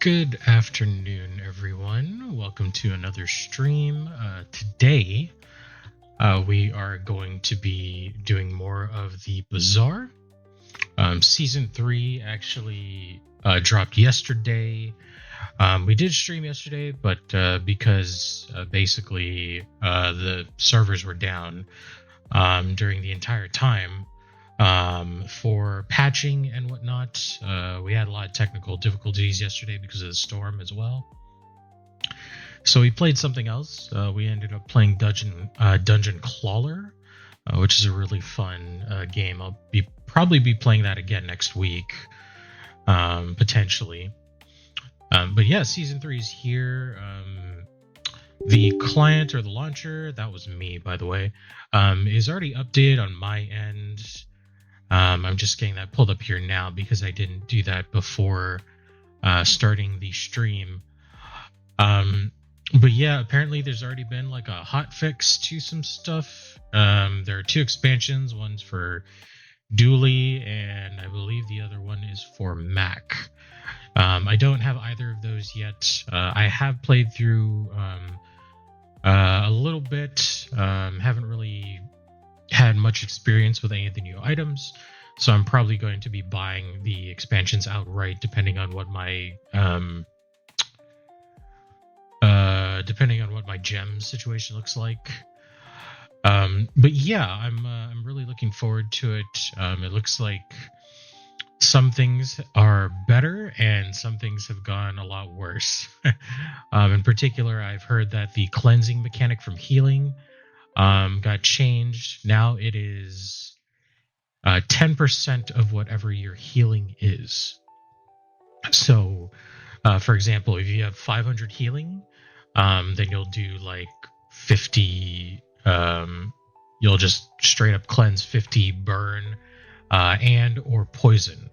Good afternoon, everyone. Welcome to another stream. Today, we are going to be doing more of the Bazaar. Season 3 actually dropped yesterday. We did stream yesterday, but because basically the servers were down during the entire time, for patching and whatnot. We had a lot of technical difficulties yesterday because of the storm as well. So we played something else. We ended up playing Dungeon Crawler, which is a really fun game. I'll probably be playing that again next week, potentially. But yeah, Season 3 is here. The client or the launcher, that was me, by the way, is already updated on my end. I'm just getting that pulled up here now because I didn't do that before starting the stream. But yeah, apparently there's already been like a hot fix to some stuff. There are 2 expansions. One's for Dually, and I believe the other one is for Mac. I don't have either of those yet. I have played through a little bit. Haven't really had much experience with any of the new items, so I'm probably going to be buying the expansions outright, depending on what my gem situation looks like. But yeah, I'm really looking forward to it. It looks like some things are better and some things have gone a lot worse. In particular, I've heard that the cleansing mechanic from healing got changed. Now it is 10% of whatever your healing is. So, for example, if you have 500 healing, then you'll do like 50. You'll just straight up cleanse 50 burn and or poison,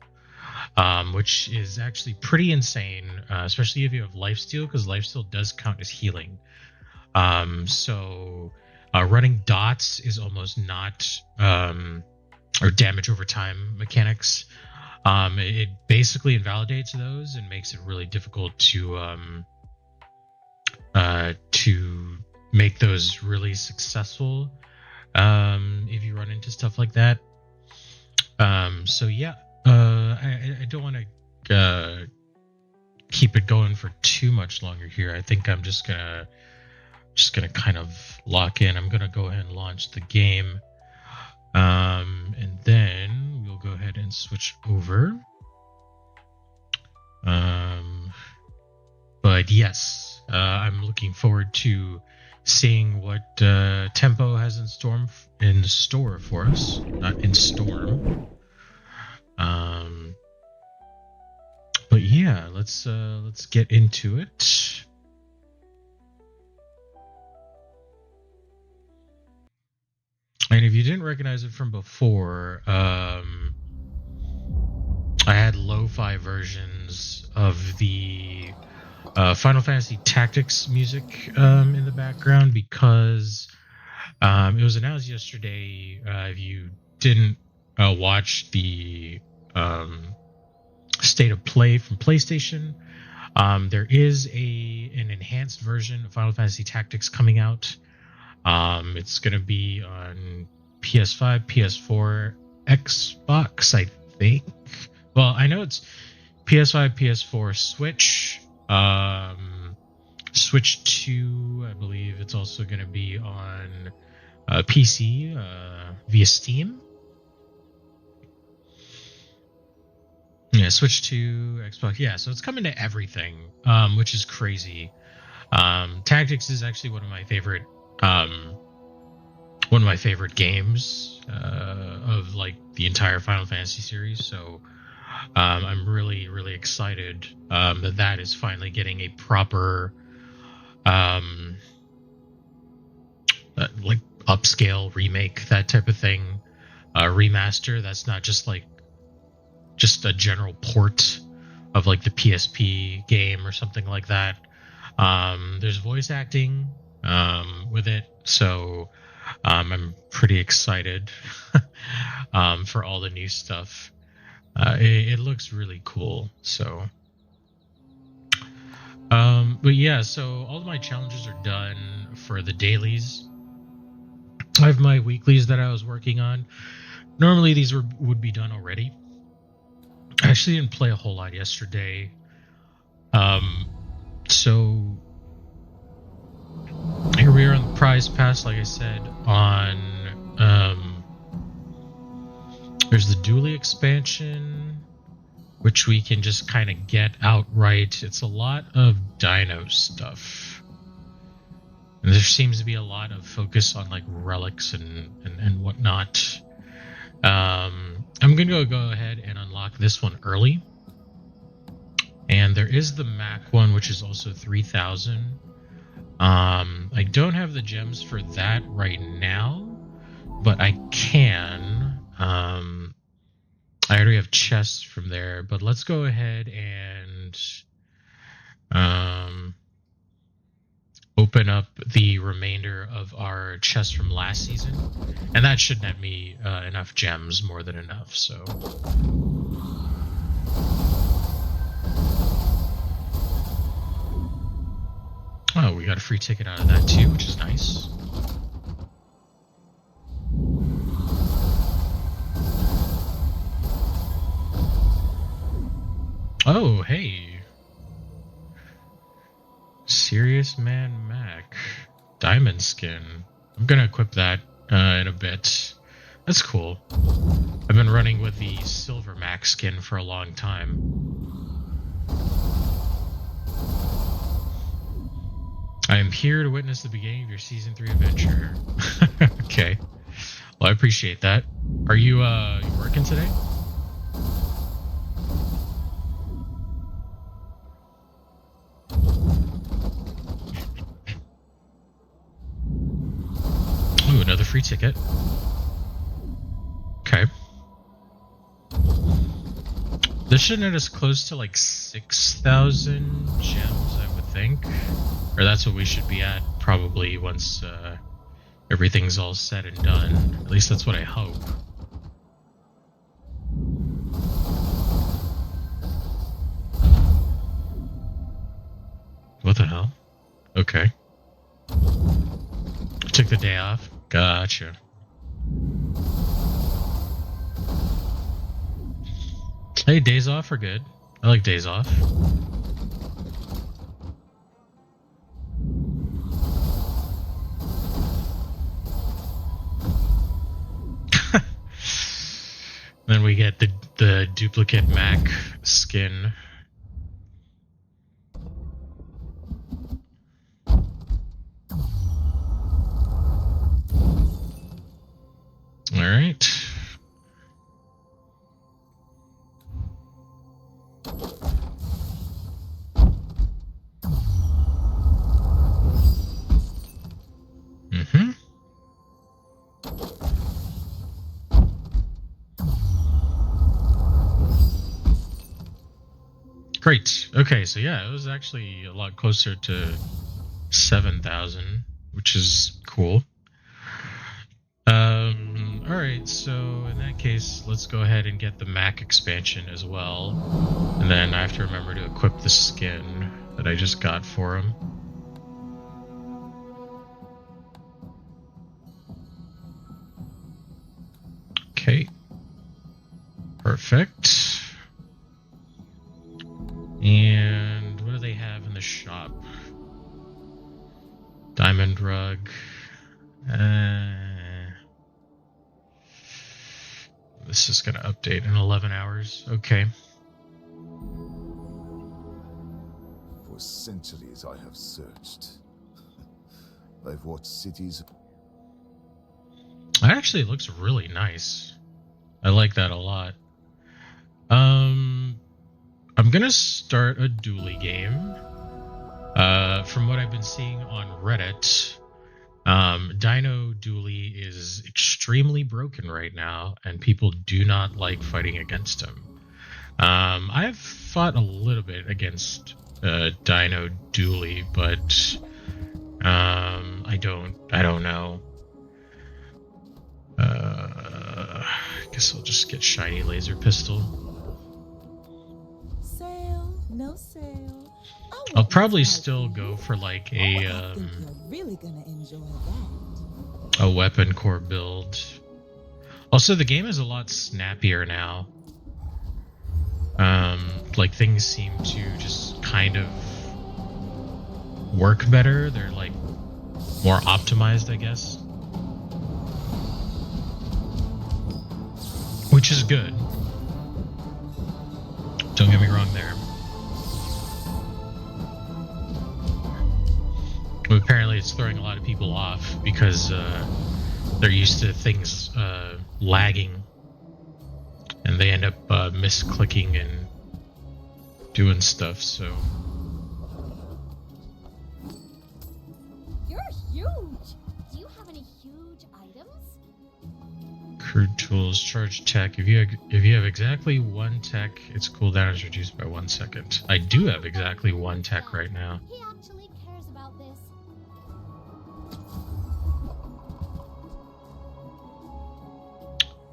which is actually pretty insane, especially if you have lifesteal, because lifesteal does count as healing. So running dots is almost not or damage over time mechanics. It basically invalidates those and makes it really difficult to make those really successful if you run into stuff like that. So yeah, I don't want to keep it going for too much longer here. I think I'm just gonna kind of lock in. I'm gonna go ahead and launch the game, and then we'll go ahead and switch over. But yes, I'm looking forward to seeing what Tempo has in store for us. Not in storm. But yeah, let's get into it. And if you didn't recognize it from before, I had lo-fi versions of the Final Fantasy Tactics music in the background because it was announced yesterday. If you didn't watch the state of play from PlayStation, there is an enhanced version of Final Fantasy Tactics coming out. It's going to be on PS5, PS4, Xbox, I think. Well, I know it's PS5, PS4, Switch, Switch 2. I believe it's also going to be on PC via Steam. Yeah, Switch 2, Xbox. Yeah, so it's coming to everything, which is crazy. Tactics is actually one of my favorite games of like the entire Final Fantasy series. So I'm really, really excited that is finally getting a proper like upscale remake, that type of thing, remaster. That's not just like a general port of like the PSP game or something like that. There's voice acting with it, so I'm pretty excited for all the new stuff. It looks really cool. So, but yeah, so all of my challenges are done for the dailies. I have my weeklies that I was working on. Normally these would be done already. I actually didn't play a whole lot yesterday. So here we are on the prize pass, like I said, on there's the Dually expansion, which we can just kind of get outright. It's a lot of Dino stuff. And there seems to be a lot of focus on like relics and whatnot. I'm gonna go ahead and unlock this one early. And there is the Mac one, which is also 3,000. I don't have the gems for that right now, but I can. I already have chests from there, but let's go ahead and open up the remainder of our chest from last season, and that should net me enough gems, more than enough. So oh, we got a free ticket out of that too, which is nice. Oh, hey. Serious Man Mac. Diamond skin. I'm gonna equip that in a bit. That's cool. I've been running with the Silver Mac skin for a long time. I am here to witness the beginning of your Season 3 adventure. Okay. Well, I appreciate that. Are you working today? Ooh, another free ticket. Okay. This should net us close to like 6,000 gems, I would think. Or that's what we should be at probably once everything's all said and done. At least that's what I hope. What the hell? Okay. Took the day off. Gotcha. Hey, days off are good. I like days off. Then we get the duplicate Mac skin. All right. Mm-hmm. Great. Okay, so yeah, it was actually a lot closer to 7,000, which is cool. All right, so in that case, let's go ahead and get the Mac expansion as well. And then I have to remember to equip the skin that I just got for him. Okay. Perfect. And what do they have in the shop? Diamond rug. This is going to update in 11 hours. Okay. For centuries I have searched. I've watched cities. Actually, it looks really nice. I like that a lot. I'm gonna start a dually game. From what I've been seeing on Reddit, Dino Dually is extremely broken right now, and people do not like fighting against him. I've fought a little bit against Dino Dually, but I don't know. I guess I'll just get shiny laser pistol. Sale, no sale. I'll probably still go for like a I think you're really gonna enjoy that. a weapon core build. Also, the game is a lot snappier now. Like things seem to just kind of work better. They're like more optimized, I guess. Which is good. Don't get me wrong there. But apparently it's throwing a lot of people off because they're used to things lagging. And they end up misclicking and doing stuff, so... You're huge! Do you have any huge items? Crude tools, charge tech. If you have exactly one tech, its cooldown is reduced by 1 second. I do have exactly one tech right now. He actually cares about this.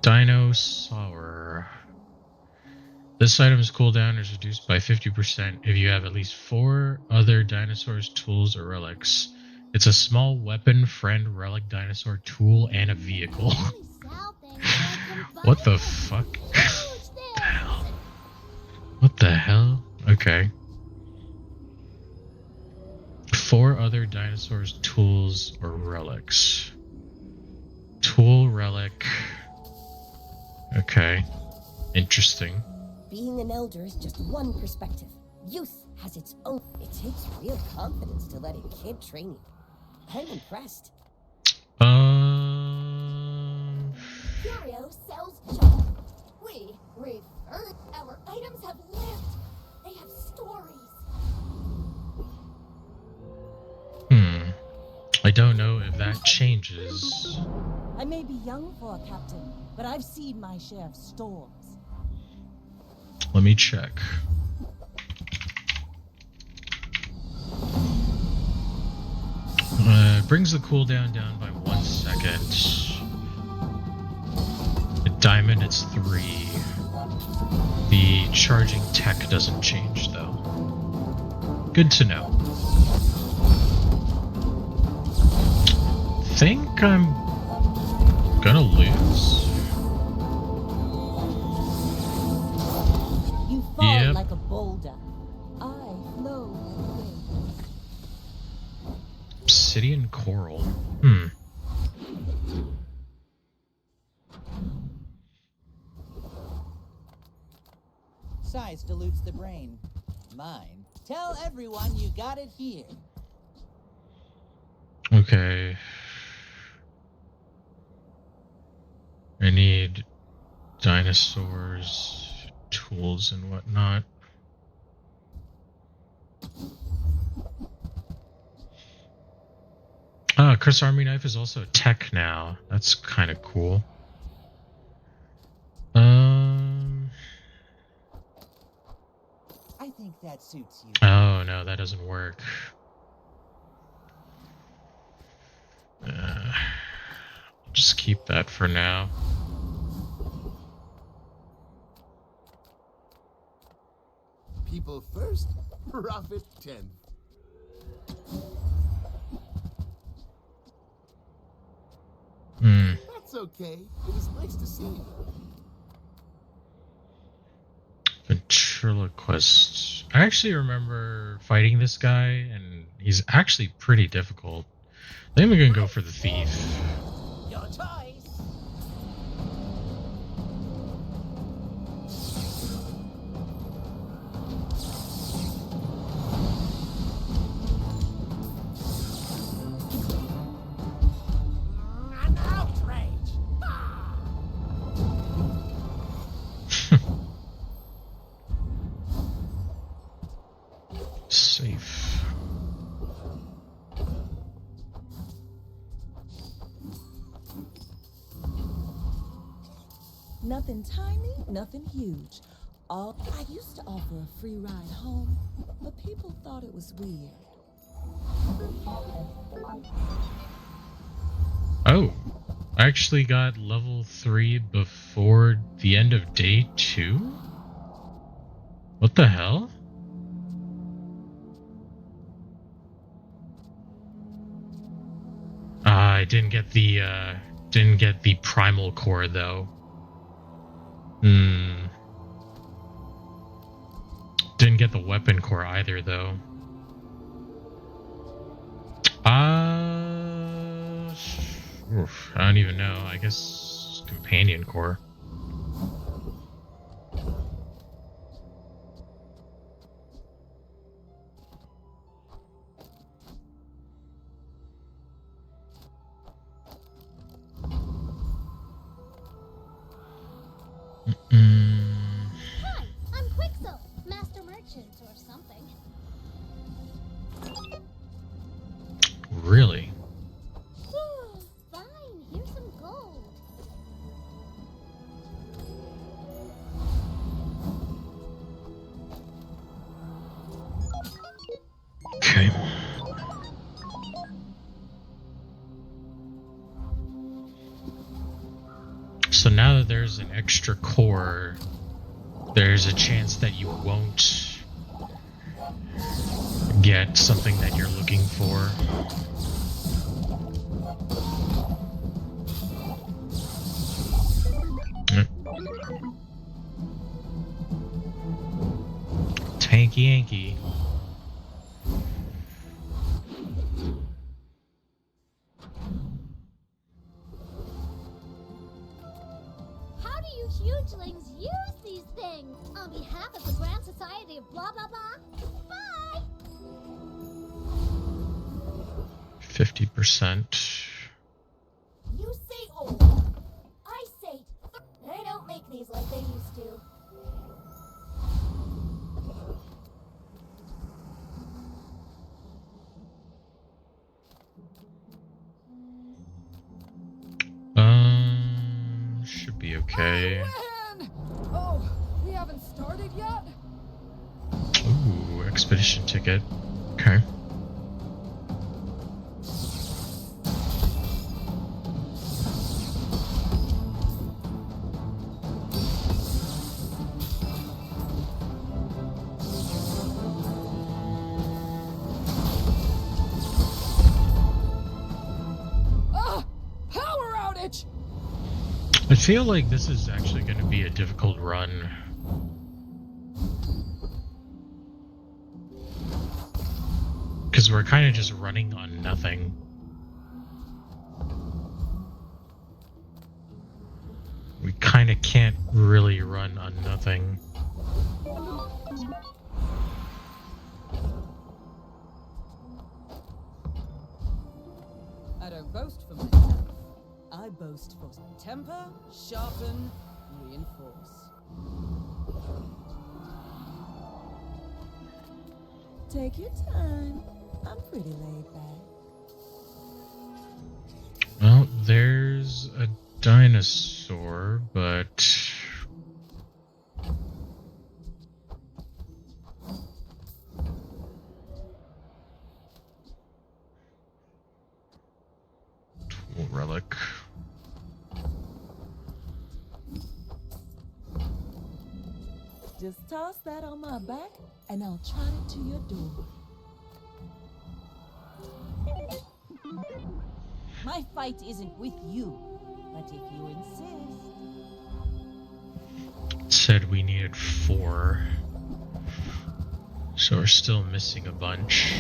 Dinosaur. This item's cooldown is reduced by 50% if you have at least 4 other dinosaurs, tools, or relics. It's a small weapon, friend, relic, dinosaur, tool, and a vehicle. What the fuck? What the hell? What the hell? Okay. 4 other dinosaurs, tools, or relics. Tool, relic. Okay. Interesting. Being an elder is just one perspective. Youth has its own. It takes real confidence to let a kid train you. I'm impressed. Curio sells junk. We refer. Our items have lived. They have stories. I don't know if that changes. I may be young for a captain, but I've seen my share of storms. Let me check. Brings the cooldown down by 1 second. At diamond, it's 3. The charging tech doesn't change, though. Good to know. Think I'm gonna lose. You fall Yep. like a boulder. I flow away. Obsidian coral. Size dilutes the brain. Mine. Tell everyone you got it here. Okay. I need dinosaurs, tools, and whatnot. Chris Army Knife is also tech now. That's kind of cool. I think that suits you. Oh no, that doesn't work. Just keep that for now. People first, profit 10th. That's okay. It was nice to see you. Ventriloquist. I actually remember fighting this guy, and he's actually pretty difficult. I think I'm gonna go for the thief. Your choice. An outrage. Safe. Nothing tiny, nothing huge. I used to offer a free ride home, but people thought it was weird. Oh, I actually got level 3 before the end of day 2? What the hell? I didn't get the primal core though. Didn't get the weapon core either though. I don't even know. I guess companion core. Hi, I'm Quixel, Master Merchant or something. Really? Fine, here's some gold. Okay. So now that there's an extra core, there's a chance that you won't get something that you're looking for. Tanky Yankee. How do you hugelings use these things? On behalf of the Grand Society of blah blah blah. Bye! 50%. You say old. I say Okay. Win! Oh, we haven't started yet? Ooh, expedition ticket. Okay. Power outage! I feel like this is actually going to be a difficult run. Because we're kind of just running on nothing. We kind of can't really run on nothing. I don't boast for myself. I boast for temper, sharpen, reinforce. Take your time. I'm pretty laid back. Well, there's a dinosaur, but... Tool relic. Just toss that on my back, and I'll trot it to your door. My fight isn't with you, but if you insist. Said we needed 4. So we're still missing a bunch.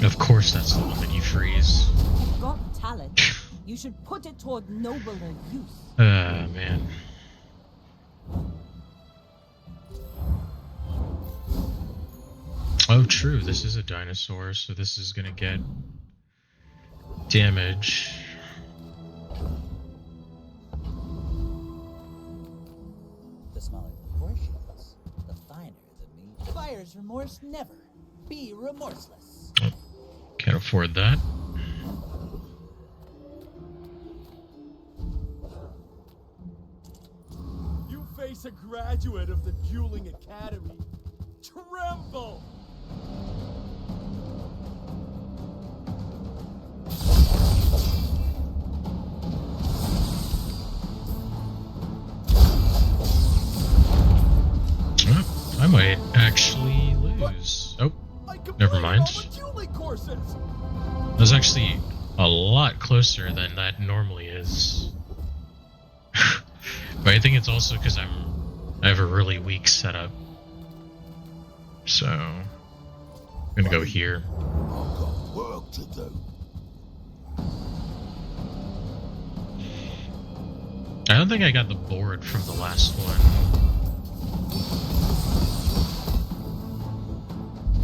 Of course that's the one that you freeze. You've got talent. You should put it toward nobler use. Man. Oh, true. This is a dinosaur, so this is gonna get damage. The smaller the portions, the finer the meat. Buyer's remorse never. Be remorseless. Oh, can't afford that. You face a graduate of the Dueling Academy. Tremble! I might actually lose. Oh, never mind. That was actually a lot closer than that normally is. But I think it's also because I have a really weak setup. So I'm gonna go here. I've got work to do. I don't think I got the board from the last one.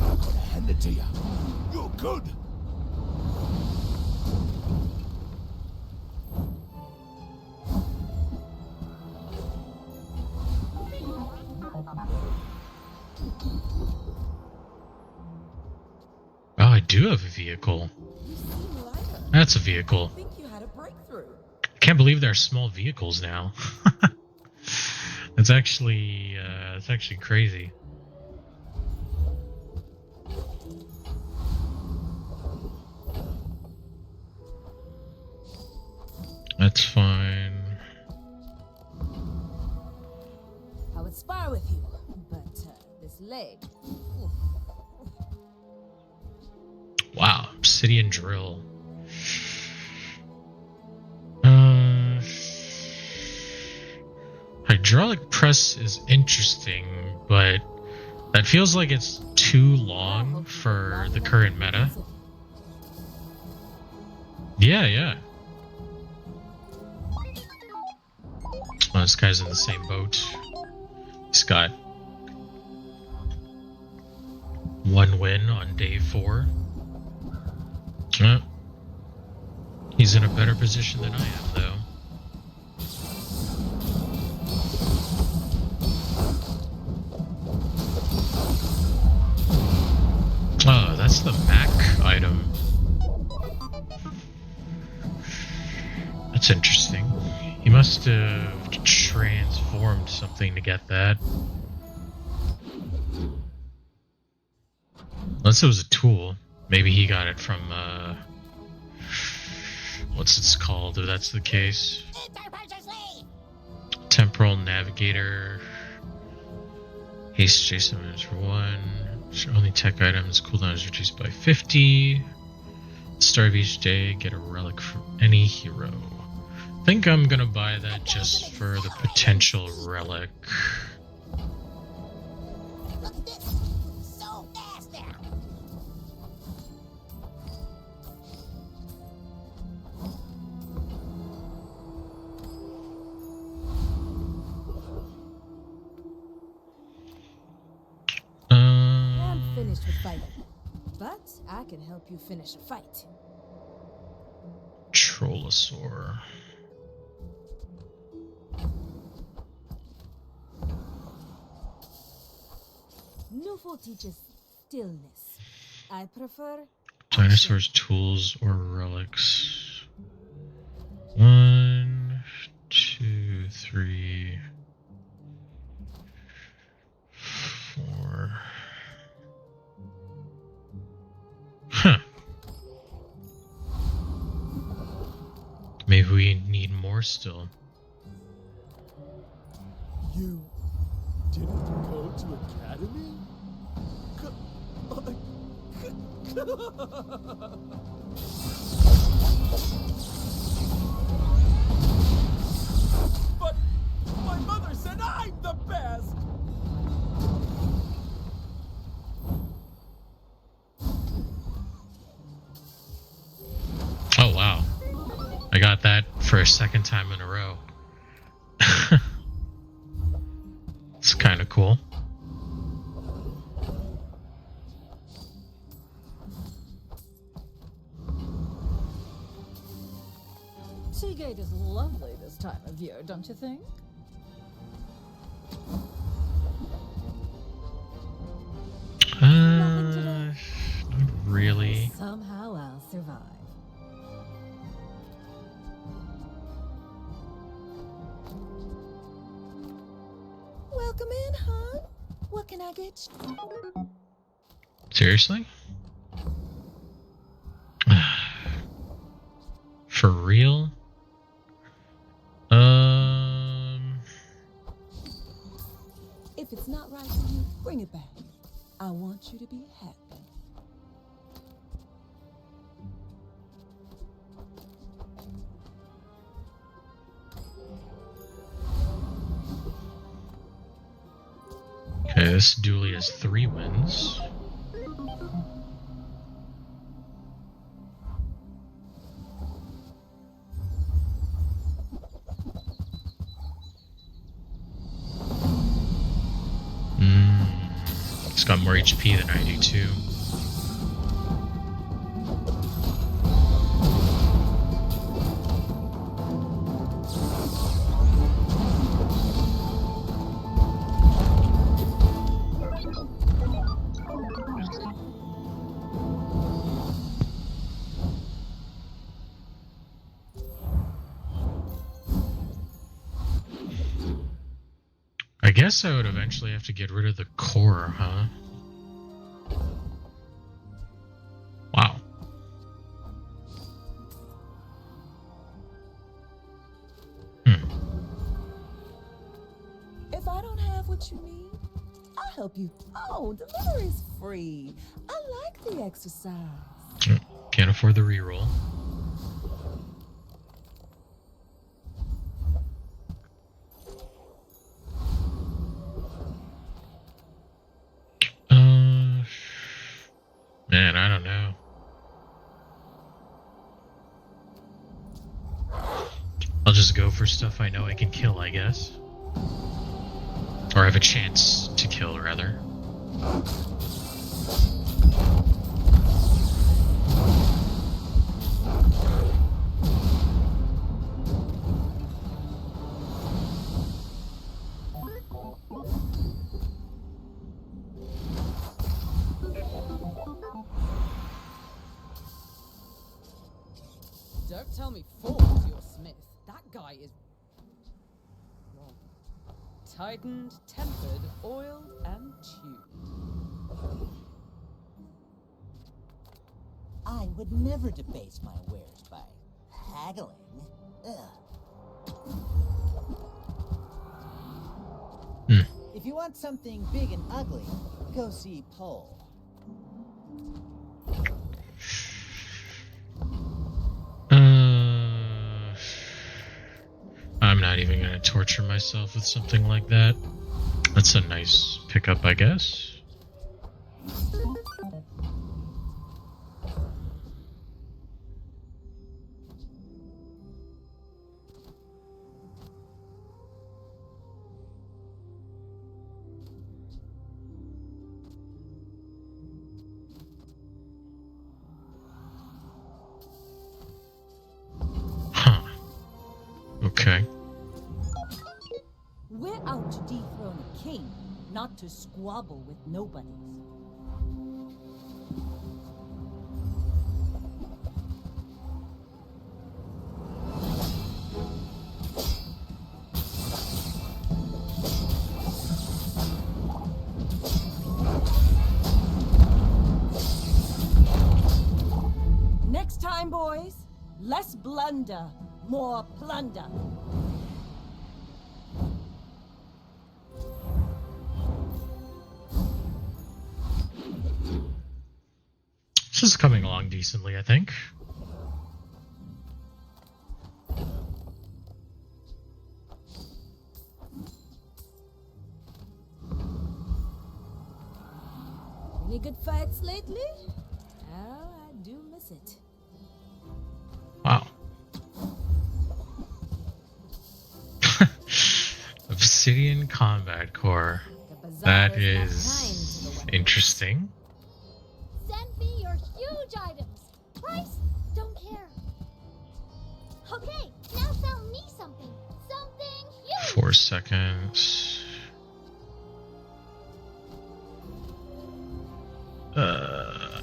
I'm gonna hand it to you. You're good. Oh, I do have a vehicle. You seem lighter. That's a vehicle. I think you had a breakthrough. I can't believe there are small vehicles now. It's actually crazy. That's fine. I would spar with you, but this leg. Oof. Wow, obsidian drill. Hydraulic press is interesting, but that feels like it's too long for the current meta. Yeah. Oh, this guy's in the same boat. He's got 1 win on day 4. He's in a better position than I am, though. That's interesting. He must have transformed something to get that. Unless it was a tool. Maybe he got it from, what's it's called, if that's the case. Temporal Navigator. Haste chase items for 1. Only tech items. Cooldown is reduced by 50. Start of each day, get a relic from any hero. I think I'm gonna buy that just for the potential relic. Look at this! So fast now! I'm finished with fighting, but I can help you finish a fight. Trollosaur. Nufo teaches stillness. I prefer Dinosaurs, tools, or relics. 1, 2, 3, 4. Huh. Maybe we need more still. You didn't go to academy? But my mother said I'm the best! Oh wow. I got that for a second time in a row. It's kind of cool. Seagate is lovely this time of year, don't you think? Not really. Somehow I'll survive. Welcome in, hon. What can I get you? Seriously? For real? If it's not right for you, bring it back. I want you to be happy. Okay, this dually has 3 wins. It's got more HP than I do too. I guess I would eventually have to get rid of the core, huh? Wow. If I don't have what you need, I'll help you. Oh, delivery's free. I like the exercise. Can't afford the reroll. Man, I don't know. I'll just go for stuff I know I can kill, I guess. Or have a chance to kill, rather. Don't tell me Ford's your Smith. That guy is wrong. Tightened, tempered, oiled, and tuned. I would never debase my wares by haggling. Ugh. If you want something big and ugly, go see Pole. I'm not even gonna torture myself with something like that. That's a nice pickup, I guess. Huh. Okay. We're out to dethrone a king, not to squabble with nobodies. Next time, boys, less blunder, more plunder. This is coming along decently, I think. Any good fights lately? Oh, I do miss it. Wow. Obsidian Combat Core. The Bazaar That is not kind is to the weapons. interesting. Send me your huge items. Price? Don't care. Okay, now sell me something. Something huge. 4 seconds. I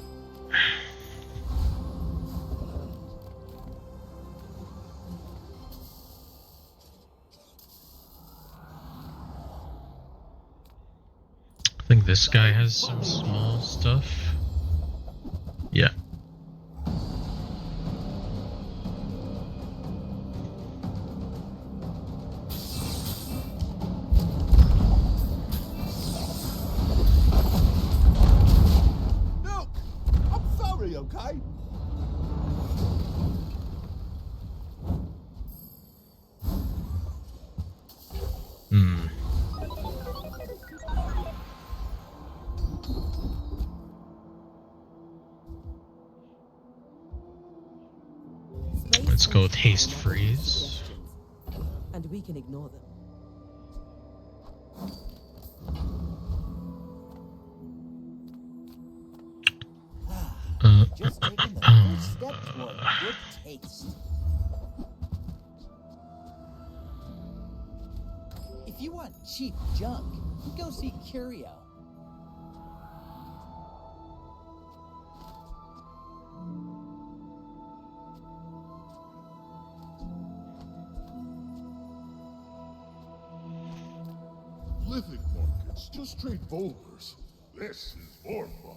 think this guy has some small stuff. Yeah. Look! I'm sorry, okay? Hmm. Let's go with haste freeze. And we can ignore them. Just taking the first step toward good taste. If you want cheap junk, go see Curio. Living markets, just trade boulders. This is more fun.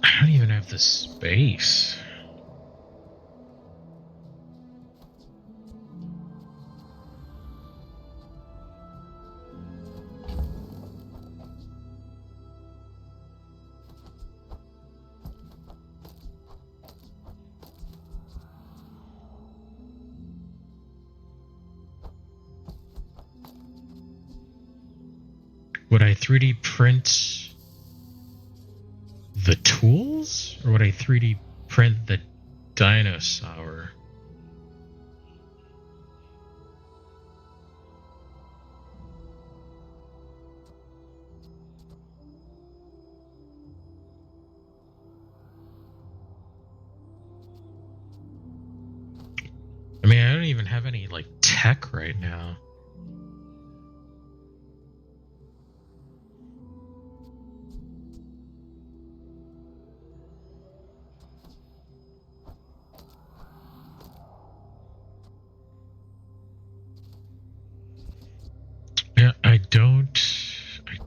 I don't even have the space. Would I 3D print the tools? Or would I 3D print the dinosaur? I mean, I don't even have any, like, tech right now. Yeah, I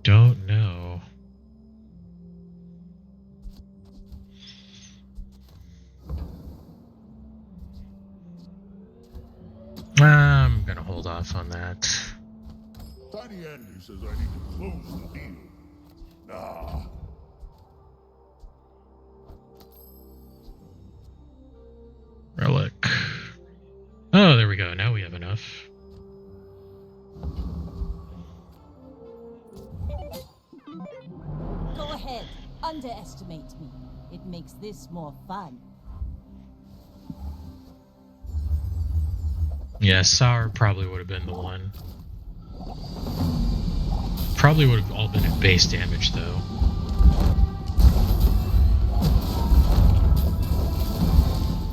don't know. I'm gonna hold off on that. Tiny Andy says I need to close the deal. Nah. Relic. Oh, there we go. Now we have enough. Go ahead. Underestimate me. It makes this more fun. Yeah, Sour probably would have been the one. Probably would have all been at base damage, though.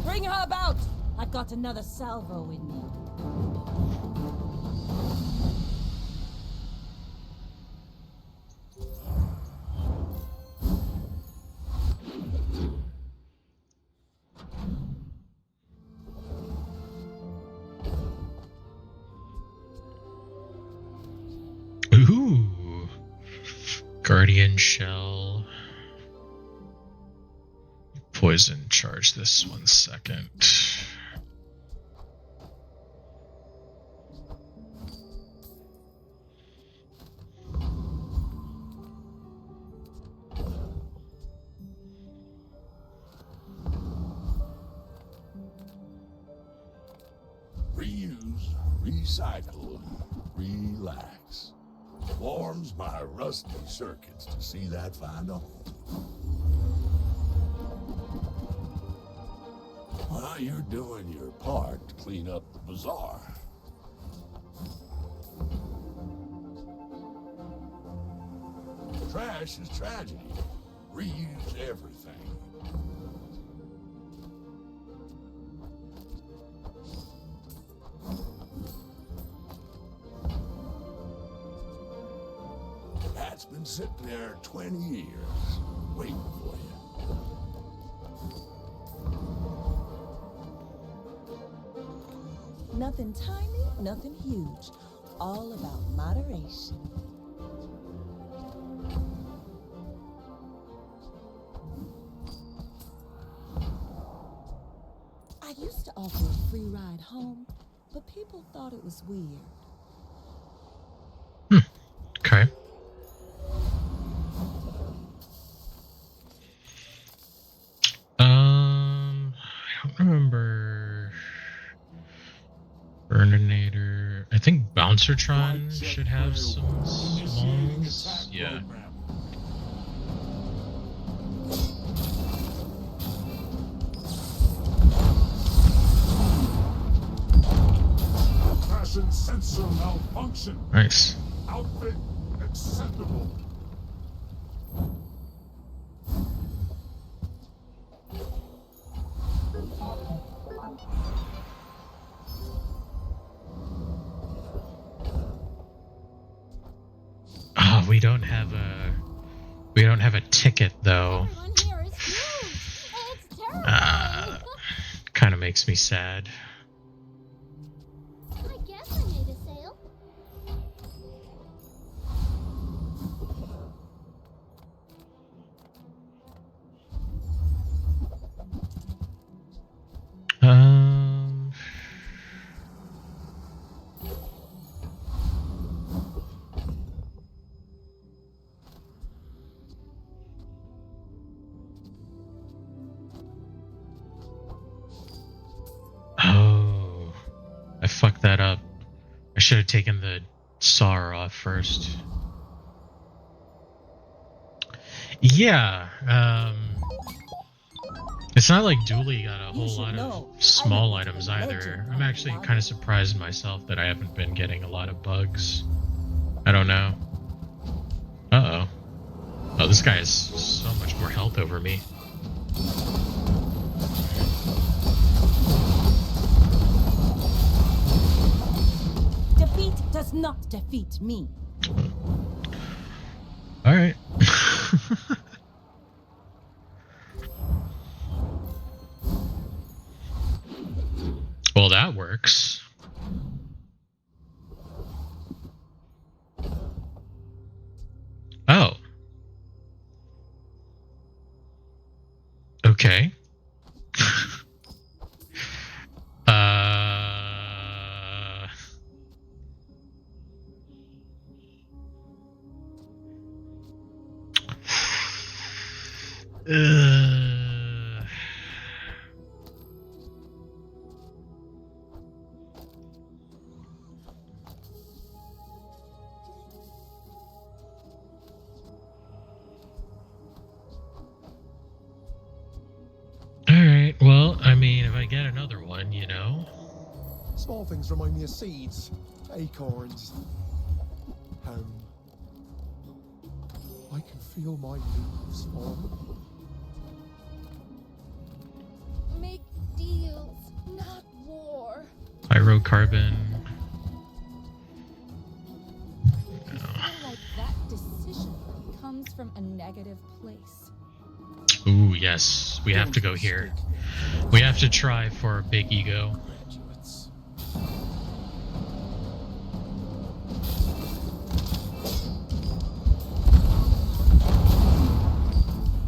Bring her about! I've got another salvo in me. Ooh. Guardian Shell. Poison charge this 1 second. Reuse, recycle, relax. Warms my rusty circuits to see that find a home. Well, you're doing your part to clean up the bazaar. Trash is tragedy. Reuse everything. That's been sitting there 20 years, waiting for you. Nothing tiny, nothing huge. All about moderation. I used to offer a free ride home, but people thought it was weird. Okay. I don't remember. Burninator. I think Bouncertron should have some smalls. Yeah. Fashion sensor malfunction. Nice. Outfit acceptable. Oh, we don't have a ticket though. Everyone here is huge. It's terrible. Kind of makes me sad. I guess I made a sale. Oh, I fucked that up. I should have taken the SAR off first. Yeah, it's not like Dooley got a whole lot of small items either. I'm actually kind of surprised myself that I haven't been getting a lot of bugs. I don't know. Uh-oh. Oh, this guy has so much more health over me. not defeat me. All right. Well, that works. Oh. Okay. Uh, Alright, well, I mean, if I get another one, you know. Small things remind me of seeds, acorns, home. I can feel my leaves fall. Make deals, not war. Pyrocarbon. I feel like that decision comes from a negative place. Ooh, yes. We have to go here. We have to try for Big Ego. Graduates.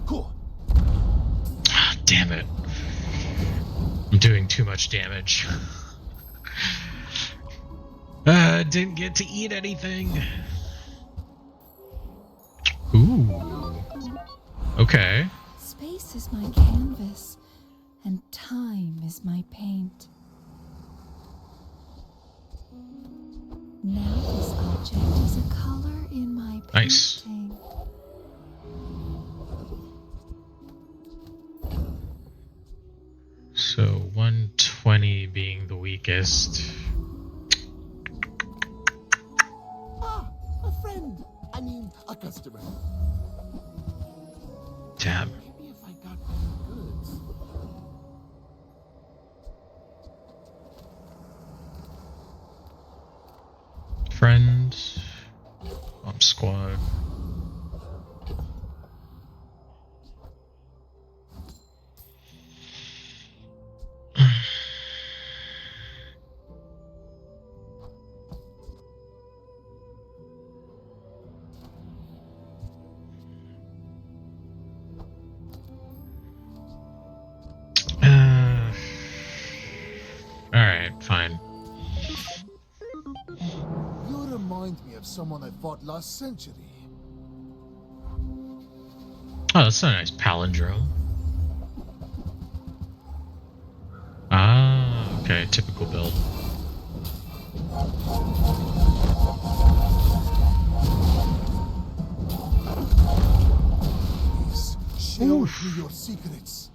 Cool. Ah, damn it. I'm doing too much damage. Didn't get to eat anything. Ooh. Okay. Space is my canvas, and time is my paint. Now this object is a color in my painting. Nice. So 120 being the weakest. Ah, a friend. I mean, a customer. Damn. Maybe if I got better goods. Friend. Bomb squad. Alright, fine. You remind me of someone I fought last century. Oh, that's a nice palindrome. Ah, okay, typical build. Please, share with me your secrets.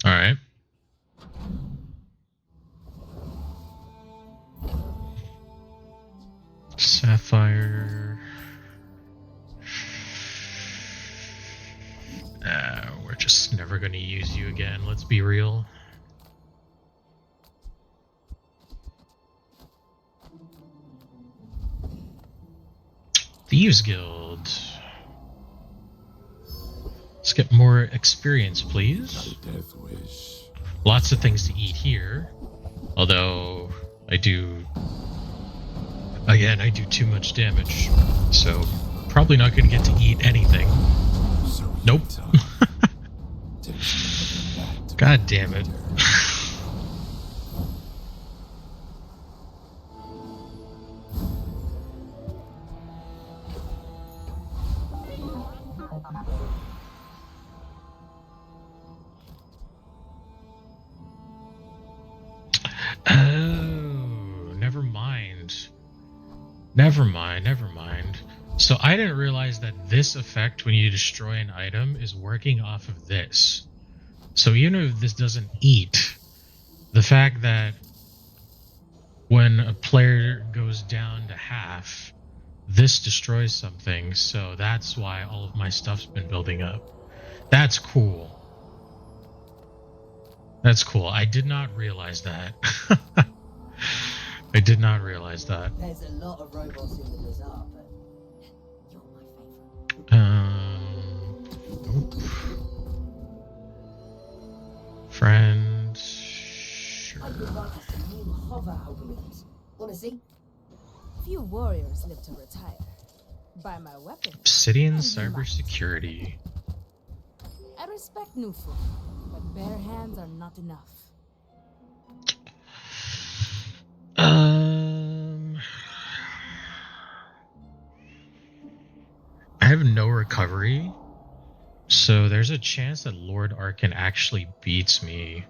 Alright. Sapphire. We're just never going to use you again, let's be real. Thieves Guild. Let's get more experience, please. Death wish. Lots of things to eat here. Although, I do too much damage. So, probably not going to get to eat anything. So Nope. Takes back to God damn it. Oh, never mind. Never mind. So I didn't realize that this effect when you destroy an item is working off of this. So even if this doesn't eat, the fact that when a player goes down to half, this destroys something, so that's why all of my stuff's been building up. That's cool. That's cool. I did not realize that. I did not realize that. There's a lot of robots in the Bazaar, but you're my favorite. Nope. Friend. Sure. I've been working some new hover algorithms. Wanna see? Few warriors live to retire. Buy my weapon. Obsidian and you might. cybersecurity. I respect Nufu, but bare hands are not enough. I have no recovery, so there's a chance that Lord Arkin actually beats me.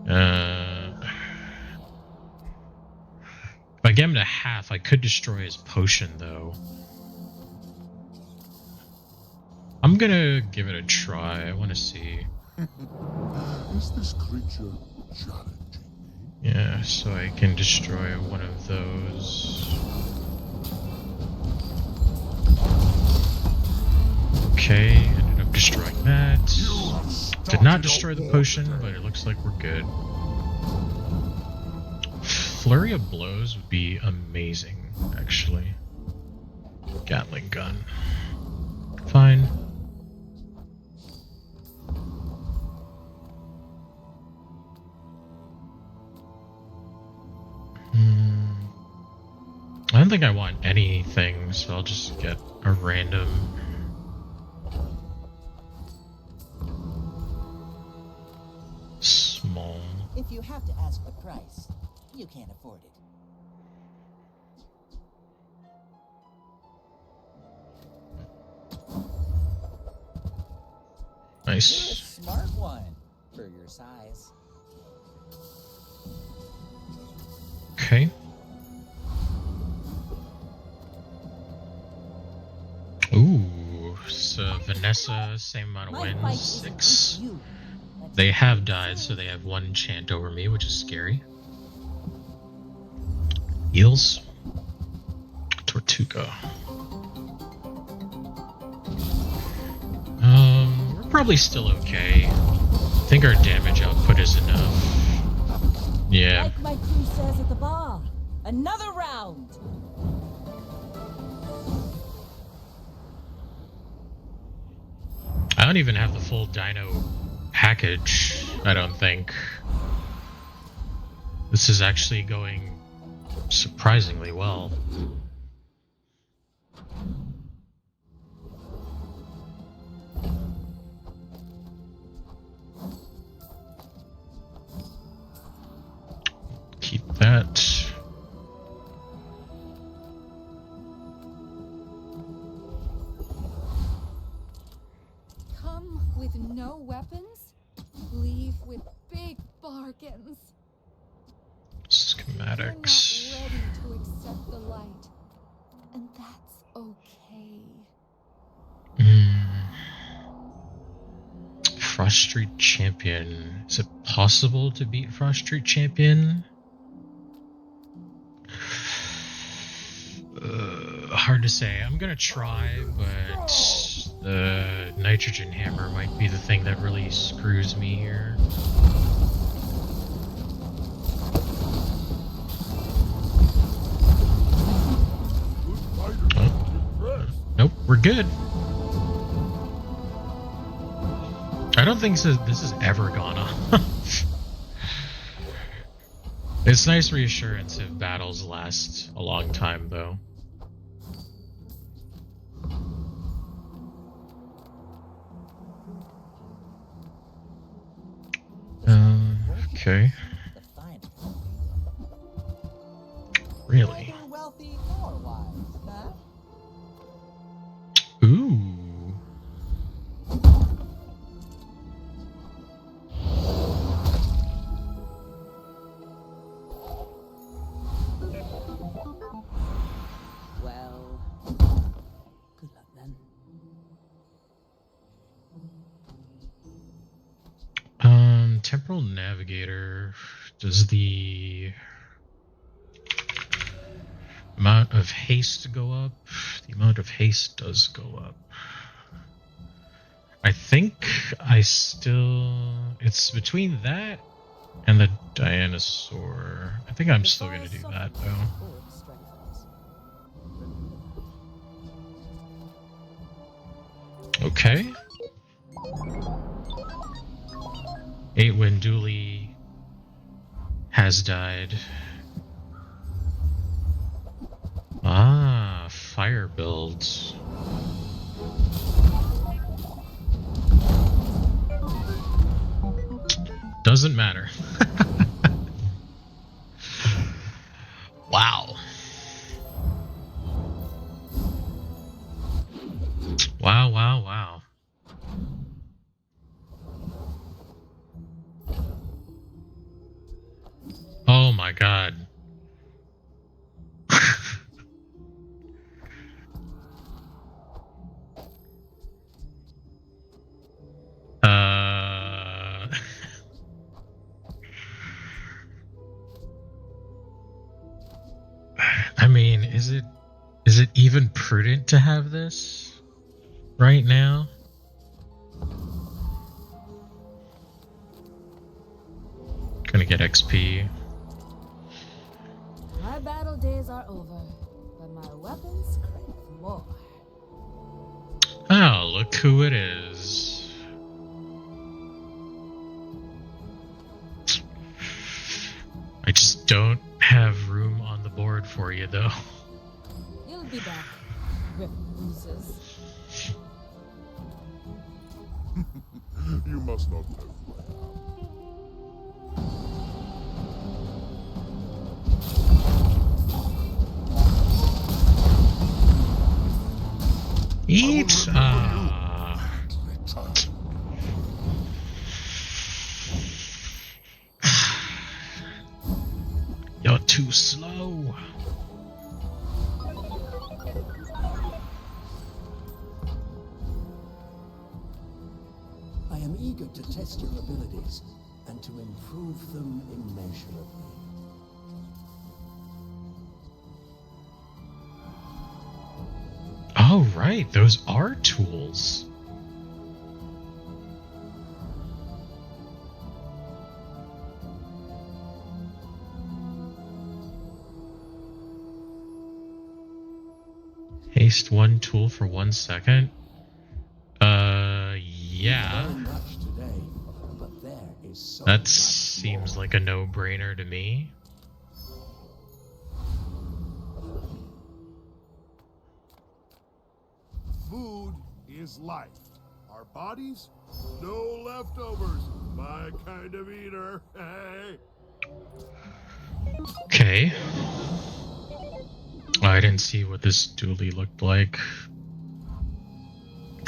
If I get him to half, I could destroy his potion, though. I'm gonna give it a try. I want to see. Is this creature challenging me? Yeah, so I can destroy one of those. Okay, ended up destroying that. Did not destroy the potion, but it looks like we're good. Flurry of blows would be amazing, actually. Gatling gun. Fine. I don't think I want anything, so I'll just get a random. Small. If you have to ask the price, you can't afford it. Nice. You're a smart one for your size. Okay. Ooh, so Vanessa, same amount of My fight wins, isn't 6. with you. That's They have died, so they have 1 enchant over me, which is scary. Eels. Tortuga. We're probably still okay. I think our damage output is enough. Yeah. Like my crew says at the bar. Another round. I don't even have the full dino package, I don't think. This is actually going surprisingly well. Keep that. Come with no weapons, leave with big bargains. Schematics. You're not ready to accept the light, and that's okay. Frost Street Champion. Is it possible to beat Frost Street Champion? Hard to say. I'm gonna try, but the nitrogen hammer might be the thing that really screws me here. Oh. Nope, we're good. I don't think this has ever gone on. It's nice reassurance if battles last a long time, though. Okay. Really? Neither wealthy nor wise, huh? Ooh. Well, good luck then. Temporal Navigator. Does the amount of haste go up? The amount of haste does go up. I think it's between that and the dinosaur. I think I'm still gonna do that though. Okay. 8-win Dooley has died. Ah, fire builds. Doesn't matter. Wow. Wow, wow, wow. Oh my god. I mean, is it even prudent to have this right now? Gonna get XP. My battle days are over, but my weapons crave more. Oh, look who it is. I just don't have room on the board for you, though. You'll be back, recluses. You must not know. Eat! You're too slow. I am eager to test your abilities and to improve them immeasurably. Oh, right. Those are tools. Haste one tool for 1 second. Yeah. Today, but there is so That seems like a no-brainer to me. Food is life. Our bodies, no leftovers. My kind of eater. Hey. Okay. I didn't see what this dually looked like.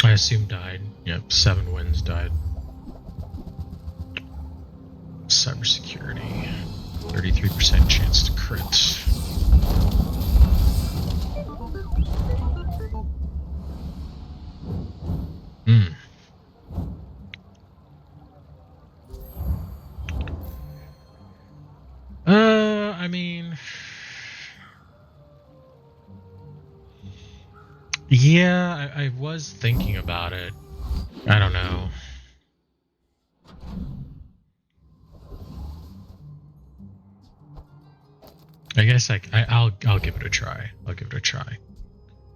I assume died. Yep, 7 wins died. Cybersecurity. 33% chance to crit. I mean... Yeah, I was thinking about it. I don't know. I guess I'll give it a try. I'll give it a try.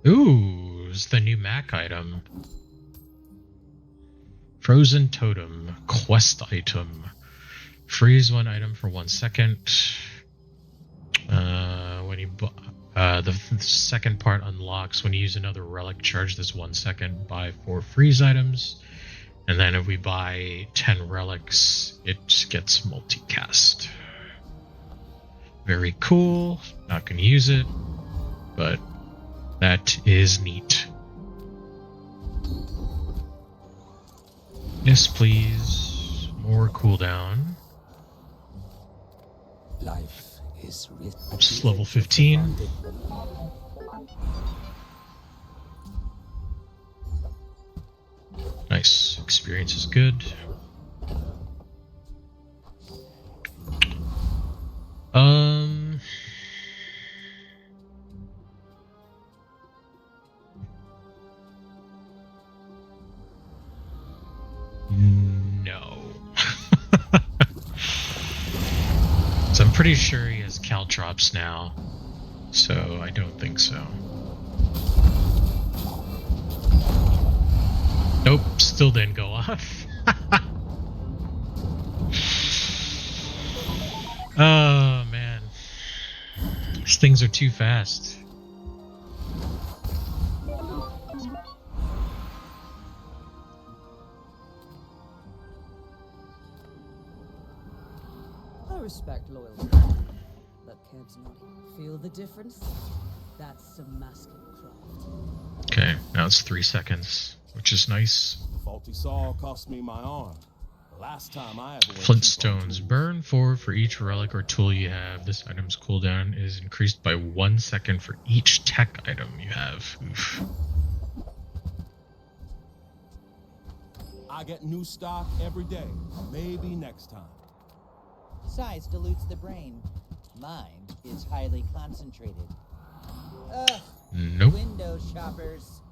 Ooh, it's the new Mac item. Frozen Totem. Quest item. Freeze one item for 1 second. When you the second part unlocks when you use another relic. Charge this 1 second. Buy 4 freeze items, and then if we buy 10 relics, it gets multicast. Very cool. Not gonna use it, but that is neat. Yes, please. More cooldown. life is rich. Just level 15. Nice. Experience is good. No. So I'm pretty sure he has caltrops now. So I don't think so. Nope, still didn't go off. Oh man. These things are too fast. I respect loyalty. But Kev's not. Feel the difference? That's some masking craft. Okay, now it's 3 seconds, which is nice. Faulty saw cost me my arm. The last time I ever went Flintstones. Burn 4 for each relic or tool you have. This item's cooldown is increased by 1 second for each tech item you have. Oof. I get new stock every day. Maybe next time. Size dilutes the brain. Mine is highly concentrated. Ugh. Nope. Window shoppers.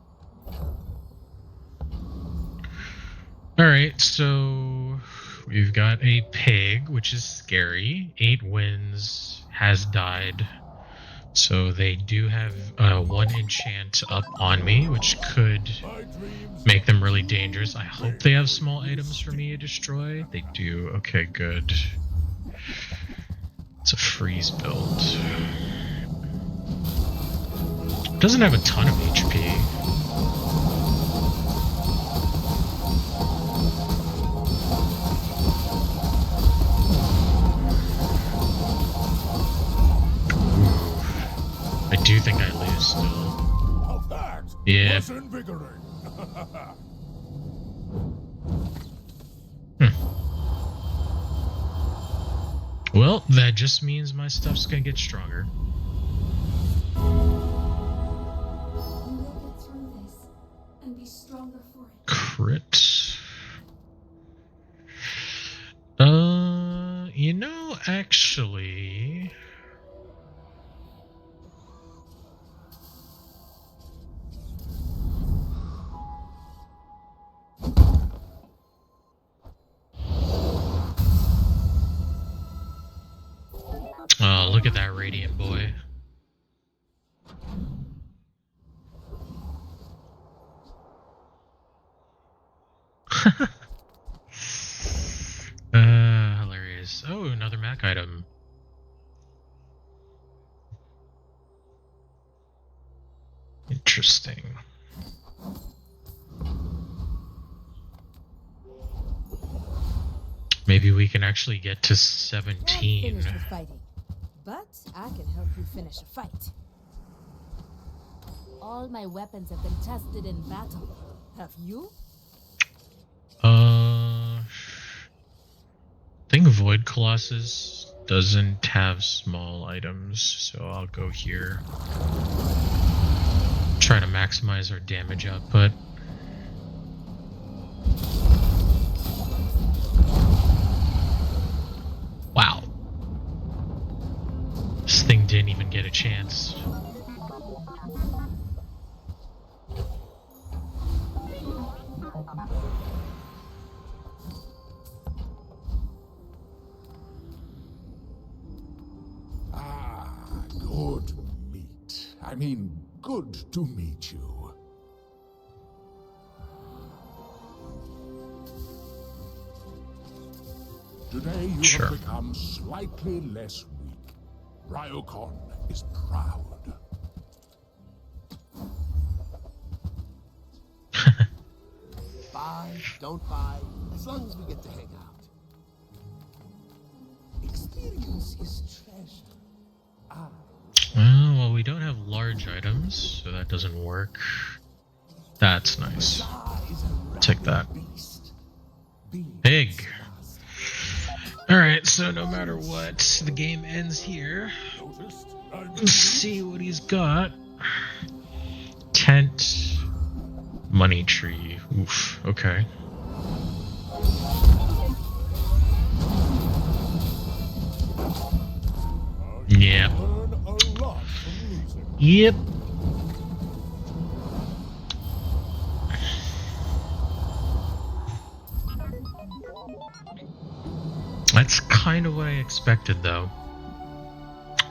Alright, so we've got a pig, which is scary. 8 wins, has died. So they do have 1 enchant up on me, which could make them really dangerous. I hope they have small items for me to destroy. They do. Okay, good. It's a freeze build. Doesn't have a ton of HP. I do think I lose still. Yeah. Well, that just means my stuff's gonna get stronger. You will get through this and be stronger for it. Crit. You know, actually... Oh, look at that radiant boy. Hilarious. Oh, another Mac item. Interesting. Maybe we can actually get to 17. I'm finished with fighting, but I can help you finish a fight. All my weapons have been tested in battle. Have you? I think Void Colossus doesn't have small items, so I'll go here. Try to maximize our damage output. Wow. This thing didn't even get a chance. Good meet. I mean, good to meet you. Today you have become slightly less weak. Ryokon is proud. Buy, don't buy, as long as we get to hang out. Experience is treasure. Well, we don't have large items, so that doesn't work. That's nice. Take that. Pig. Alright, so no matter what, the game ends here. Let's see what he's got. Tent. Money tree. Oof, okay. Yeah. Yep. That's kind of what I expected, though.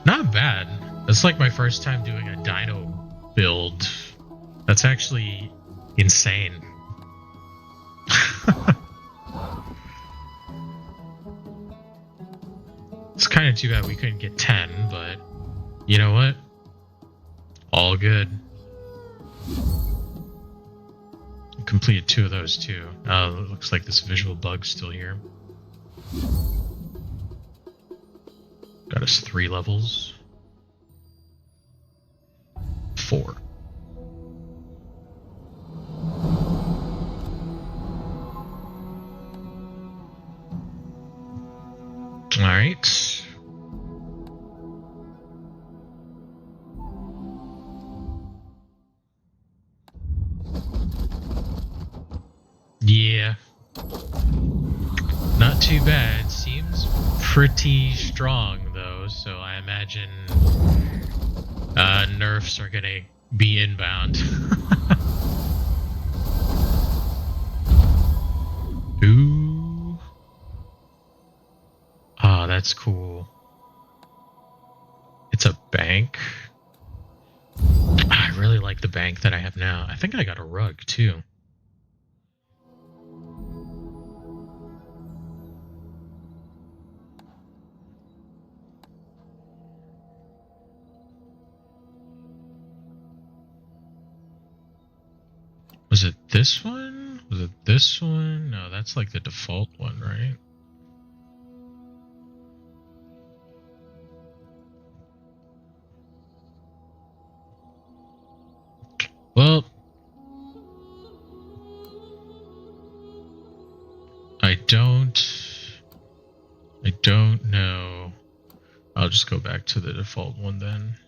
Not bad. That's like my first time doing a dino build. That's actually insane. It's kind of too bad we couldn't get 10, but you know what? All good. Completed 2 of those too. It looks like this visual bug's still here. Got us 3 levels. 4. Alright. Yeah. Not too bad. Seems pretty strong, though, so I imagine nerfs are gonna be inbound. Ooh. Oh, that's cool. It's a bank. I really like the bank that I have now. I think I got a rug, too. Was it this one? Was it this one? No, that's like the default one, right? Well, I don't know. I'll just go back to the default one then.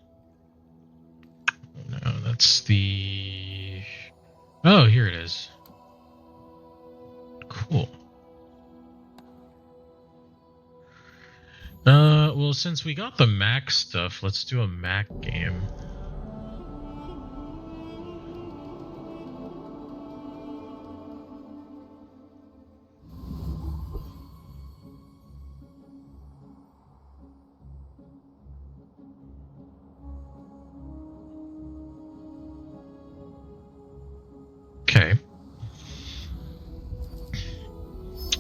No, that's the... Oh, here it is. Cool. Well, since we got the Mac stuff, let's do a Mac game. Okay.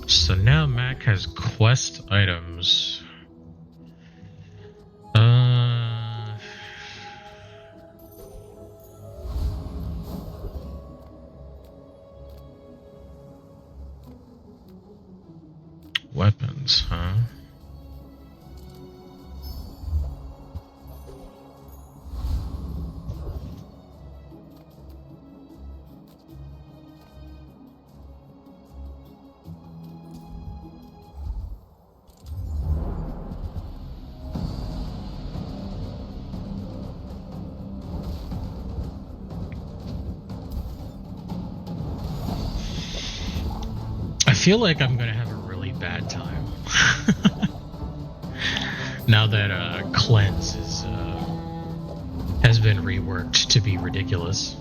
So now Mac has quest items. Weapons, huh? I feel like I'm gonna have a really bad time. Now that cleanse is has been reworked to be ridiculous.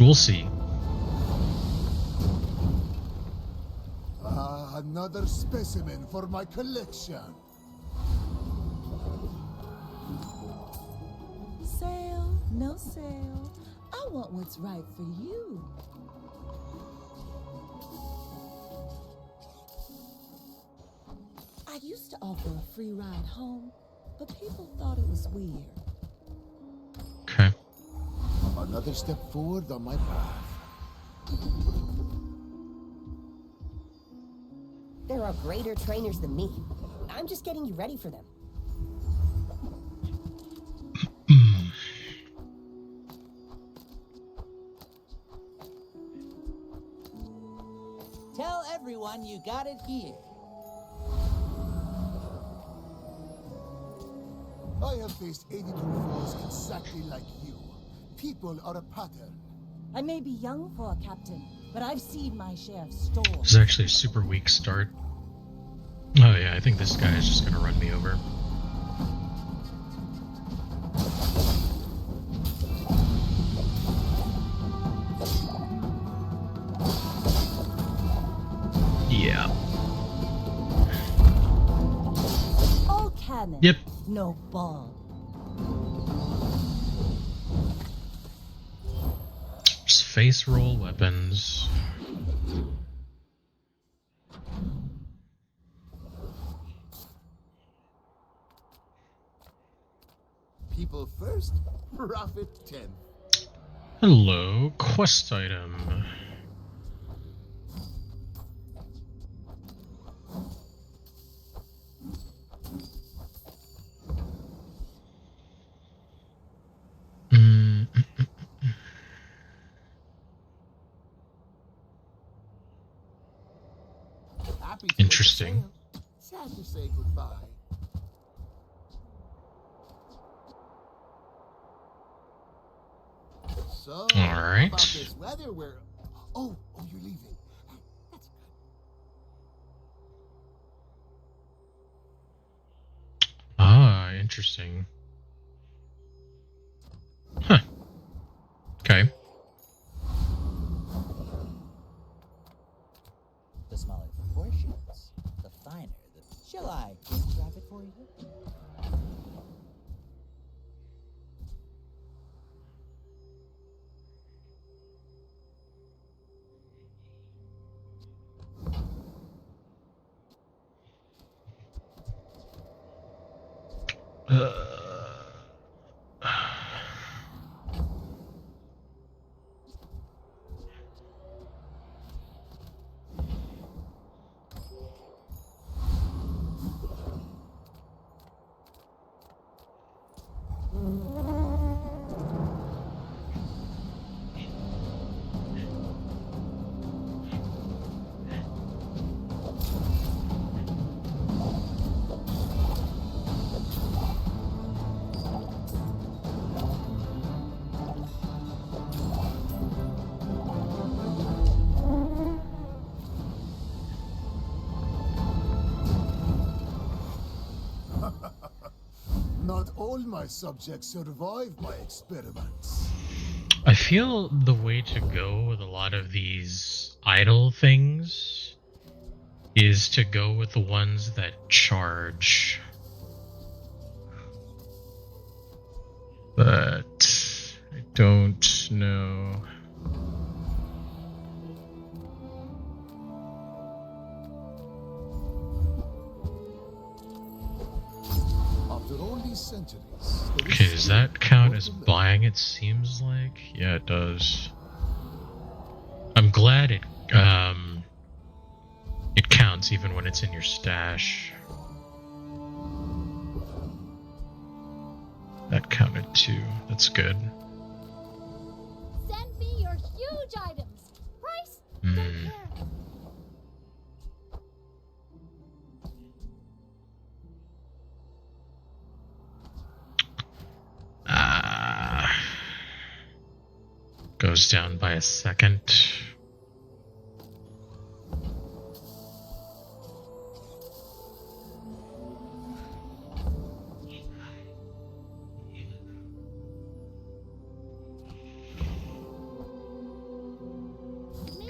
We'll see. Another specimen for my collection. Sale, no sale. I want what's right for you. I used to offer a free ride home, but people thought it was weird. Okay. Another step forward on my path. There are greater trainers than me. I'm just getting you ready for them. Tell everyone you got it here. I have faced 82 foes exactly like you. People are a pattern. I may be young for a captain, but I've seen my share of storms. This is actually a super weak start. Oh yeah, I think this guy is just gonna run me over. cannon. Yep. No ball. Just face roll weapons. People first, profit 10. Hello, quest item. Happy to Interesting. make a sale. Sad to say goodbye. So, All right. about this weather, oh, you're leaving. That's good. Ah, interesting. Huh. Okay. The smaller the portions, the finer the... Shall I grab it for you? Not all my subjects survive my experiments. I feel the way to go with a lot of these idle things is to go with the ones that charge. But I don't know. After all these centuries, Okay, does that count as buying, it seems like? Yeah, it does. I'm glad it counts even when it's in your stash. That counted too. That's good. Send me your huge items. Price? Don't care. Goes down by a second. Maybe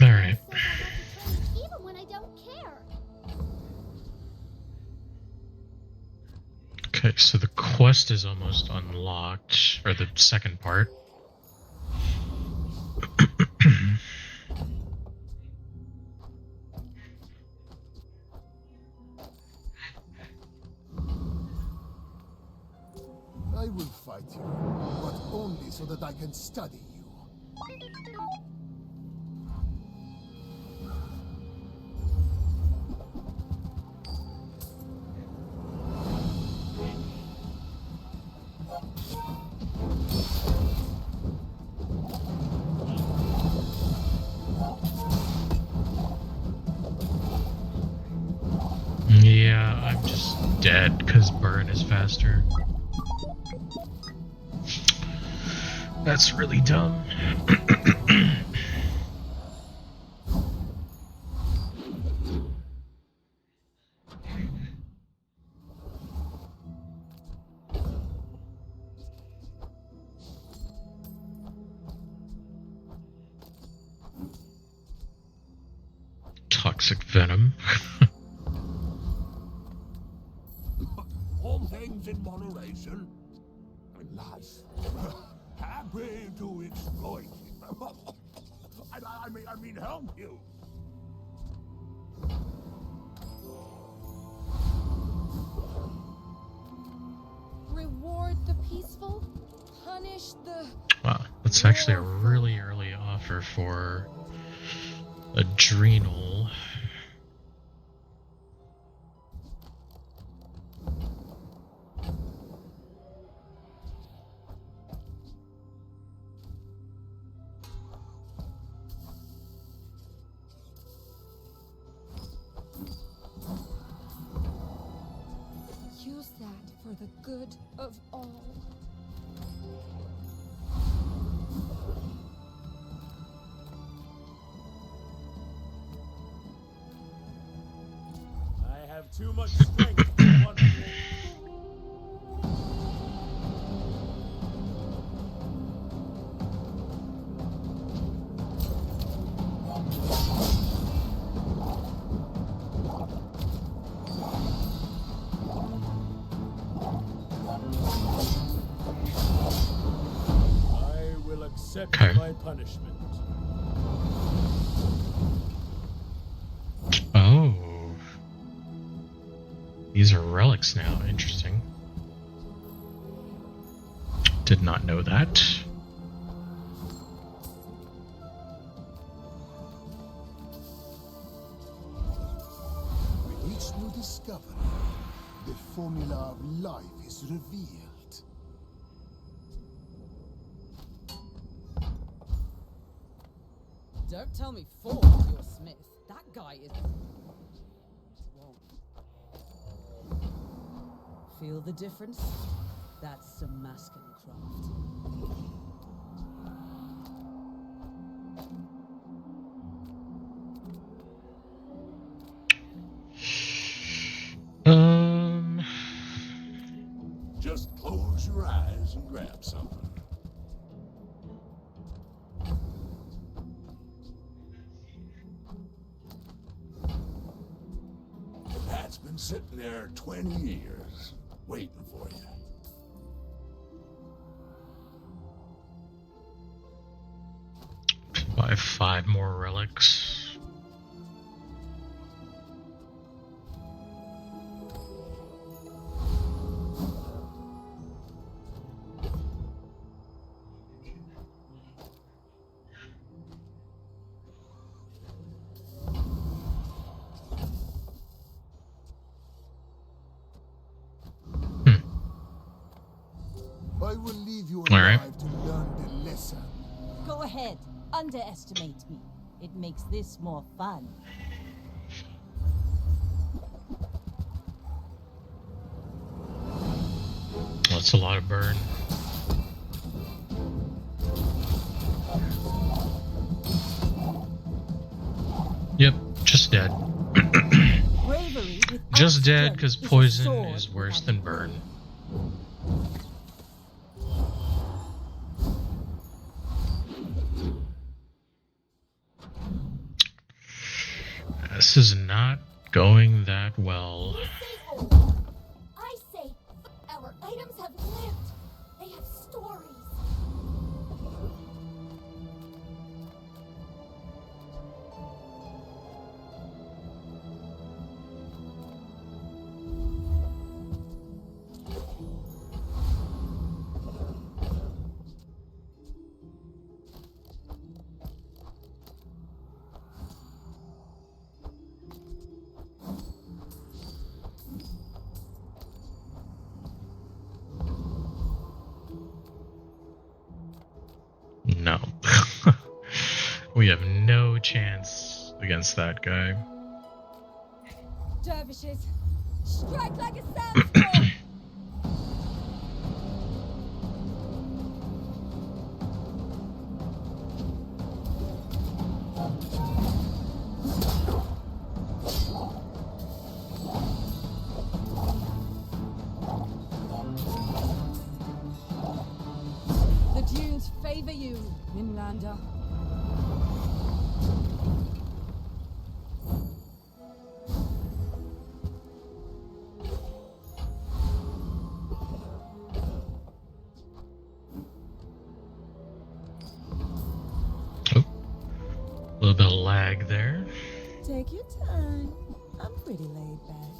All right. I have to trade even when I don't care. Okay, so the quest is almost unlocked, or the second part. I will fight you, but only so that I can study you. Yeah, I'm just dead because burn is faster. That's really dumb. Toxic venom. All things in moderation. Life. Happy to exploit. I mean, help you. Reward the peaceful, punish the... Wow, that's actually a really early offer for Adrenal. Use that for the good of all. I have too much strength for one thing. I will accept Okay. my punishment. Oh. These are relics now. Interesting. Did not know that. With each new discovery, the formula of life is revealed. Don't tell me Ford is your Smith. That guy is... Whoa. Feel the difference? That's some masking craft. Just close your eyes and grab something. That's been sitting there 20 years, waiting for you. Buy 5 more relics. I will leave you All right. alive to learn the lesson. Go ahead. Underestimate me. It makes this more fun. That's a lot of burn. Yep, just dead. Bravery without Just dead strength because is a poison sword is worse without than a burn. This is not going that well. You say old. I say our items have lived. They have stories. No. We have no chance against that guy. Dervishes, strike like a sandstorm! The dunes favor you, Inlander. lag there. Take your time. I'm pretty laid back.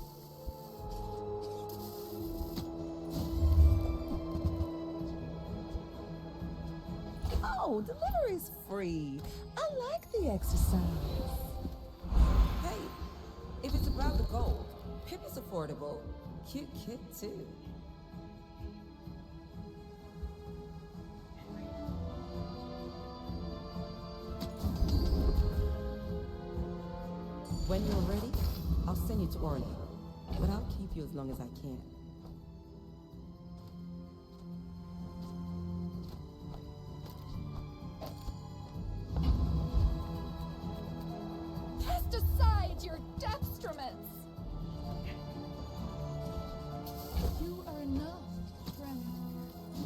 Oh, delivery's free. I like the exercise. Hey, if it's about the gold, Pip is affordable. Cute kid, too. When you're ready, I'll send you to Orly. But I'll keep you as long as I can. Cast aside your dextroments! You are enough, friend.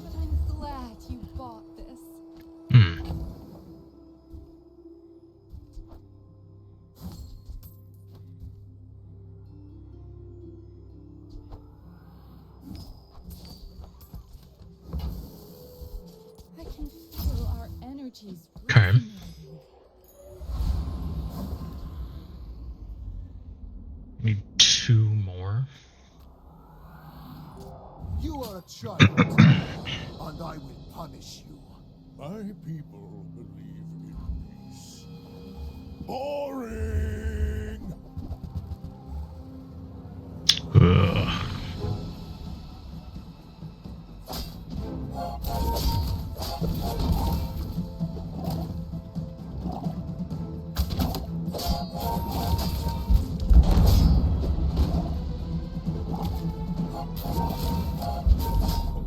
But I'm glad you bought this. I can feel our energies Okay. resonating. Need 2 more. You are a child, and I will punish you. My people believe in peace. Boring! Ugh.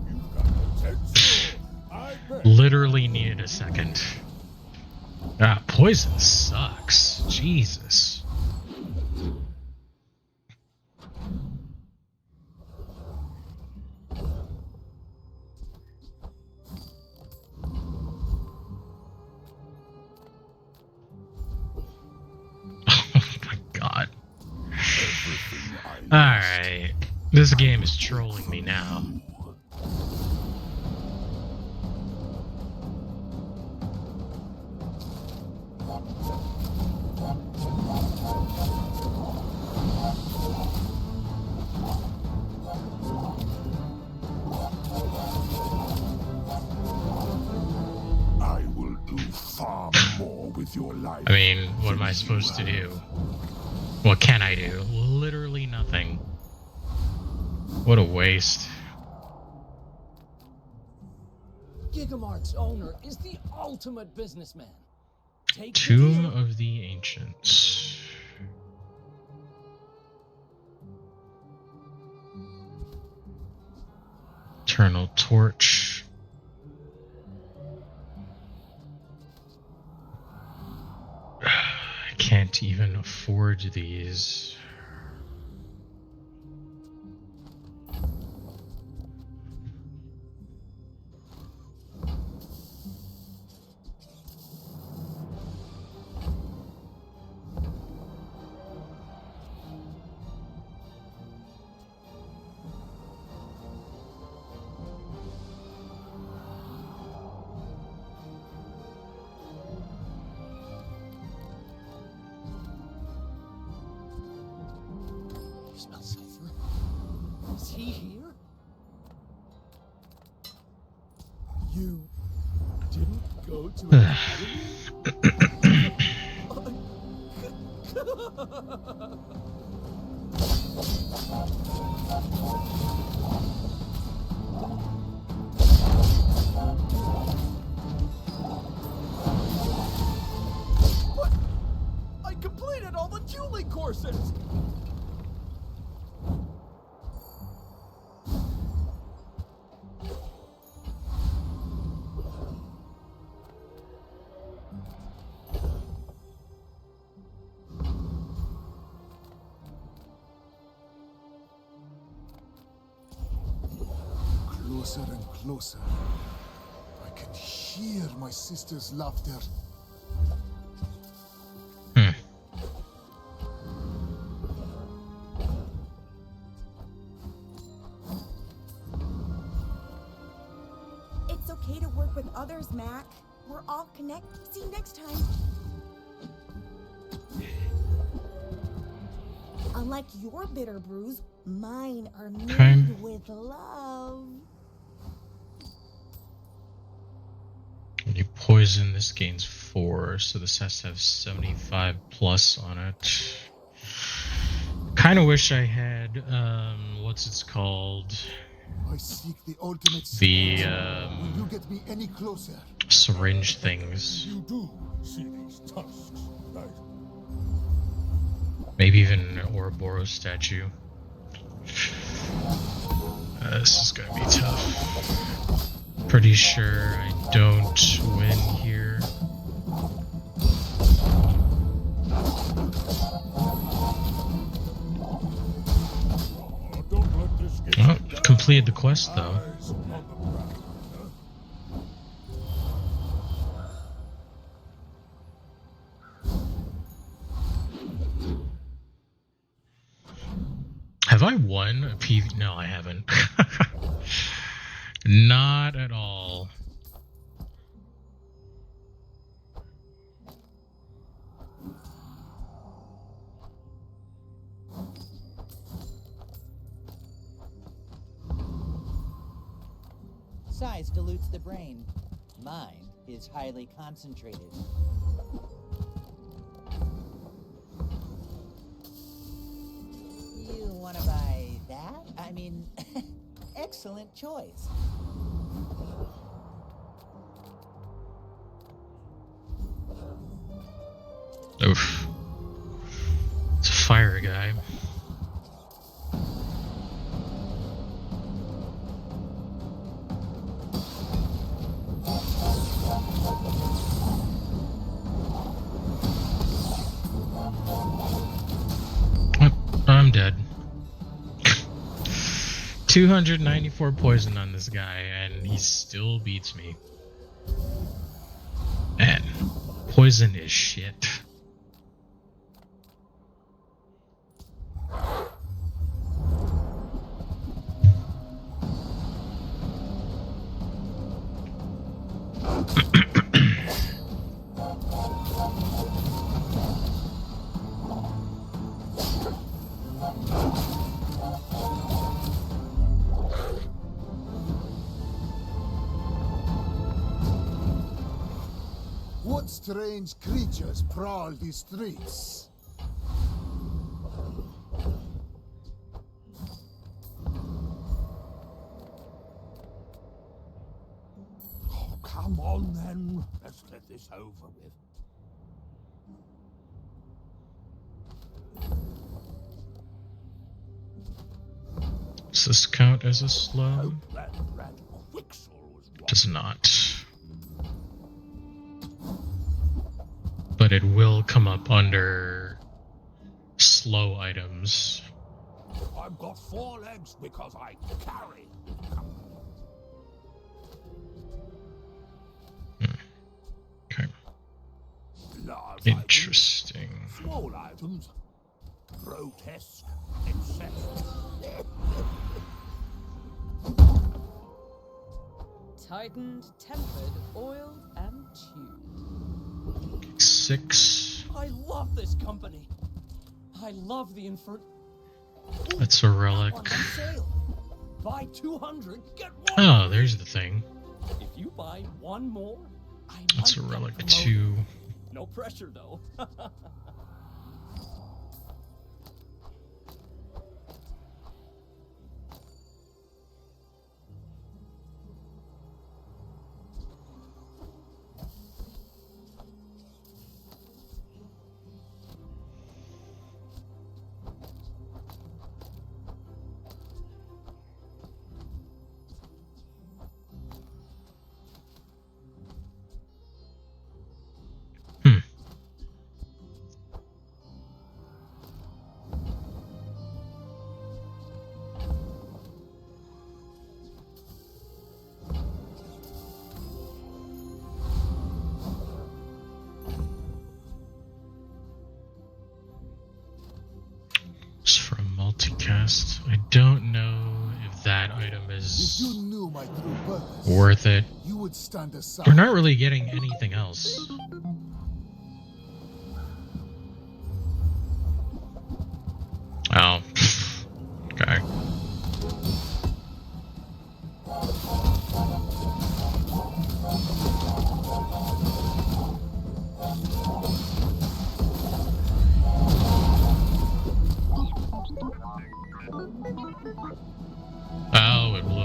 You've got potential. I bet. Literally needed a second. Ah, poison sucks. Jesus. Oh my god. Everything I lost. Alright. This game is trolling me now. I will do far more with your life. I mean, what am I supposed to do? What can I do? Literally nothing. What a waste. Gigamart's owner is the ultimate businessman. Take the Tomb deal. of the Ancients. Eternal Torch. I can't even afford these. You smell sulfur? Is he here? You didn't go to an academy? What? I completed all the dueling courses! Closer and closer. I can hear my sister's laughter. It's okay to work with others, Mac. We're all connected. See you next time. Unlike your bitter brews, mine are made Okay. with love. When you poison, this gains 4, so this has to have 75 plus on it. Kind of wish I had, what's it's called? I seek the ultimate The, secret. Will you get me any closer? syringe things. You do see these tusks, right? Maybe even an Ouroboros statue. This is gonna be tough. Pretty sure I don't win here. Don't let this get Well, you down. completed the quest though. Eyes on the prize, huh? Have I won a PV? No, I haven't. Not at all. Size dilutes the brain. Mind is highly concentrated. You want to buy that? I mean, excellent choice. Oof. It's a fire guy. I'm dead. 294 poison on this guy, and he still beats me. Man, poison is shit. What strange creatures prowl these streets? Oh, come on then. Let's get this over with. Does this count as a slow? Hope that rat Quixel was Does not. But it will come up under slow items. I've got 4 legs because I carry. Okay. Large Interesting. items, small items, grotesque, incest. Tightened, tempered, oiled, and tuned. 6. I love this company. I love the Infer. That's a relic. On sale. Buy 200, get one. Oh, there's the thing. If you buy one more, I That's a might get relic promoted. too. No pressure though. It's from multicast. I don't know if that item If is you knew my true purpose, worth it. you would stand aside. We're not really getting anything else. Oh,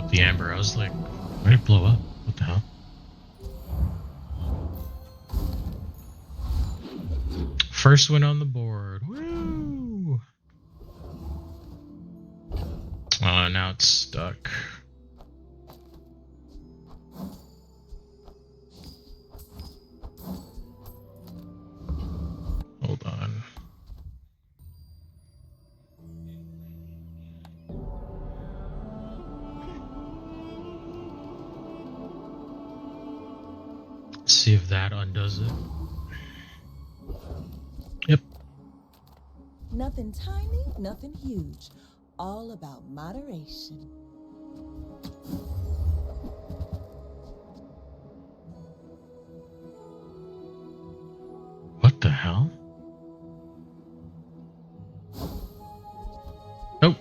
up the amber. I was like, why did it blow up? What the hell? First one on the board. Woo! Oh, now it's stuck. Hold on. Let's see if that undoes it. Yep. Nothing tiny, nothing huge. All about moderation. What the hell? Nope.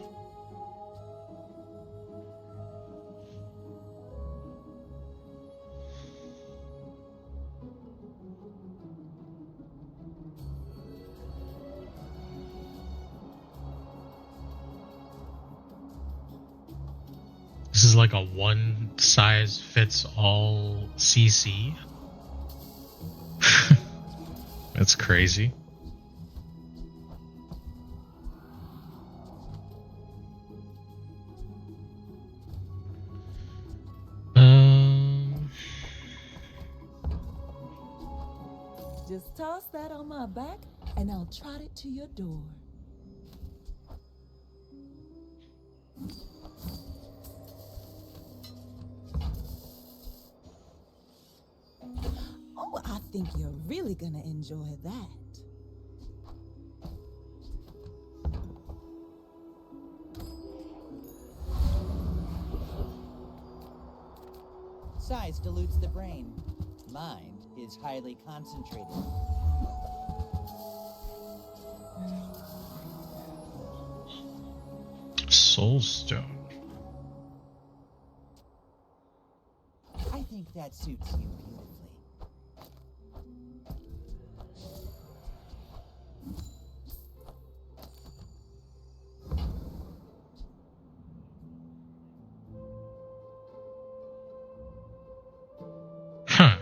This is like a one size fits all CC. That's crazy. Just toss that on my back and I'll trot it to your door. Oh, I think you're really gonna enjoy that. Size dilutes the brain. Mind is highly concentrated. Soulstone. I think that suits you beautifully. Huh.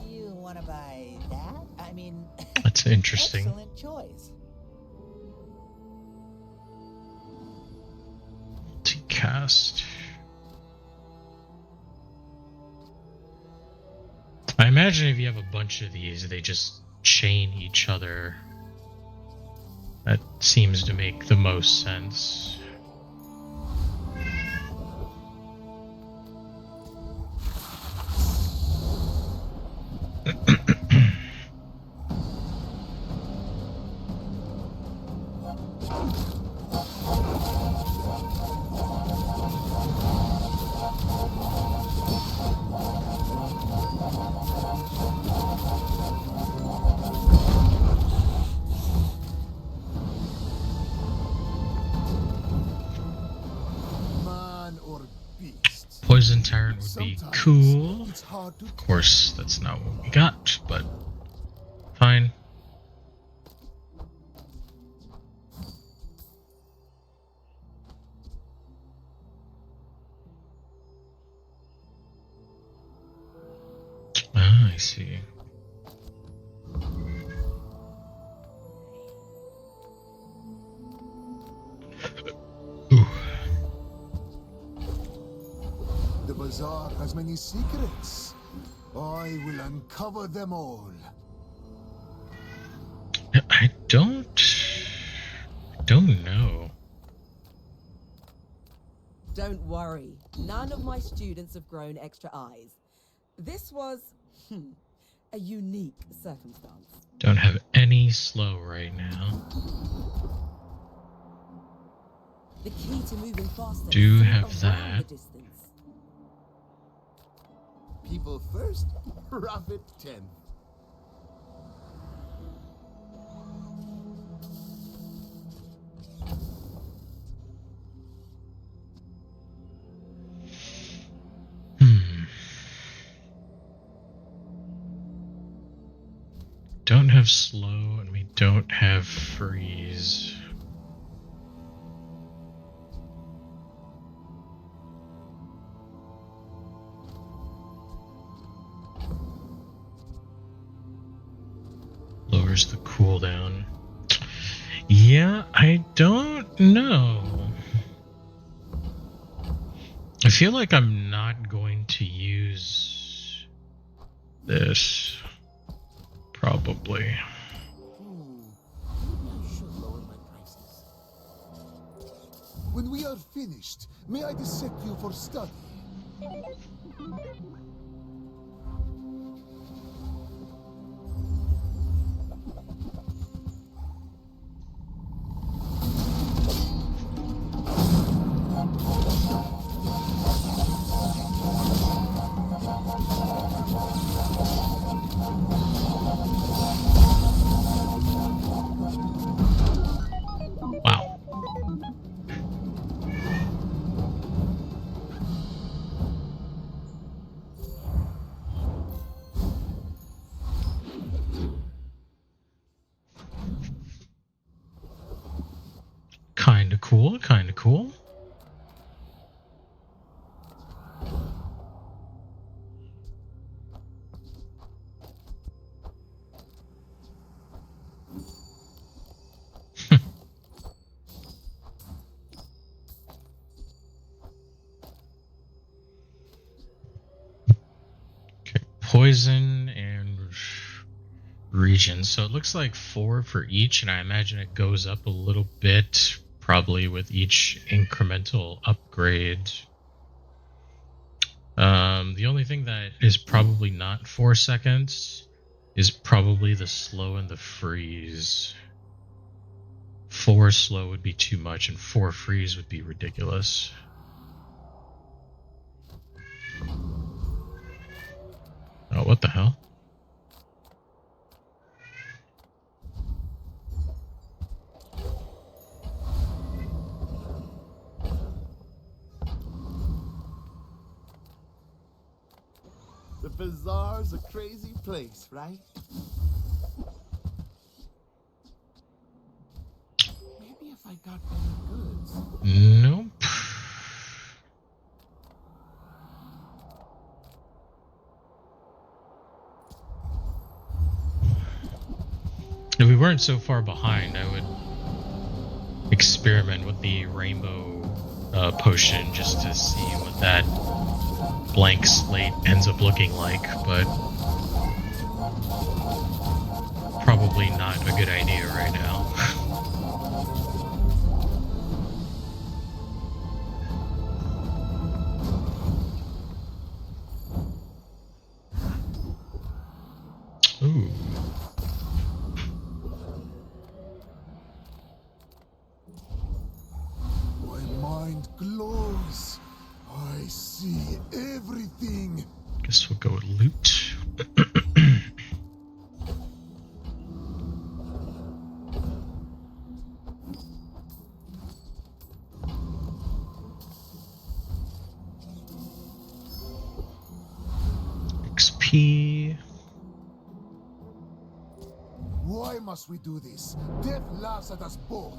You want to buy that? I mean, That's interesting. excellent choice. To cast. I imagine if you have a bunch of these, they just chain each other. That seems to make the most sense. Man or beast. Poison Tyrant would be Sometimes cool. it's hard to Of course, that's not what we got, but fine. Ah, I see. Ooh. The Bazaar has many secrets. I will uncover them all. I don't know. Don't worry, none of my students have grown extra eyes. This was a unique circumstance. Don't have any slow right now. The key to moving faster Do is to have around that. the distance. People first, profit 10. Don't have slow, and we don't have freeze. Lowers the cooldown. Yeah, I don't know. I feel like I'm not going to use this. Probably. Maybe I should lower my prices. When we are finished, may I dissect you for study? Wow. Kinda cool, kinda cool. Okay, poison and region. So it looks like 4 for each, and I imagine it goes up a little bit, probably with each incremental upgrade. The only thing that is probably not 4 seconds is probably the slow and the freeze. 4 slow would be too much, and 4 freeze would be ridiculous. Oh, what the hell? The Bazaar's a crazy place, right? Maybe if I got better goods. Nope. If we weren't so far behind, I would experiment with the rainbow potion just to see what that blank slate ends up looking like, but probably not a good idea right now. Ooh. My mind glows. I see everything. Guess we'll go with loot. XP. Why must we do this? Death laughs at us both.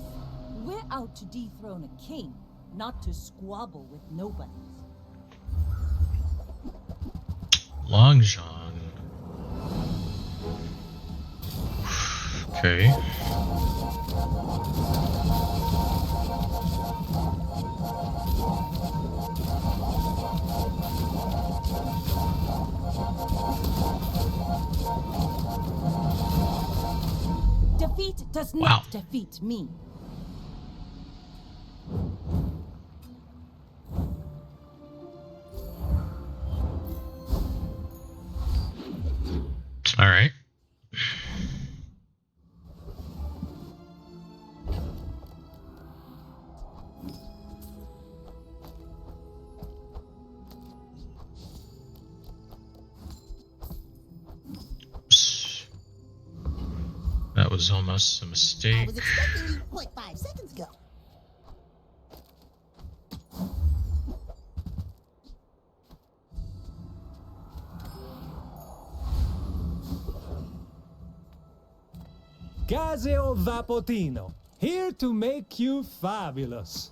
We're out to dethrone a king, not to squabble with nobodies. Long John. Okay. Defeat does not defeat me. All right. Oops. That was almost a I mistake. was expecting you 0.5 seconds ago. Gazeo Vapotino, here to make you fabulous.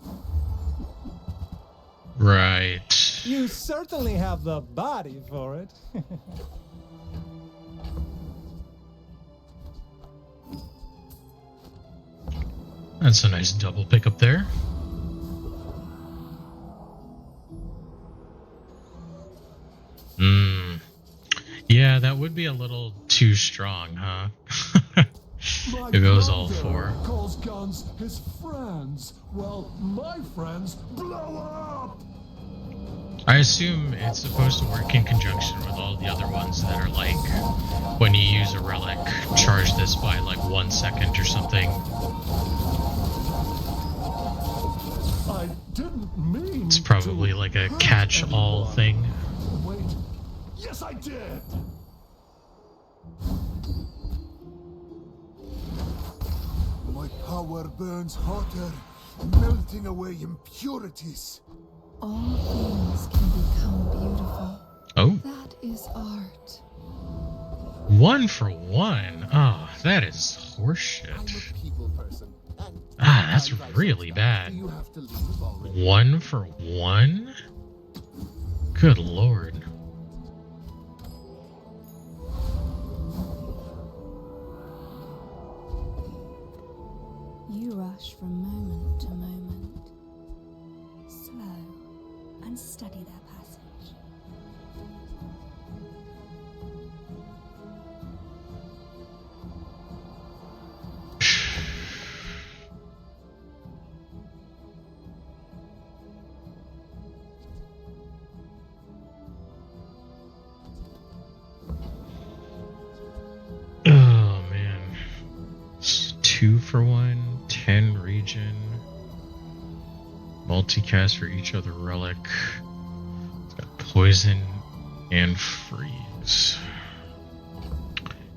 Right. You certainly have the body for it. That's a nice double pickup there. Yeah, that would be a little too strong, huh? My If it was all brother four. calls guns his friends. Well, my friends blow up. I assume it's supposed to work in conjunction with all the other ones that are like, when you use a relic, charge this by like 1 second or something. I didn't mean. It's probably like a catch-all thing. Wait. Yes, I did. My power burns hotter, melting away impurities. All things can become beautiful. Oh. That is art. 1 for 1. Oh, that is horseshit. I'm a people person. Ah, that's really bad. You have to leave already. 1 for 1? Good lord. You rush from moment to moment. Slow and study their passage. Oh man. 2 for 1, 10 region. Multicast for each other relic. It's got poison and freeze.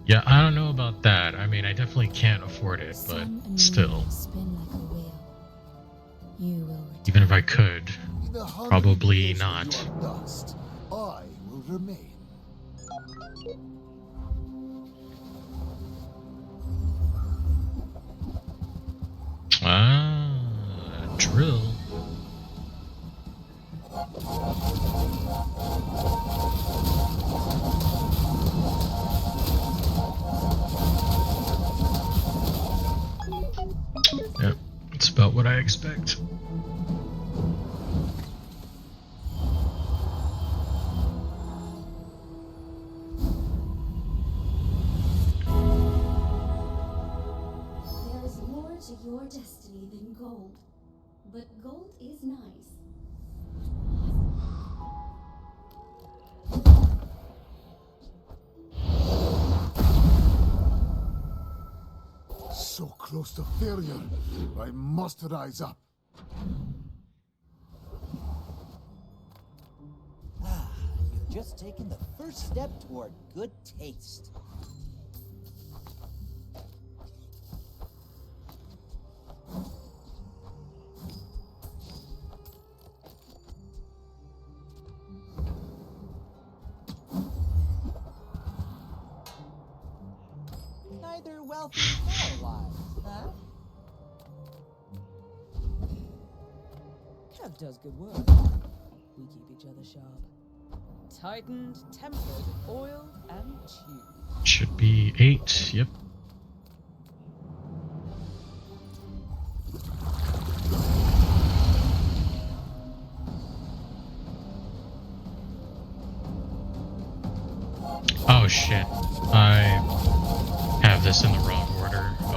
Yeah, I don't know about that. I mean, I definitely can't afford it, but still. Spin like a wheel. You will return. Even if I could, In the hundred probably years not. of your dust, I will remain. Ah, drill. Yep, it's about what I expect. There is more to your destiny than gold. But gold is nice. So close to failure, I must rise up. Ah, you've just taken the first step toward good taste. Neither wealthy nor wise, huh? Kev does good work. We keep each other sharp. Tightened, tempered, oiled, and tuned. Should be 8, yep. Oh shit. I have this in the wrong order. Oh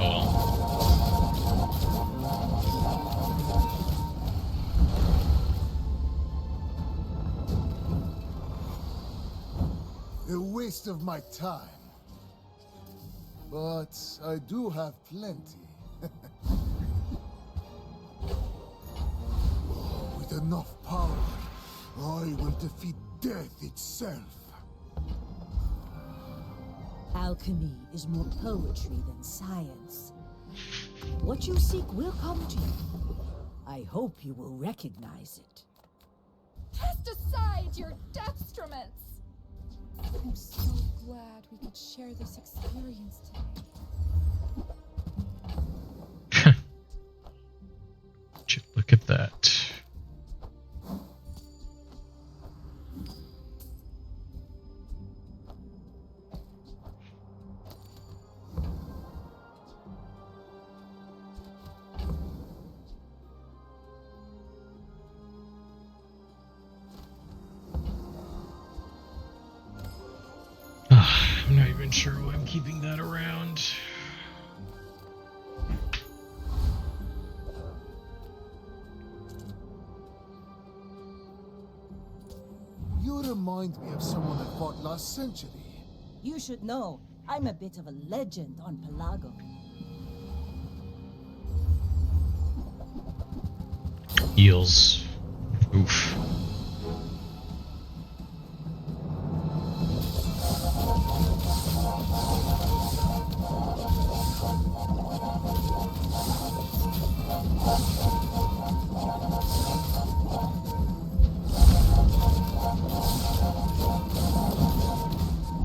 well. A waste of my time. But I do have plenty. With enough power, I will defeat death itself. Alchemy is more poetry than science. What you seek will come to you. I hope you will recognize it. Cast aside your detriments! I'm so glad we could share this experience today. even sure why I'm keeping that around. You remind me of someone that fought last century. You should know, I'm a bit of a legend on Pelago. Eels. Oof.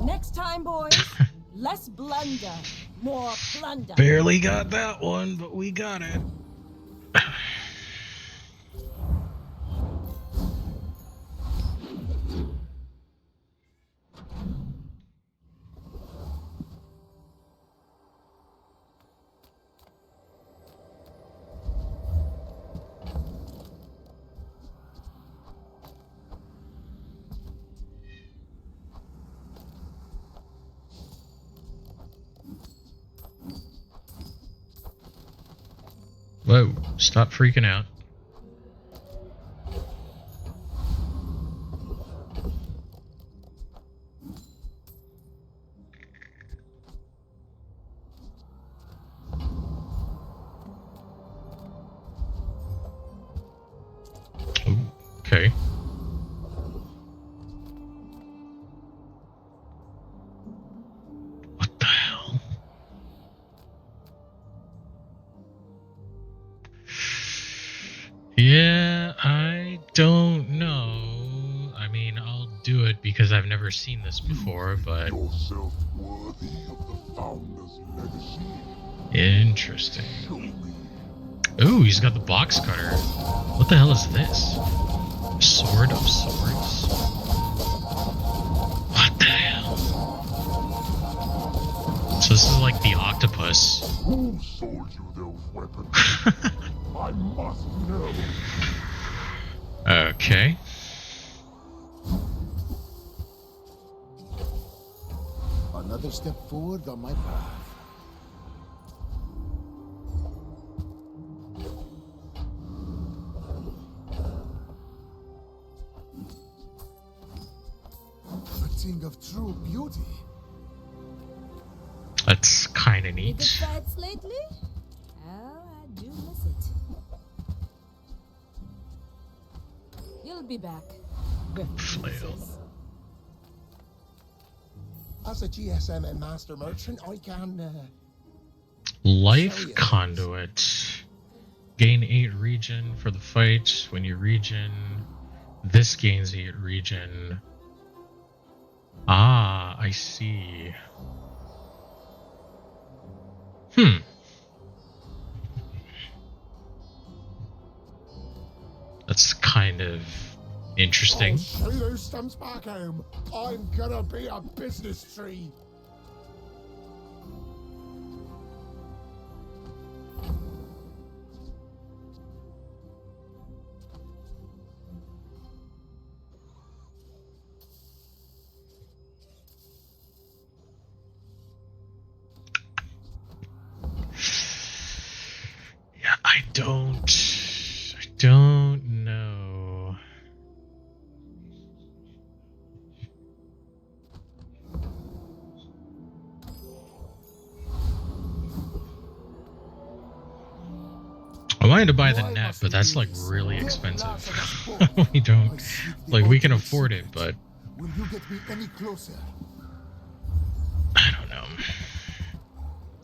Next time, boys, less blunder, more plunder. Barely got that one, but we got it. Whoa, stop freaking out. Okay. What the hell? Yeah, I don't know. I mean, I'll do it because I've never seen this before, but... Yourself worthy of the Founder's legacy. Interesting. Ooh, he's got the box cutter. What the hell is this? Sword of Swords? What the hell? So this is like the octopus. Who sold you those weapons? I must know. Okay. Another step forward on my path. A thing of true beauty. That's kind of Any good neat. fights lately? Oh, I do miss it. You'll be back. Flail. As a GSM and master merchant, I can. Life Conduit. Gain 8 regen for the fight. When you regen, this gains 8 regen. Ah, I see. That's kind of interesting. See those stumps back home. I'm gonna be a business tree. Yeah, I don't know. I wanted to buy the net, but that's like really expensive. We don't, like, we can afford it, but Will you get me any closer? I don't know.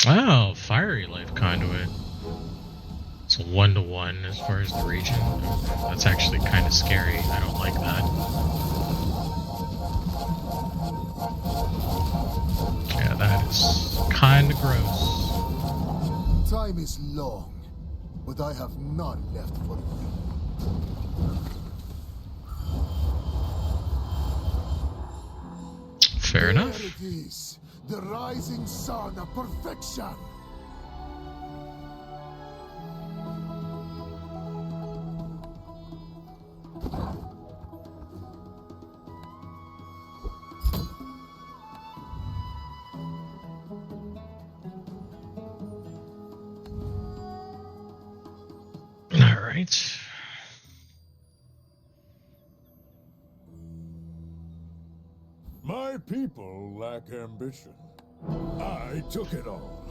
Oh, Fiery Life Conduit. It's 1-to-1 as far as the region. That's actually kind of scary. I don't like that. Yeah, that is kind of gross. Time is long, but I have none left for you. Fair enough. There it is, the rising sun of perfection. right. My people lack ambition. I took it all.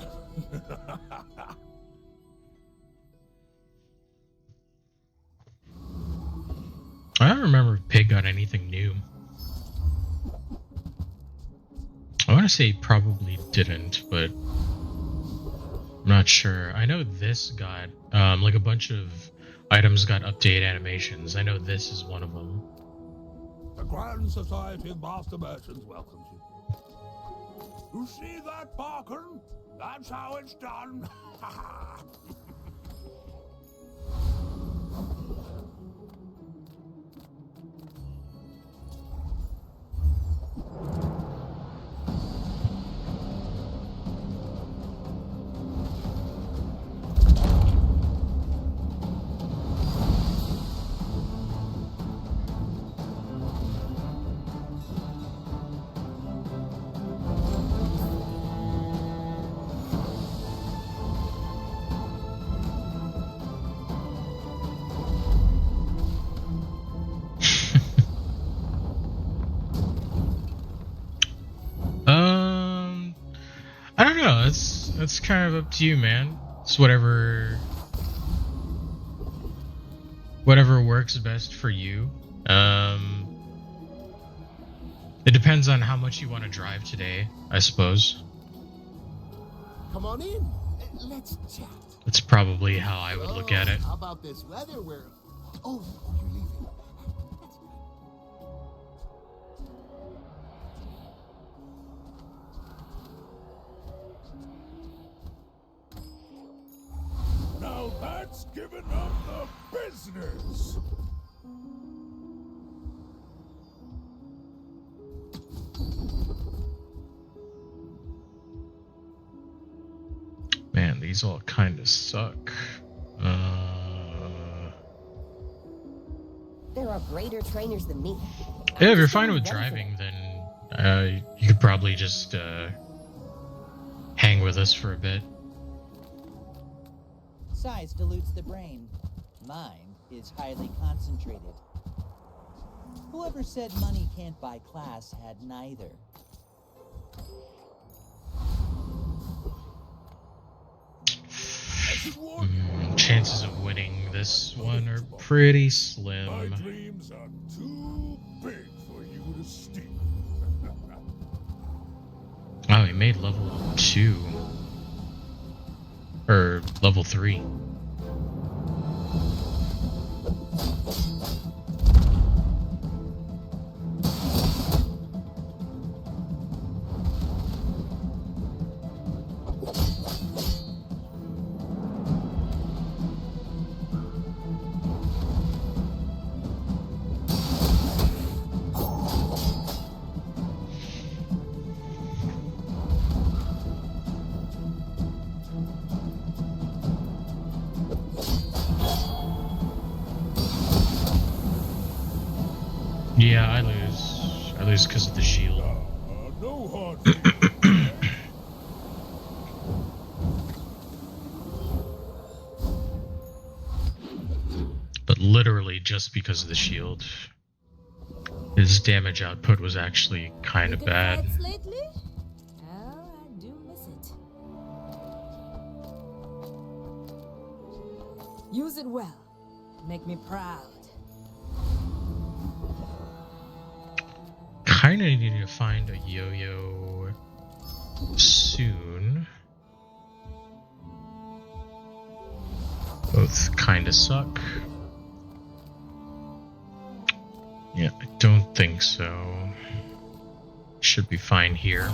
I don't remember if Pig got anything new. I want to say he probably didn't, but I'm not sure. I know this got, like a bunch of items got update animations. I know this is one of them. The Grand Society of Master Merchants welcomes you. You see that, Parker? That's how it's done. I don't know. That's kind of up to you, man. It's whatever works best for you. It depends on how much you want to drive today, I suppose. Come on in. Let's chat. That's probably how I would look at it. How about this weather where... Oh, you're leaving. Now that's giving up the business. Man, these all kind of suck. There are greater trainers than me. Yeah, if you're fine with driving, then you could probably just hang with us for a bit. Size dilutes the brain. Mine is highly concentrated. Whoever said money can't buy class had neither. Chances of winning this one are pretty slim. My dreams are too big for you to steal. Oh, he made level 2. Or level 3. Yeah, I lose. I lose because of the shield. No hard But literally just because of the shield. His damage output was actually kind of bad. Lately? Oh, I do miss it. Use it well. Make me proud. Kinda need to find a yo-yo soon. Both kinda suck. Yeah, I don't think so. Should be fine here.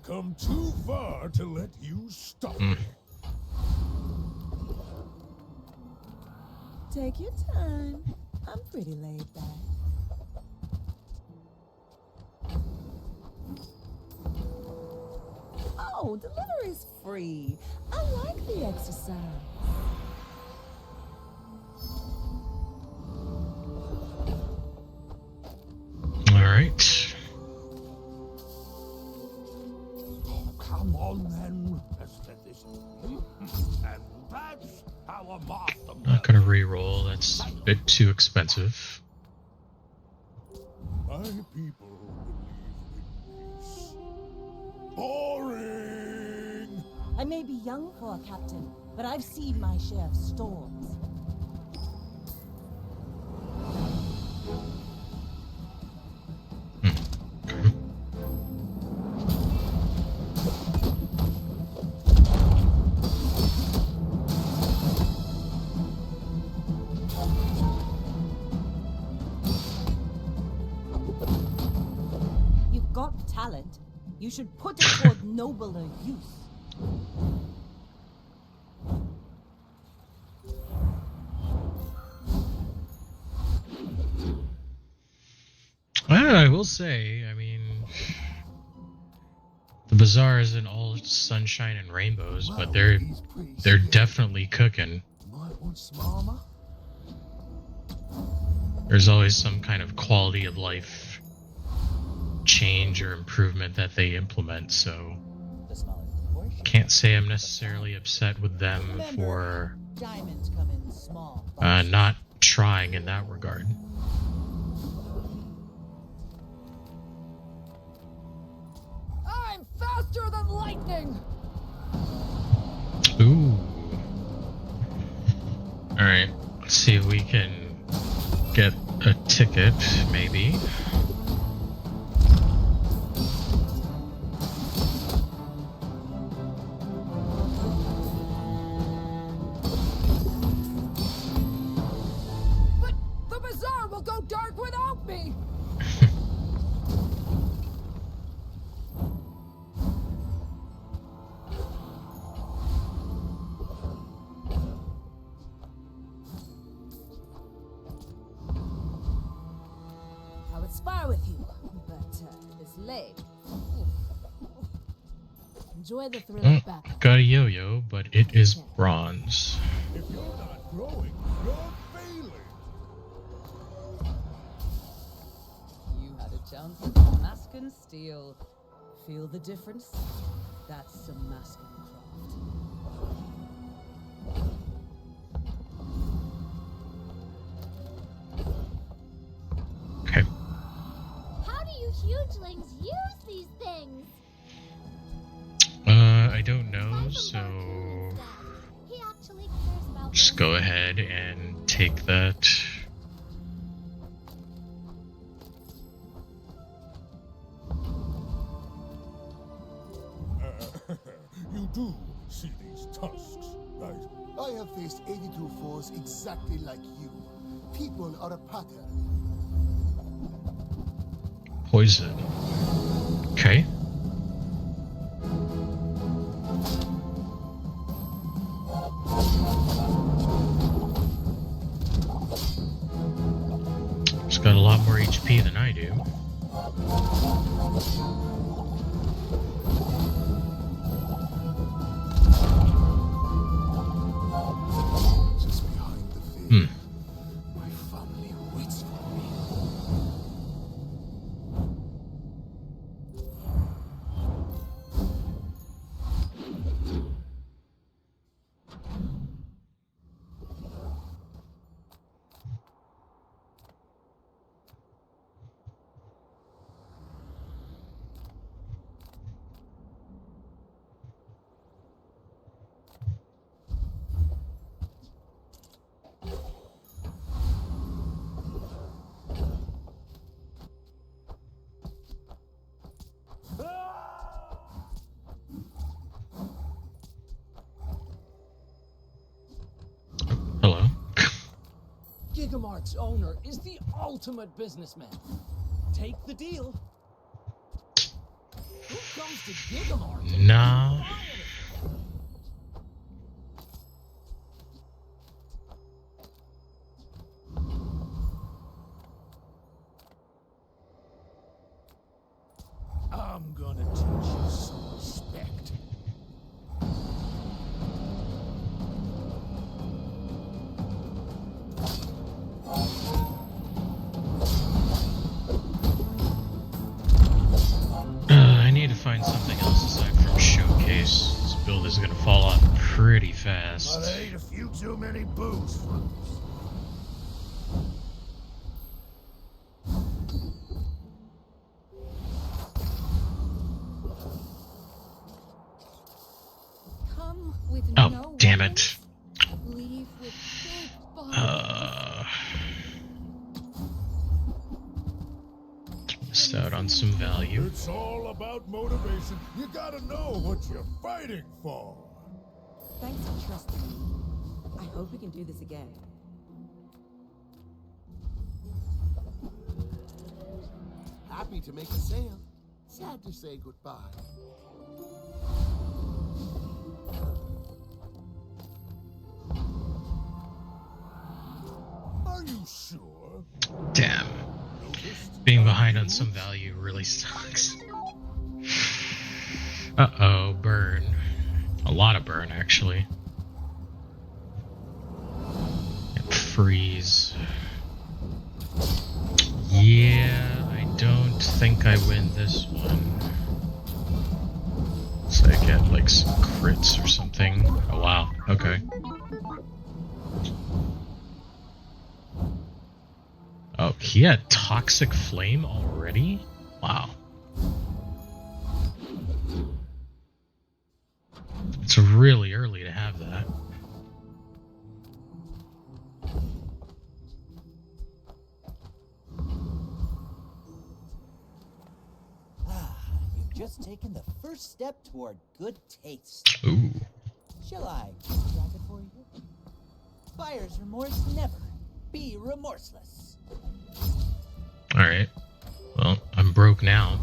come too far to let you stop. Take your time. I'm pretty laid back. Oh, delivery's free. I like the exercise. All right. Oh, come on then. Let's get this. And that's how a master. Not gonna re-roll. That's a bit too expensive. My people believe in peace. Boring! I may be young for a captain, but I've seen my share of storms. You've got talent. You should put it toward nobler use. I will say, I mean, the Bazaar isn't all sunshine and rainbows, but they're definitely cooking. Might want some armor. There's always some kind of quality of life change or improvement that they implement, so can't say I'm necessarily upset with them for Diamonds come in small. not trying in that regard. I'm faster than lightning! Ooh. Alright, let's see if we can get a ticket, maybe. But the Bazaar will go dark without me! I would spar with you, but this leg. Enjoy the thrill of battle. Got a yo-yo, but it is bronze. If you're not growing, you're failing. You had a chance at Damascus steel. Feel the difference? That's Damascus craft. Okay. How do you hugelings use these things? I don't know, so He actually cares about just go ahead and take that. You do see these tusks, right? I have faced 82 foes exactly like you. People are a pattern. Poison. Okay. It's got a lot more HP than I do. Just behind the veil, Hmm. my family waits for me. Hello. Gigamart's owner is the ultimate businessman. Take the deal. Who comes to Gigamart, Nah. I'm gonna teach you some respect. I need to find something else aside from Showcase. This build is gonna fall off pretty fast. I ate a few too many booze fruits. Come with Oh, no damn weapons, it. leave with big bargains. Missed out on some value. It's all about motivation. You gotta know what you're fighting for. Thanks for trusting me. I hope we can do this again. Happy to make a sale. Sad to say goodbye. Are you sure? Damn. Being behind on some value really sucks. Uh-oh, burn. A lot of burn, actually. And freeze. Yeah, I don't think I win this one. So I get, like, some crits or something. Oh, wow. Okay. Oh, he had Toxic Flame already? Wow. It's really early to have that. You've just taken the first step toward good taste. Ooh. Shall I grab it for you? Buyer's remorse never. Be remorseless. Alright. Well, I'm broke now.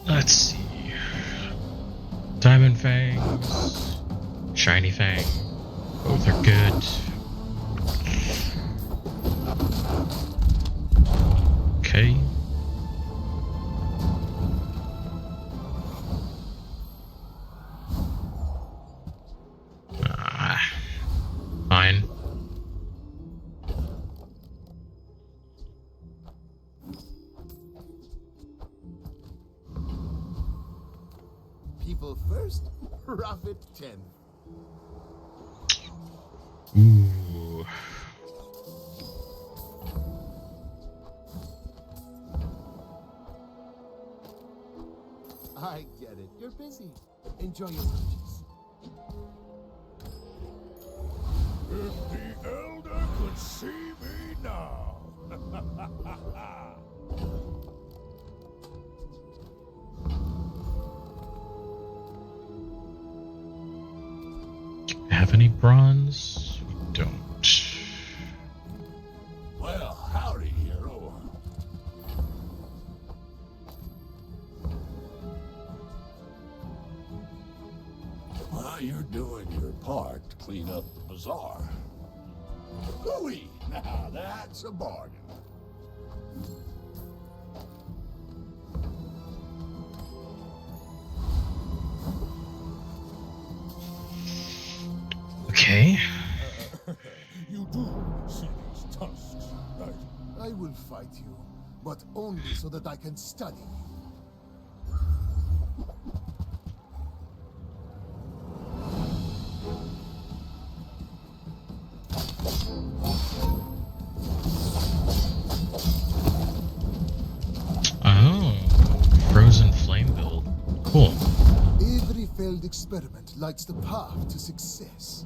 Let's see. Diamond Fangs, Shiny Fang, both are good. Okay. Fine. People first, profit 10. Ooh. I get it. You're busy. Enjoy your purchase. If the Elder could see me now. Have any bronze? We don't. Well, howdy, hero. Well, you're doing your part to clean up the bazaar. Hooey! Now that's a bargain. Okay. You do see these tusks, right? I will fight you, but only so that I can study you. Oh, frozen flame build. Cool. Every failed experiment lights the path to success.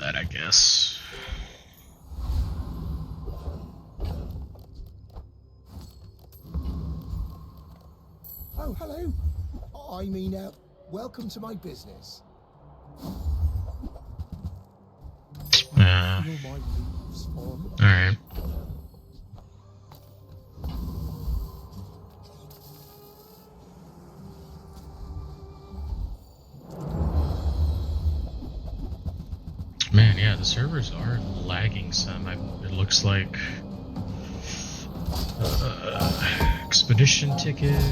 that, I guess. Oh, hello. I mean, welcome to my business. Alright. Man, yeah, the servers are lagging some. It looks like expedition ticket.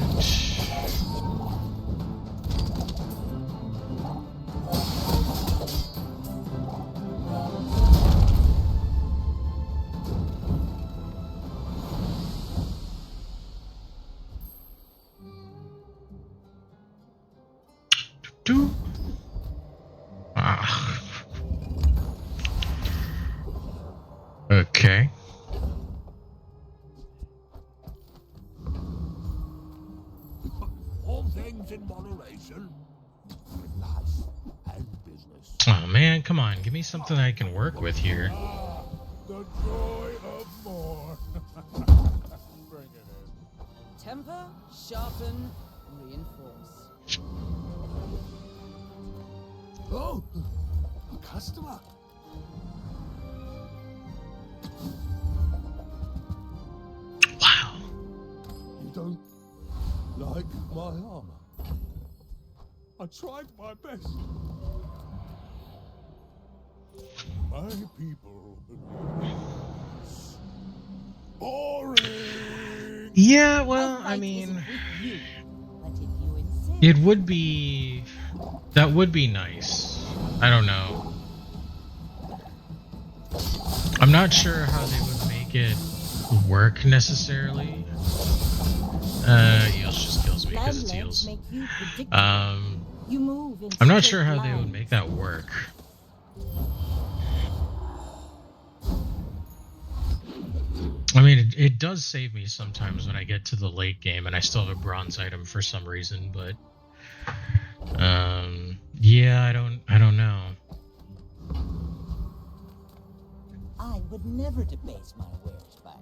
Okay. All things in moderation. Life and business. Oh man, come on, give me something I can work with here. Ah, the joy of more. Bring it in. Temper, sharpen, reinforce. Oh, a customer. Wow. You don't like my armor? I tried my best. My people boring. Yeah, well, I mean, it would be, that would be nice. I don't know. I'm not sure how they would make it work necessarily. Eels just kills me because it's eels. I'm not sure how they would make that work. I mean, it does save me sometimes when I get to the late game and I still have a bronze item for some reason, but yeah, I don't know. I would never debase my wares by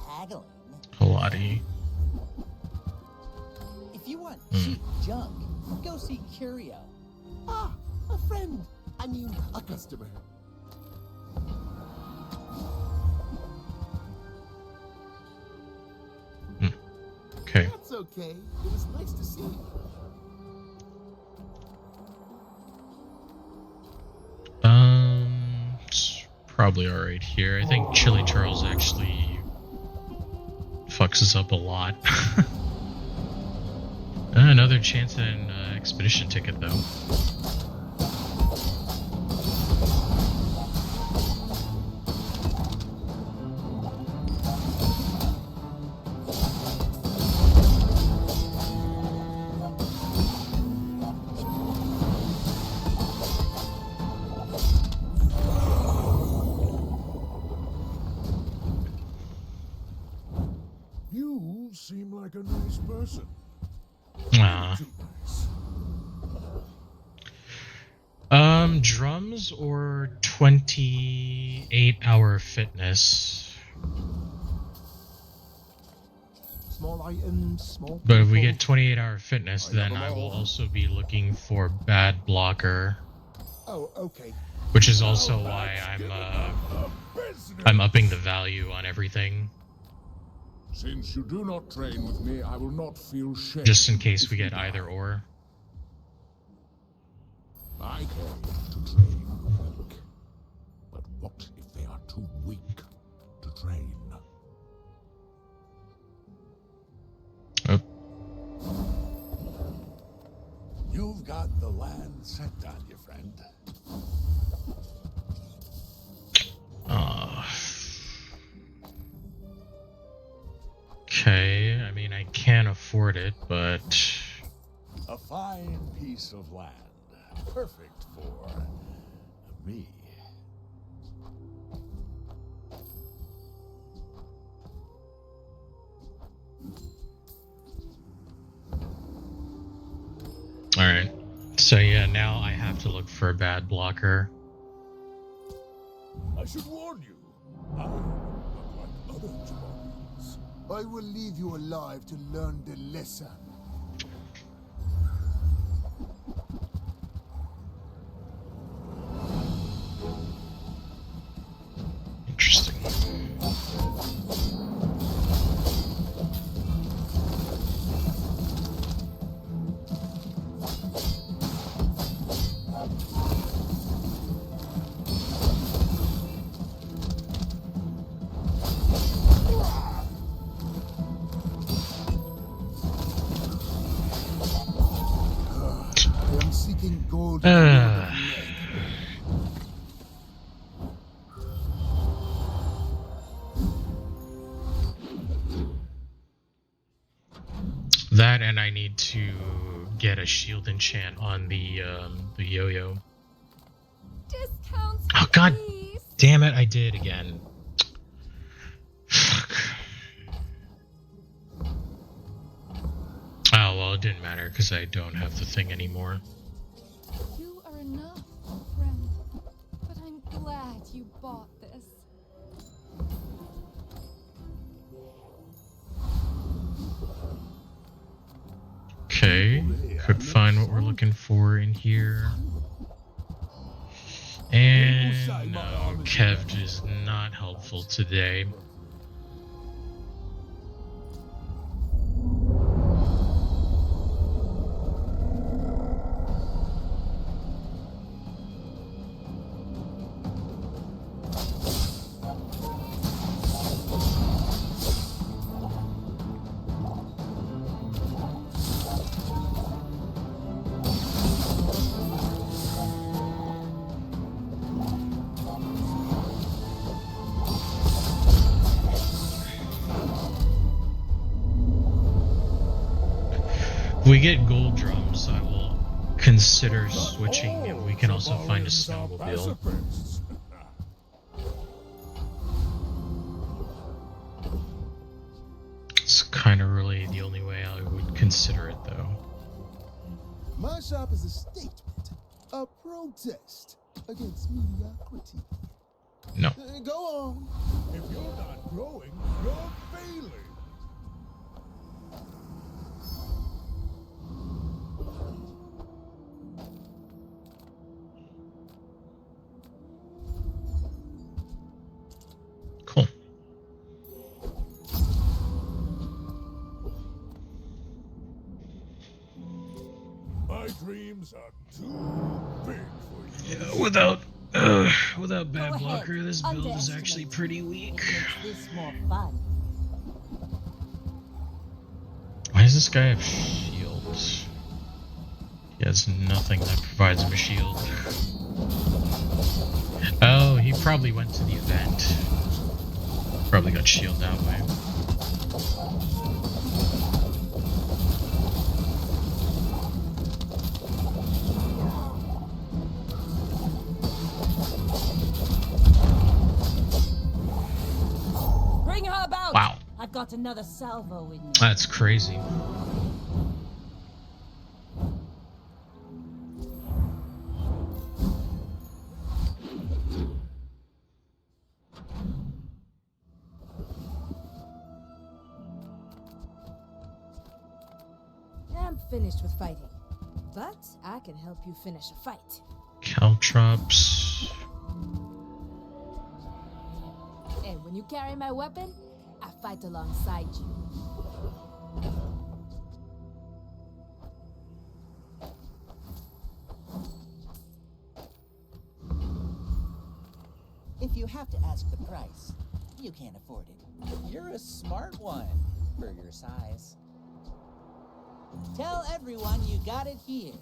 haggling. Halati. If you want cheap junk, go see Curio. Ah, a friend. I mean, a customer. Okay. That's okay. It was nice to see you. It's probably alright here. I think Chili Charles actually fucks us up a lot. Another chance at an expedition ticket, though. You seem like a nice person. Ah. Drums or 28-hour fitness? Small items, small. But if we get 28-hour fitness, then I will also be looking for bad blocker. Oh, okay. Which is also why I'm upping the value on everything. Since you do not train with me, I will not feel shame. Just in case we get either or. I came to train the weak. But what if they are too weak to train? Oh. You've got the land set on you, friend. Okay, I mean, I can't afford it, but... A fine piece of land. Perfect for me. Alright. So yeah, now I have to look for a bad blocker. should warn you, I'm not like other Jabarians. I will leave you alive to learn the lesson. Interesting. I am seeking gold. That, and I need to get a shield enchant on the yo-yo. Discounts, Oh god please. damn it, I did again. Fuck. Oh well, it didn't matter because I don't have the thing anymore. You are enough, friend. But I'm glad you bought this. Okay, could find what we're looking for in here. And no, Kev is not helpful today. If we get gold drums, I will consider switching, and we can also find a snowmobile. It's kind of really the only way I would consider it, though. My shop is a statement, a protest against mediocrity. No. Go on. If you're not growing, you're failing. Cool. My dreams are too big for you. Yeah, without bad blocker, this build is actually pretty weak. This more fun. Why does this guy have shields? He has nothing that provides him a shield. Oh, he probably went to the event. Probably got shield that way. Bring her about. Wow. I've got another salvo with me. That's crazy. I'm finished with fighting. But I can help you finish a fight. Caltrops. And when you carry my weapon, I fight alongside you. If you have to ask the price, you can't afford it. You're a smart one for your size. Tell everyone you got it here.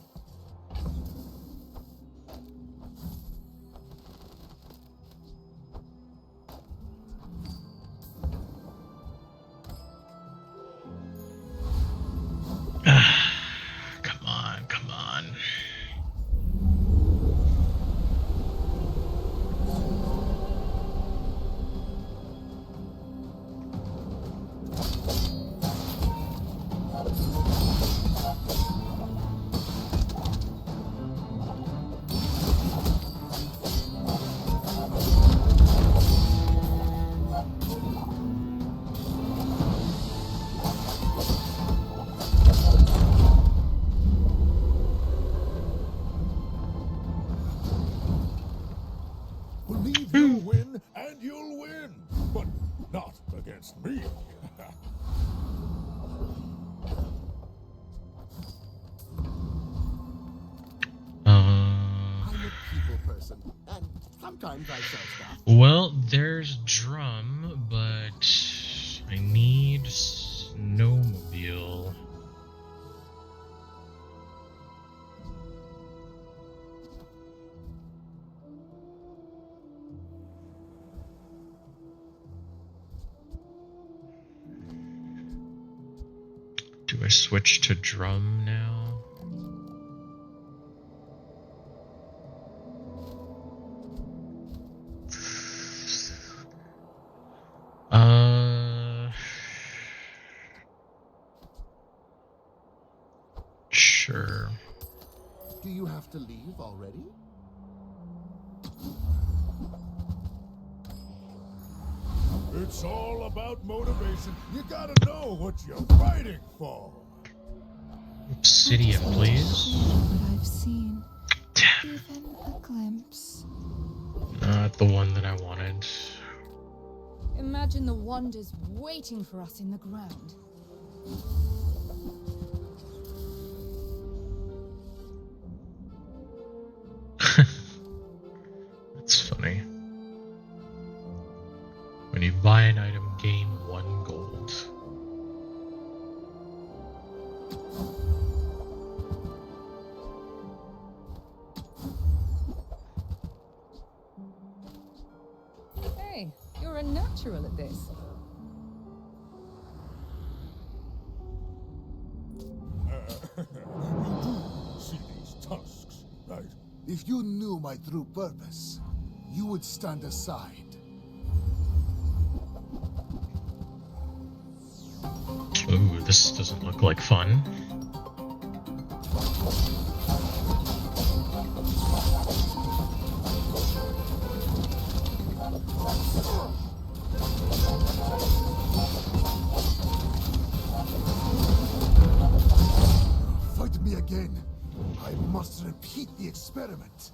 Come on, come on. That's me. I'm a people person, and sometimes I sell stuff. Well, there's drum, but I need snowmobile. Do I switch to drum now? Sure. Do you have to leave already? It's all about motivation. You gotta know what you're fighting for. Obsidian, please. What I've seen. Even a glimpse. Not the one that I wanted. Imagine the wonders waiting for us in the ground. That's funny. When you buy an item, gain 1 gold. Hey, you're a natural at this. You do see these tusks, right? If you knew my true purpose, you would stand aside. Ooh, this doesn't look like fun. Fight me again. I must repeat the experiment.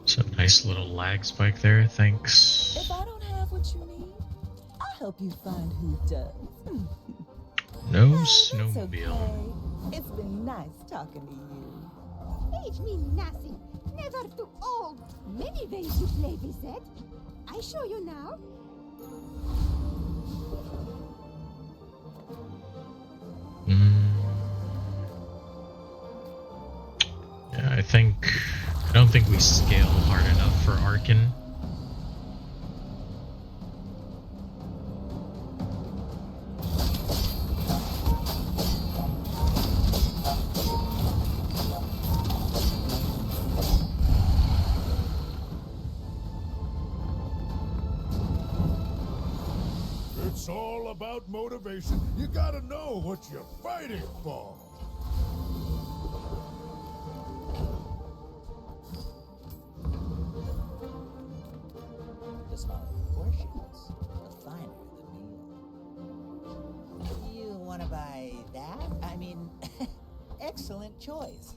Some nice little lag spike there, thanks. If I don't have what you need, I'll help you find who does. No That's snowmobile. okay. It's been nice talking to you. Age me nothing. Never too old. Many ways to play with it. I show you now. Yeah, I don't think we scale hard enough for Arkin. It's all about motivation. You gotta know what you're fighting for. The smaller the portions, the finer the meal. You want to buy that? I mean, excellent choice.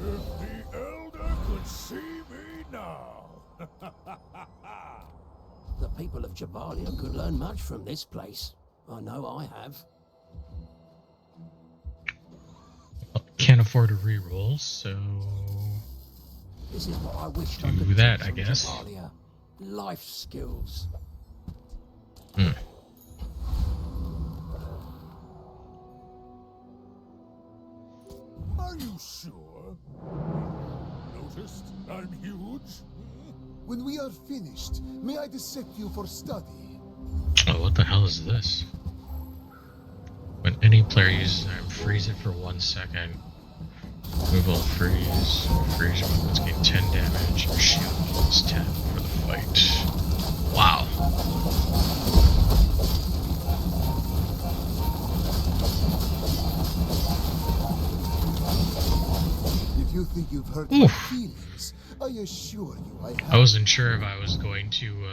If the Elder could see me now. The people of Jabalia could learn much from this place. I know I have. Can't afford a reroll, so This is what I wished I do could that, teach I from guess. Jabalia. Life skills. Are you sure? Noticed I'm huge? When we are finished, may I dissect you for study? Oh, what the hell is this? When any player uses an item, freeze it for 1 second. Removal freeze. Freeze weapons gain 10 damage. Your shield heals 10 for the fight. Wow. you've hurt my Oof. feelings. I assure you I have. I wasn't sure if I was going to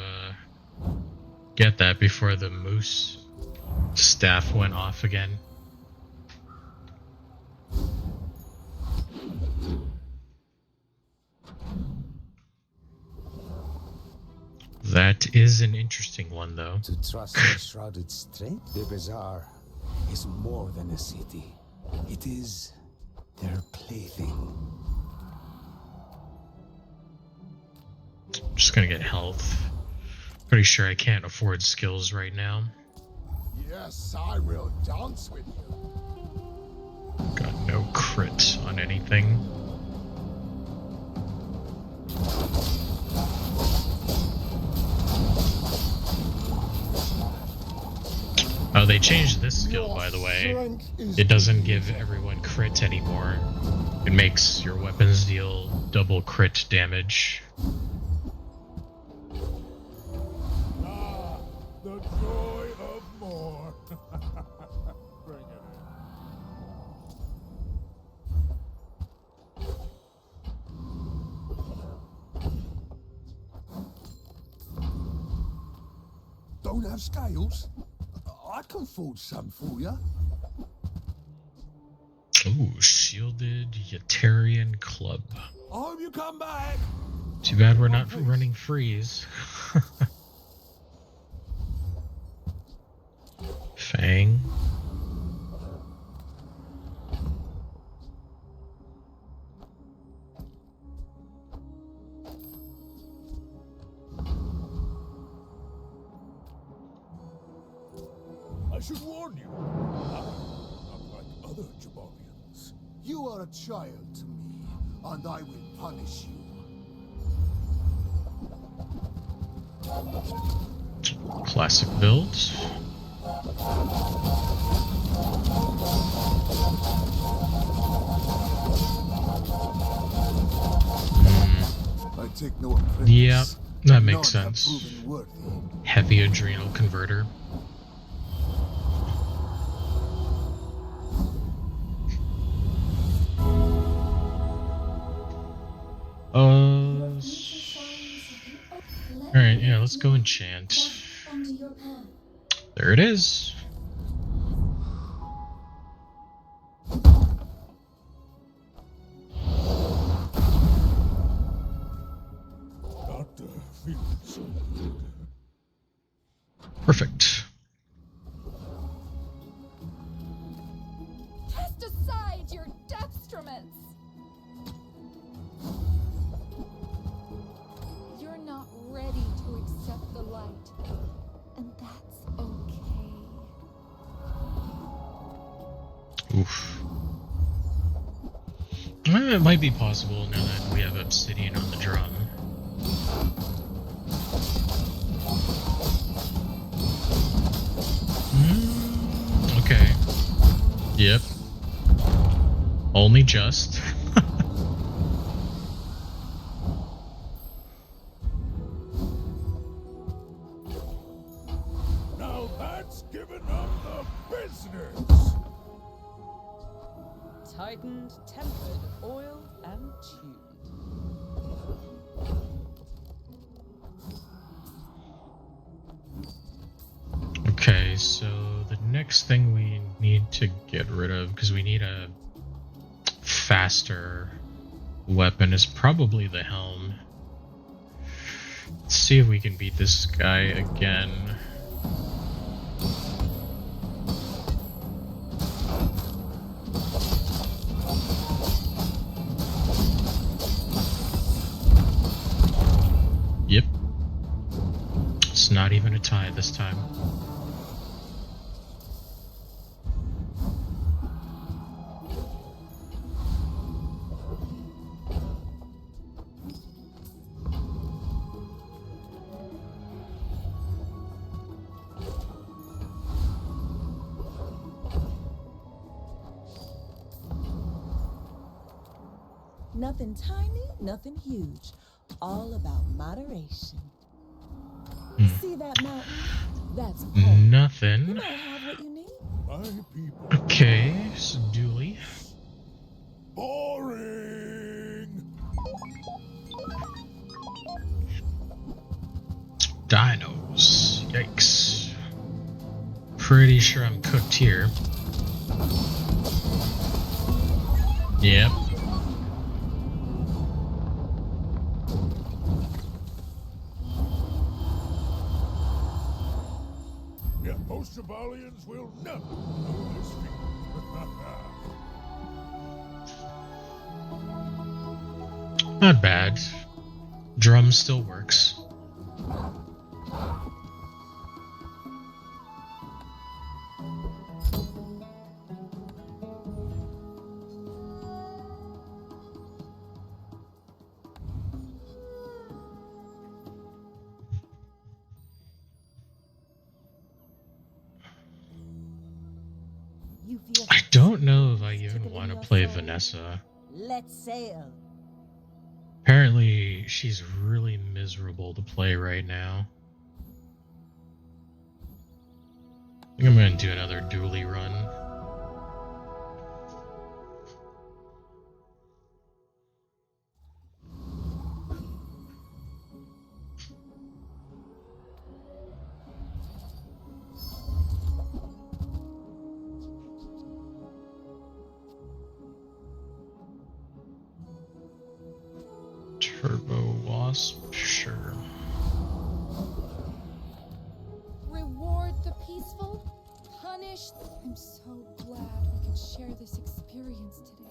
get that before the moose staff went off again. That is an interesting one, though. To trust their shrouded strength, the Bazaar is more than a city. It is their plaything. I'm just gonna get health. Pretty sure I can't afford skills right now. Yes, I will dance with you. Got no crit on anything. Oh, they changed this skill, by the way. It doesn't give everyone crit anymore. It makes your weapons deal double crit damage. Ah, the joy of more. Bring it in. Don't have scales? I can forge some for you. Ooh, shielded Yetarian club. I hope you come back. Too bad we're not running freeze. Fang. I should warn you. Not like other Jabarians. You are a child to me, and I will punish you. Classic build. I take no offense. Yeah, that makes None have sense. proven worthy. Heavy adrenal converter. Alright, yeah, let's go enchant. There it is. Perfect. Cast aside your detriments. You're not ready to accept the light, and that's okay. Oof. It might be possible now that we have obsidian on the drum. Okay. Yep. Only just. Now that's giving up the business. Tightened, tempered, oiled, and tuned. Okay, so the next thing we need to get rid of, because we need a faster weapon, is probably the helm. Let's see if we can beat this guy again. Yep. It's not even a tie this time. Nothing tiny, nothing huge. All about moderation. See that mountain? That's home. Nothing. You might have what you need. My people. Okay, so Dooley. Boring. Dinos. Yikes. Pretty sure I'm cooked here. Yep. Yeah, most Jabalians will never know this feat. Not bad. Drum still works. You feel I don't know if I even want to play Vanessa. Let's sail. Apparently, she's really miserable to play right now. I think I'm going to do another dually run. Turbo Wasp, sure. Reward the peaceful, punish. I'm so glad we could share this experience today.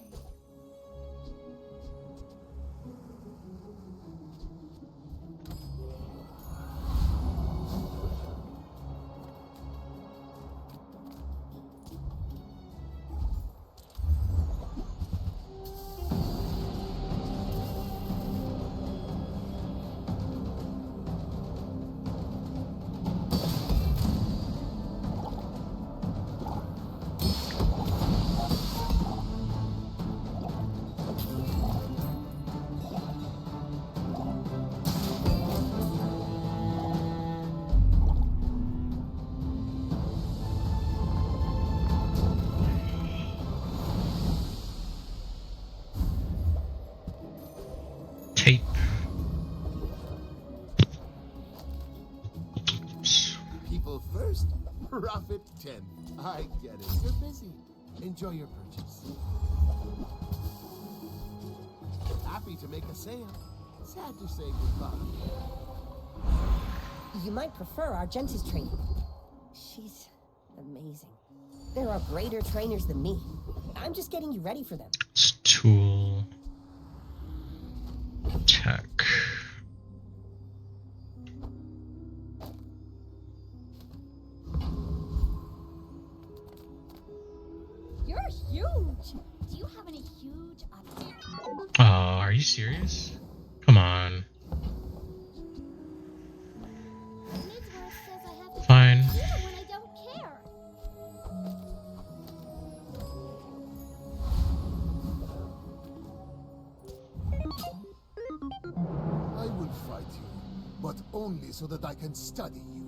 Tape. People first, profit 10. I get it. You're busy. Enjoy your purchase. Happy to make a sale. Sad to say goodbye. You might prefer Argenta's training. She's amazing. There are greater trainers than me. I'm just getting you ready for them. It's tool. Tech. You're huge! Do you have any huge updates? Oh, are you serious? Come on. Midsworth says I have to Fine. do it when I don't care. I will fight you, but only so that I can study you.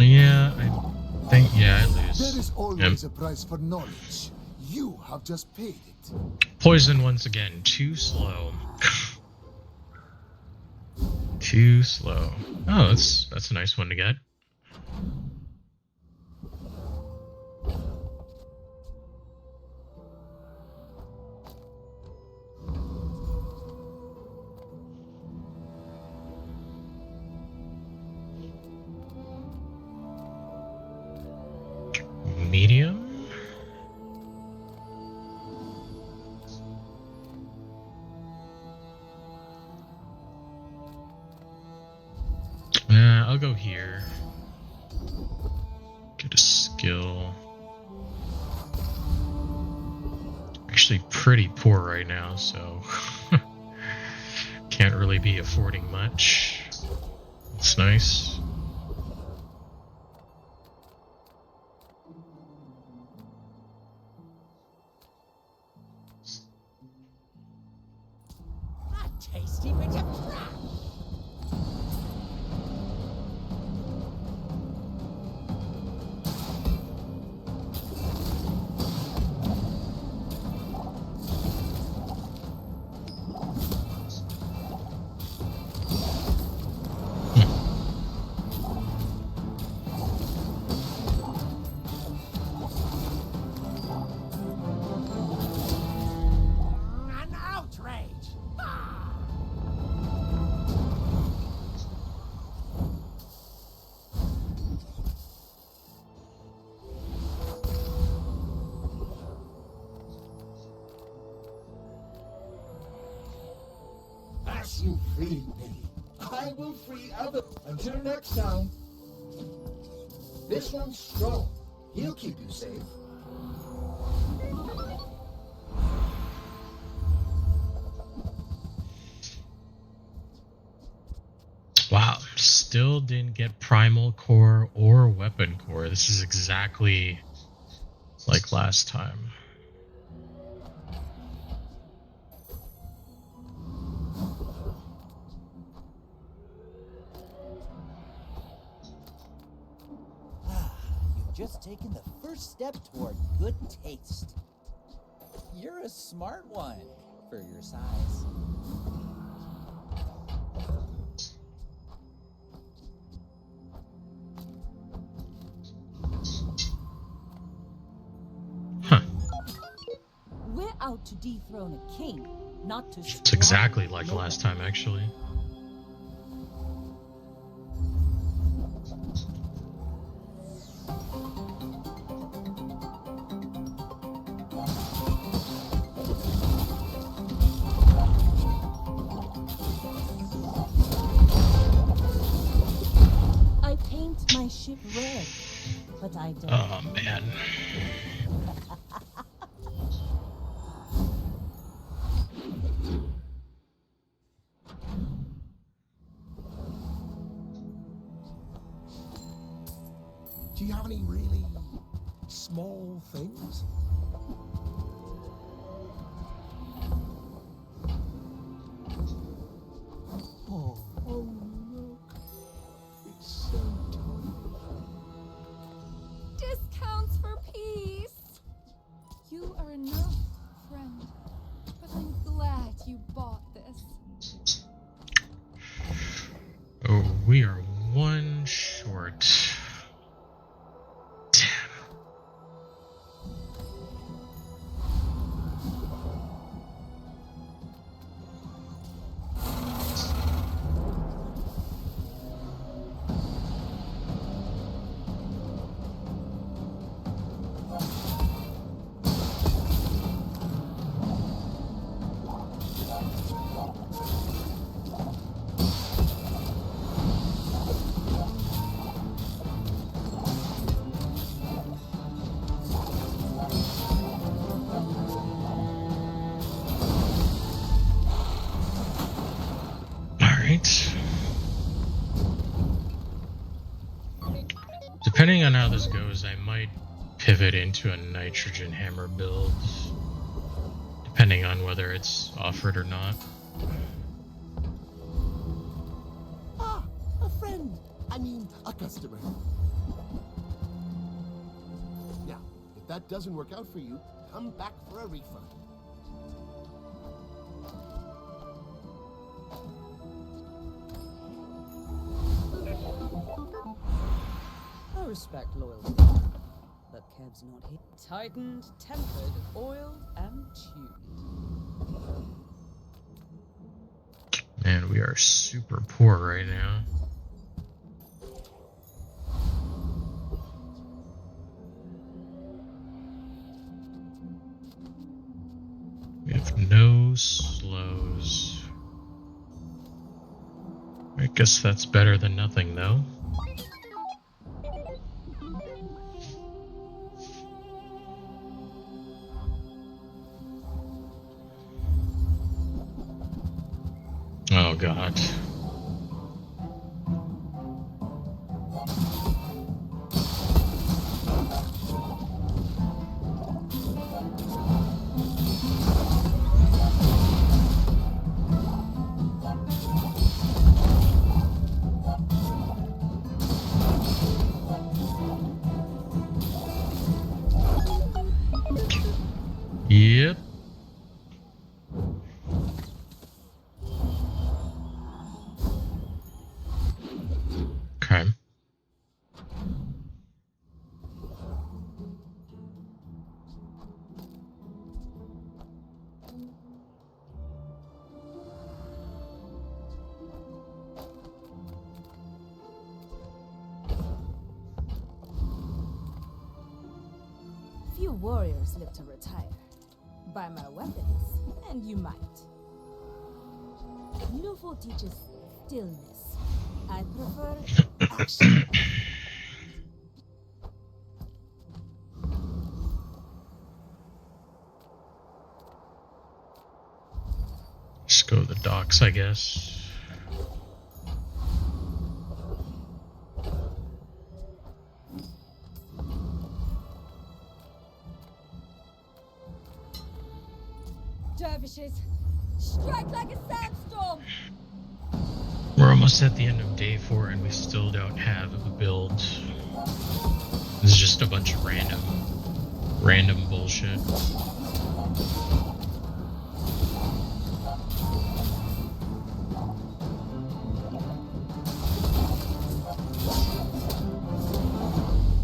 Yeah, I think, yeah, I lose. There is always a price for knowledge. You have just paid it. Poison once again. Too slow. Too slow. Oh, that's a nice one to get. Medium? I'll go here. Get a skill. Actually pretty poor right now, so can't really be affording much. It's nice. You freed me. I will free others. Until next time. This one's strong. He'll keep you safe. Wow, still didn't get primal core or weapon core. This is exactly like last time. You've just taken the first step toward good taste. You're a smart one for your size. Huh. We're out to dethrone a king, not to. It's exactly like last time, actually. I paint my ship red, but I don't. Oh, man. Do you have any really small things? Oh, look. It's so tiny. Discounts for peace! You are enough, friend. But I'm glad you bought this. Oh, we are one short. Damn. Alright. Depending on how this goes, I might pivot into a nitrogen hammer build. Depending on whether it's offered or not. Ah, a friend. I mean, a customer. Now, if that doesn't work out for you, come back for a refund. I respect loyalty. But Kev's not here. Tightened, tempered, oiled, and tuned. Man, we are super poor right now. We have no slows. I guess that's better than nothing, though. Oh, God. Yep. Okay. Few warriors live to retire. Buy my weapons, and you might. Nouveau teaches stillness. I prefer action. Just go to the docks, I guess. Dervishes, strike like a sandstorm! We're almost at the end of day 4 and we still don't have a build. This is just a bunch of random bullshit.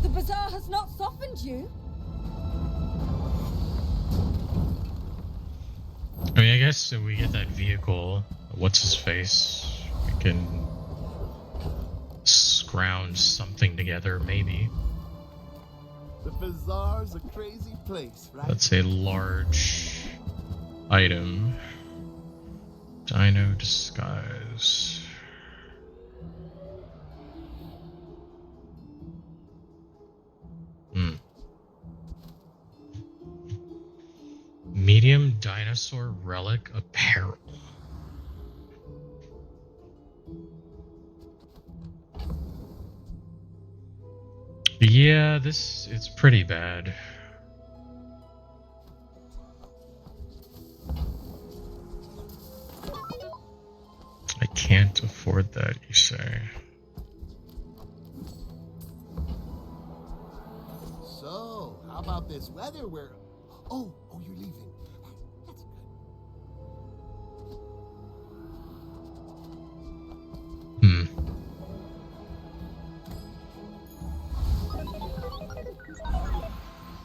The Bazaar has not softened you. I mean, I guess if we get that vehicle, what's his face, we can scrounge something together, maybe. The Bazaar's a crazy place, right? That's a large item. Dino disguise. Medium dinosaur relic apparel. Yeah, it's pretty bad. I can't afford that, you say. So, how about this weather where... Oh, you're leaving. That's good.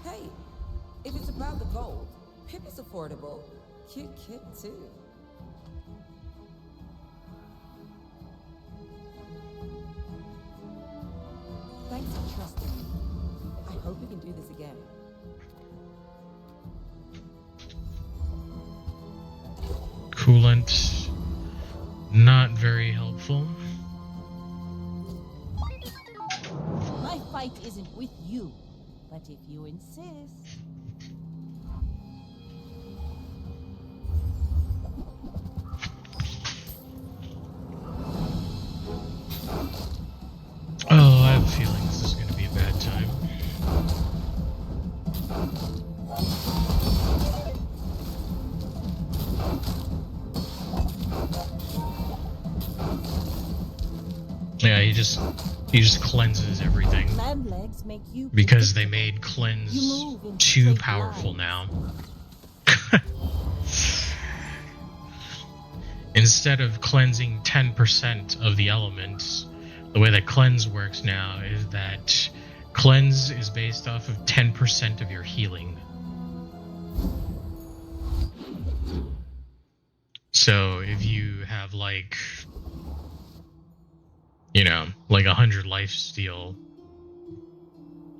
Hey, if it's about the gold, Pip is affordable. Cute kid, too. Thanks for trusting me. I hope we can do this again. Coolant, not very helpful. My fight isn't with you, but if you insist. Oh, I have a feeling this is going to be a bad time. Yeah, he just cleanses everything. Land legs make you Because they made cleanse too powerful now. Instead of cleansing 10% of the elements, the way that cleanse works now is that cleanse is based off of 10% of your healing. So if you have like 100 life steal,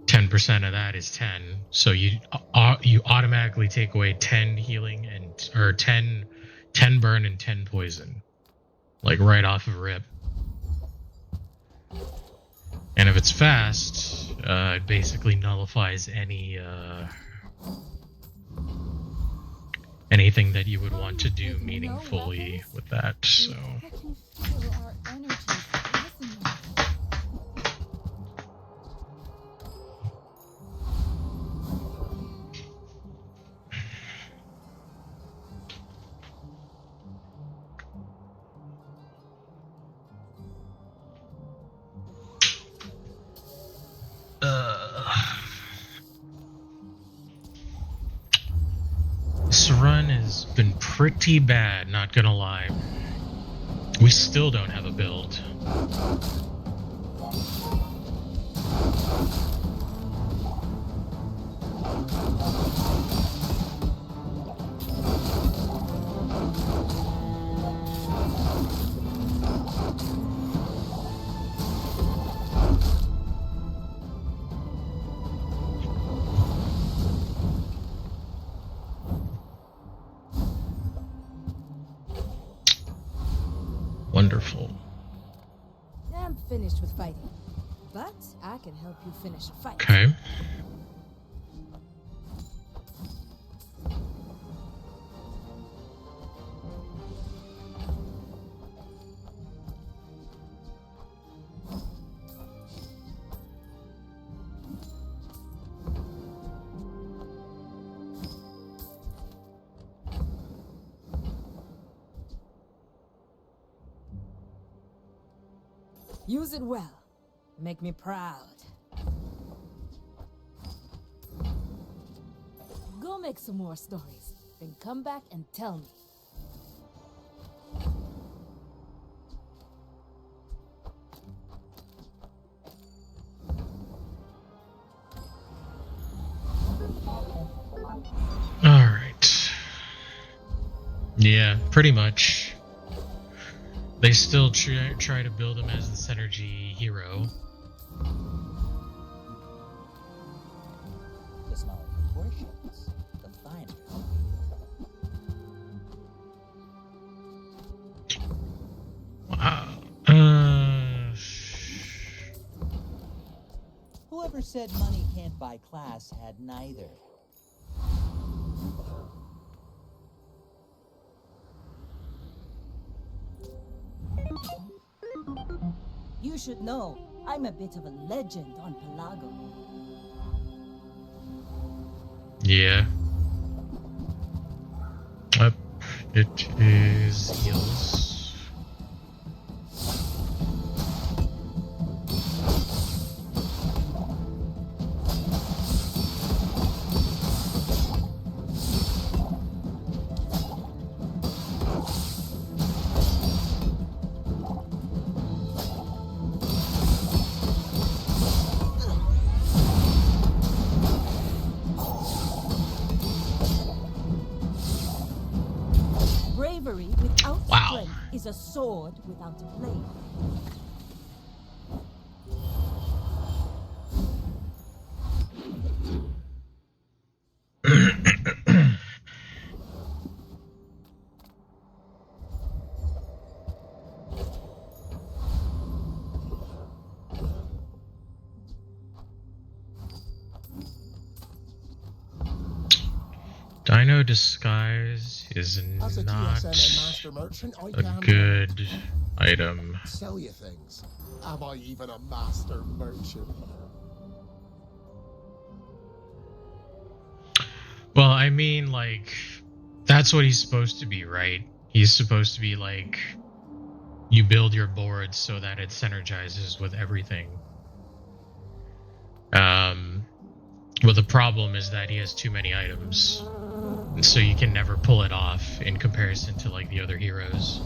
10% of that is 10. So you automatically take away 10 healing or 10 burn and 10 poison, like right off of rip. And if it's fast, it basically nullifies anything that you would want to do meaningfully with that. So. I can feel our energies resonate. This run has been pretty bad, not gonna lie. We still don't have a build. Wonderful. I'm finished with fighting, but I can help you finish a fight. Okay. Use it well. Make me proud. Go make some more stories, then come back and tell me. Alright. Yeah, pretty much. They still try to build him as the synergy hero. The smaller proportions, the finer the feel. Wow. Whoever said money can't buy class had neither. You should know, I'm a bit of a legend on Pelago. Yeah. It is Eels. Bravery without Wow. strength is a sword without a blade. Dino Disguise is As a not TSN and master merchant, I a can good item. sell you things. Am I even a master merchant? Well, I mean, like, that's what he's supposed to be, right? He's supposed to be like, you build your board so that it synergizes with everything. Well, the problem is that he has too many items, and so you can never pull it off in comparison to like the other heroes.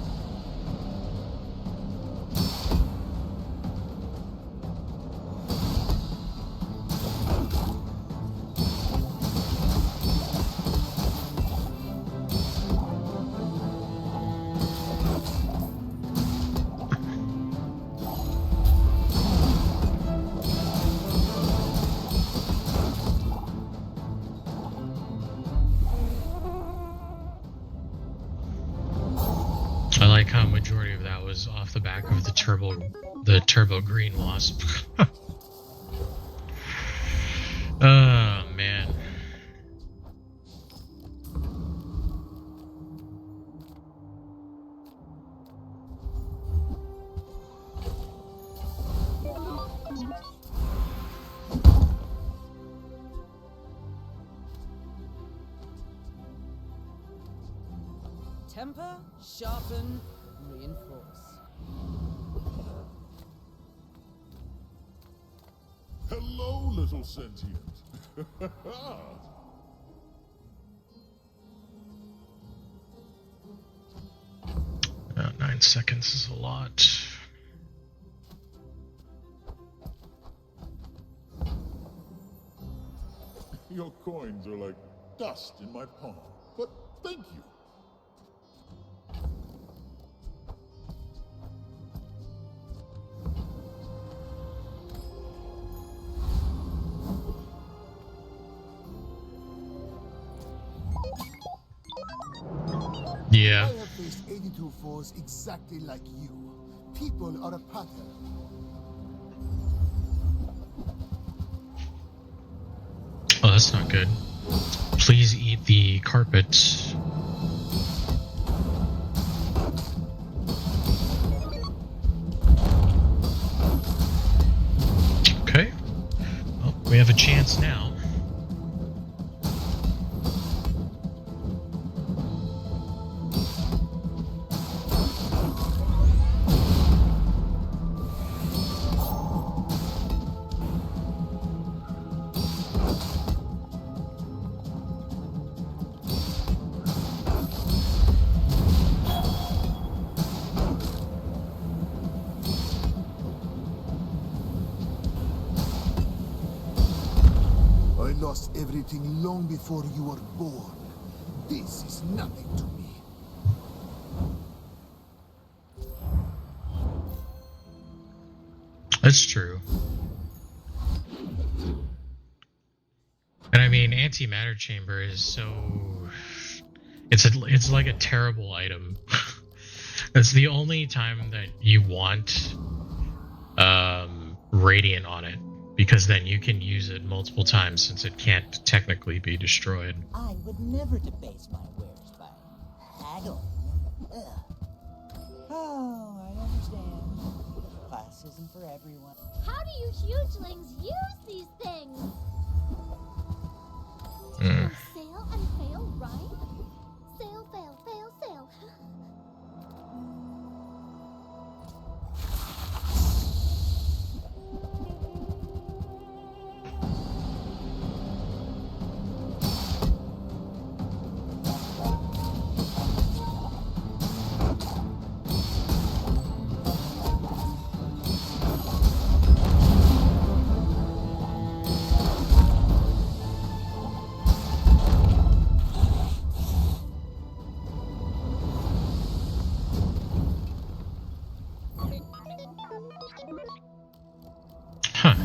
I like how majority of that was off the back of the turbo green wasp. Oh man. Temper, sharpen, reinforce. Hello, little sentient. 9 seconds is a lot. Your coins are like dust in my palm, but thank you. Yeah. I have faced 82 foes exactly like you, people are a pattern. Oh, that's not good. Please eat the carpets. Okay. Well, we have a chance now. I lost everything long before you were born. This is nothing to me. That's true. And I mean, antimatter chamber is so... It's like a terrible item. That's the only time that you want radiant on it, because then you can use it multiple times since it can't technically be destroyed. I would never debase my wares by haggling. Ugh. Oh, I understand. Class isn't for everyone. How do you hugelings use these things? Mm. Sail and fail, right? Sail, fail, fail, sail. Huh.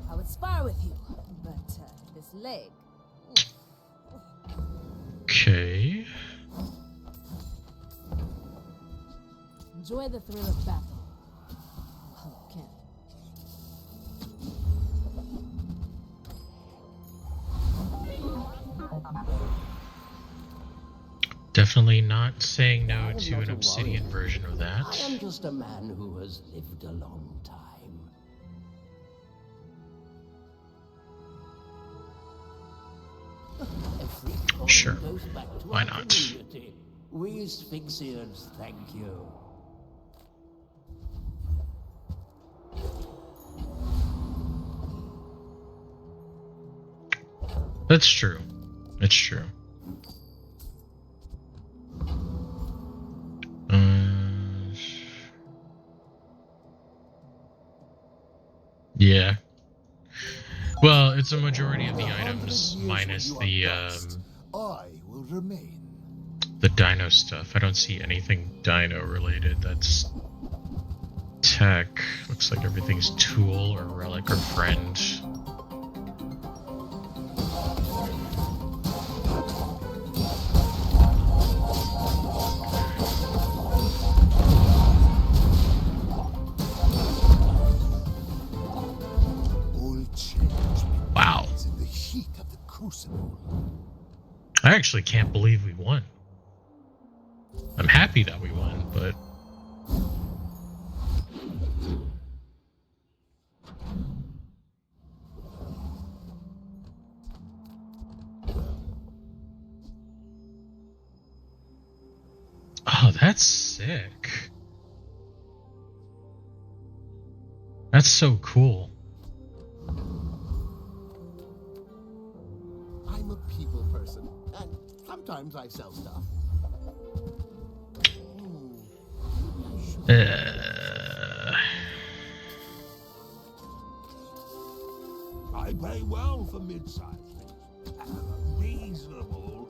I would spar with you, but this leg. Okay. Enjoy the thrill of battle. Oh, can. Definitely not saying no to an obsidian version of that. I am just a man who has lived a long time. Sure. Goes back to Why our not? community. We Sphinxians thank you. That's true. It's true. Yeah. Well, it's a majority of the items minus the I will remain. the dino stuff. I don't see anything dino related. That's tech. Looks like everything's tool or relic or friend. Wow. In the heat of the crucible. I actually can't believe we won. I'm happy that we won, but... Oh, that's sick. That's so cool. I'm a people person, and sometimes I sell stuff. I pay well for mid-sized things. Reasonable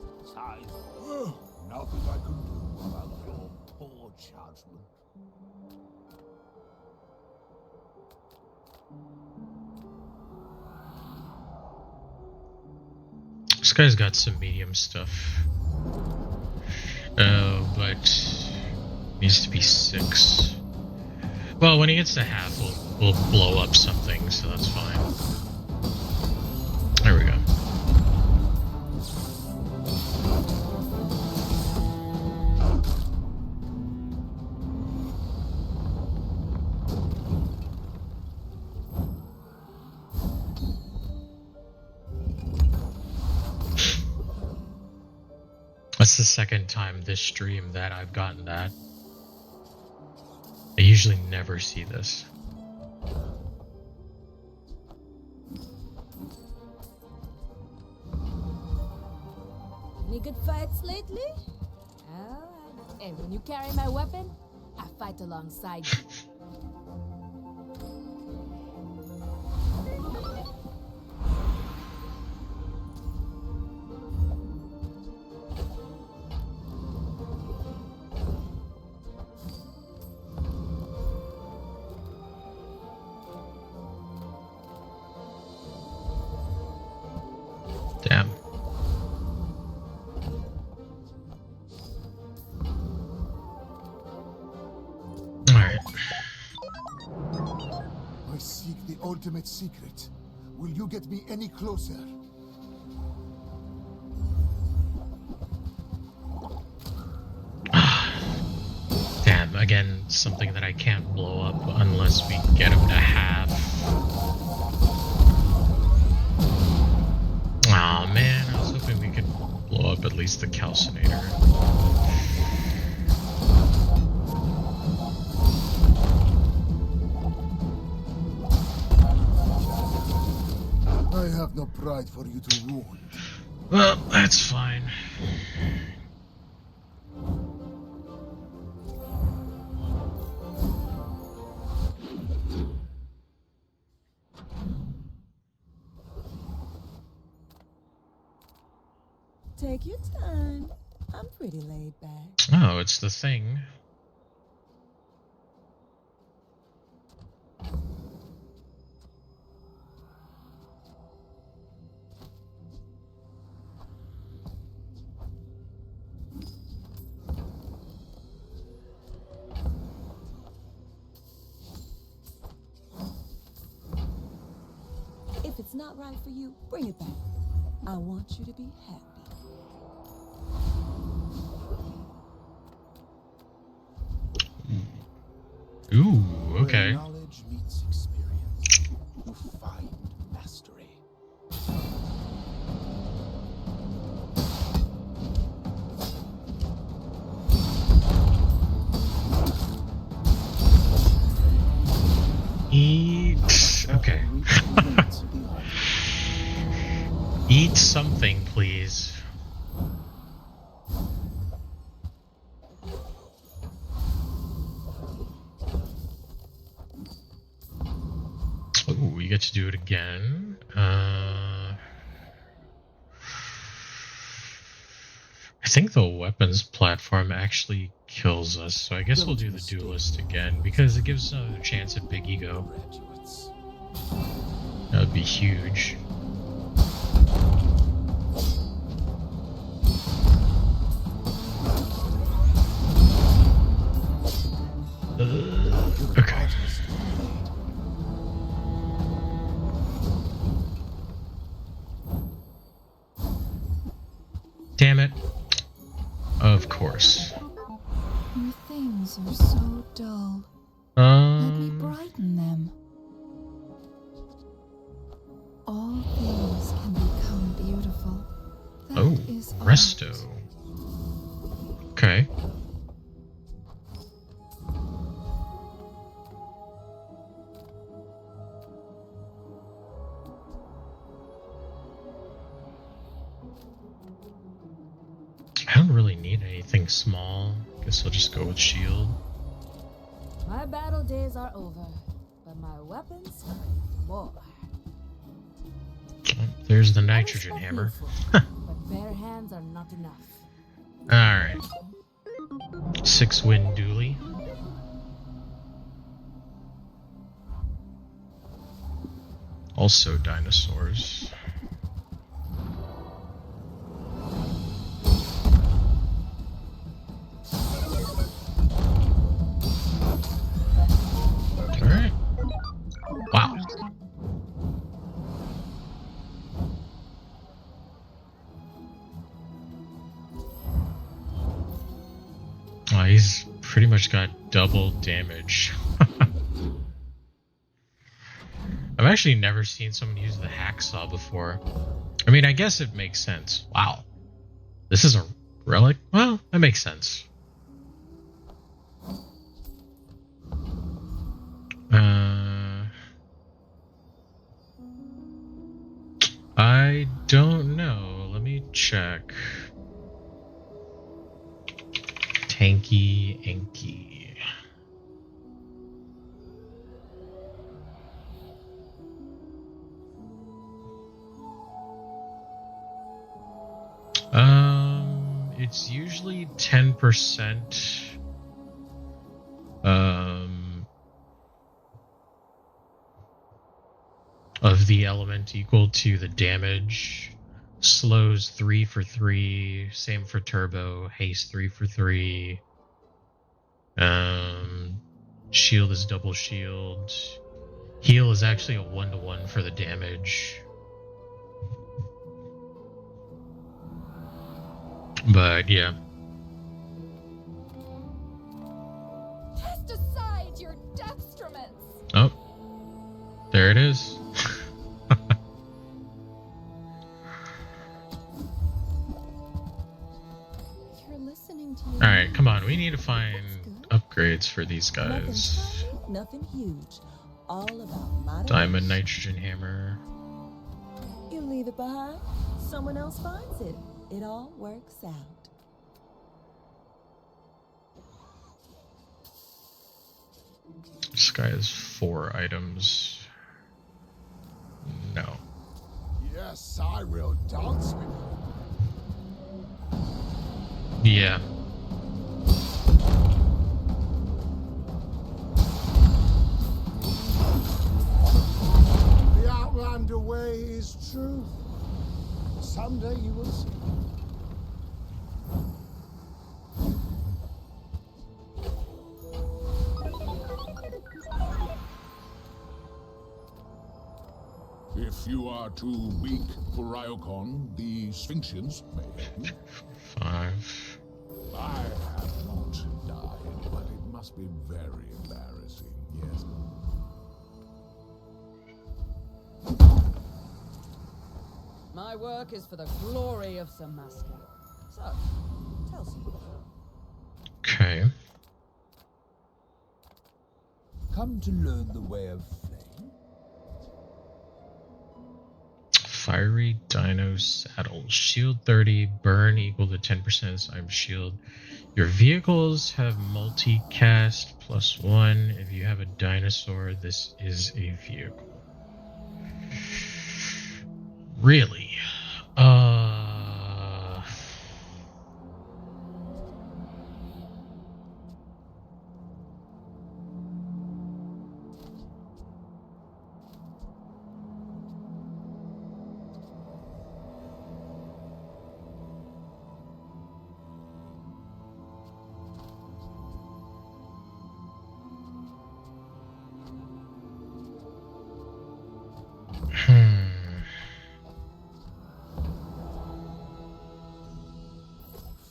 Nothing I can do about your poor judgment. This guy's got some medium stuff. But needs to be 6. Well, when he gets to half, we'll blow up something, so that's fine. There we go. That's the second time this stream that I've gotten that. I usually never see this. Any good fights lately? Alright. And when you carry my weapon, I fight alongside you. Damn. Alright. I seek the ultimate secret. Will you get me any closer? Damn, again, something that I can't blow up unless we get him to half. Aw, man, I was hoping we could blow up at least the calcinator. I have no pride for you to ruin. Well, that's fine. Take your time. I'm pretty laid back. Oh, it's the thing. If it's not right for you, bring it back. I want you to be happy. Ooh, okay. Where knowledge meets experience, you find mastery. Eat. Okay. Eat something, please. Ooh, you get to do it again. I think the weapons platform actually kills us, so I guess we'll do the duelist again because it gives us a chance at big ego. That would be huge. Okay. Damn it. Of course. Your things are so dull. Let me brighten them. All things can become beautiful. That is resto. Okay. I don't really need anything small. Guess I'll just go with shield. My battle days are over, but my weapons more. Oh, there's the nitrogen hammer. But bare hands are not enough. Alright. 6-win dually. Also dinosaurs. Alright. Wow. Oh, he's pretty much got double damage. I've actually never seen someone use the hacksaw before. I mean, I guess it makes sense. Wow. This is a relic? Well, that makes sense. I don't know. Let me check. Tanky Inky. It's usually 10%. Of the element equal to the damage. Slows 3 for 3. Same for turbo. Haste 3 for 3. Shield is double shield. Heal is actually a 1-to-1 for the damage. But yeah. Test aside your dextrements. Oh, there it is. You're listening to your All right, come on. We need to find upgrades for these guys. Nothing huge. All about moderation. Diamond nitrogen hammer. You leave it behind, someone else finds it. It all works out. This guy has 4 items. No. Yes, I will dance with you. Yeah. The Outlander way is truth. Someday you will see. If you are too weak for Ryokon, the Sphinxians may help you. 5. I have not died, but it must be very embarrassing, yes. My work is for the glory of Sir Master. So, tell someone. Okay. Come to learn the way of flame. Fiery Dino Saddle. Shield 30, burn equal to 10% I'm shield. Your vehicles have multicast +1. If you have a dinosaur, this is a vehicle. Really?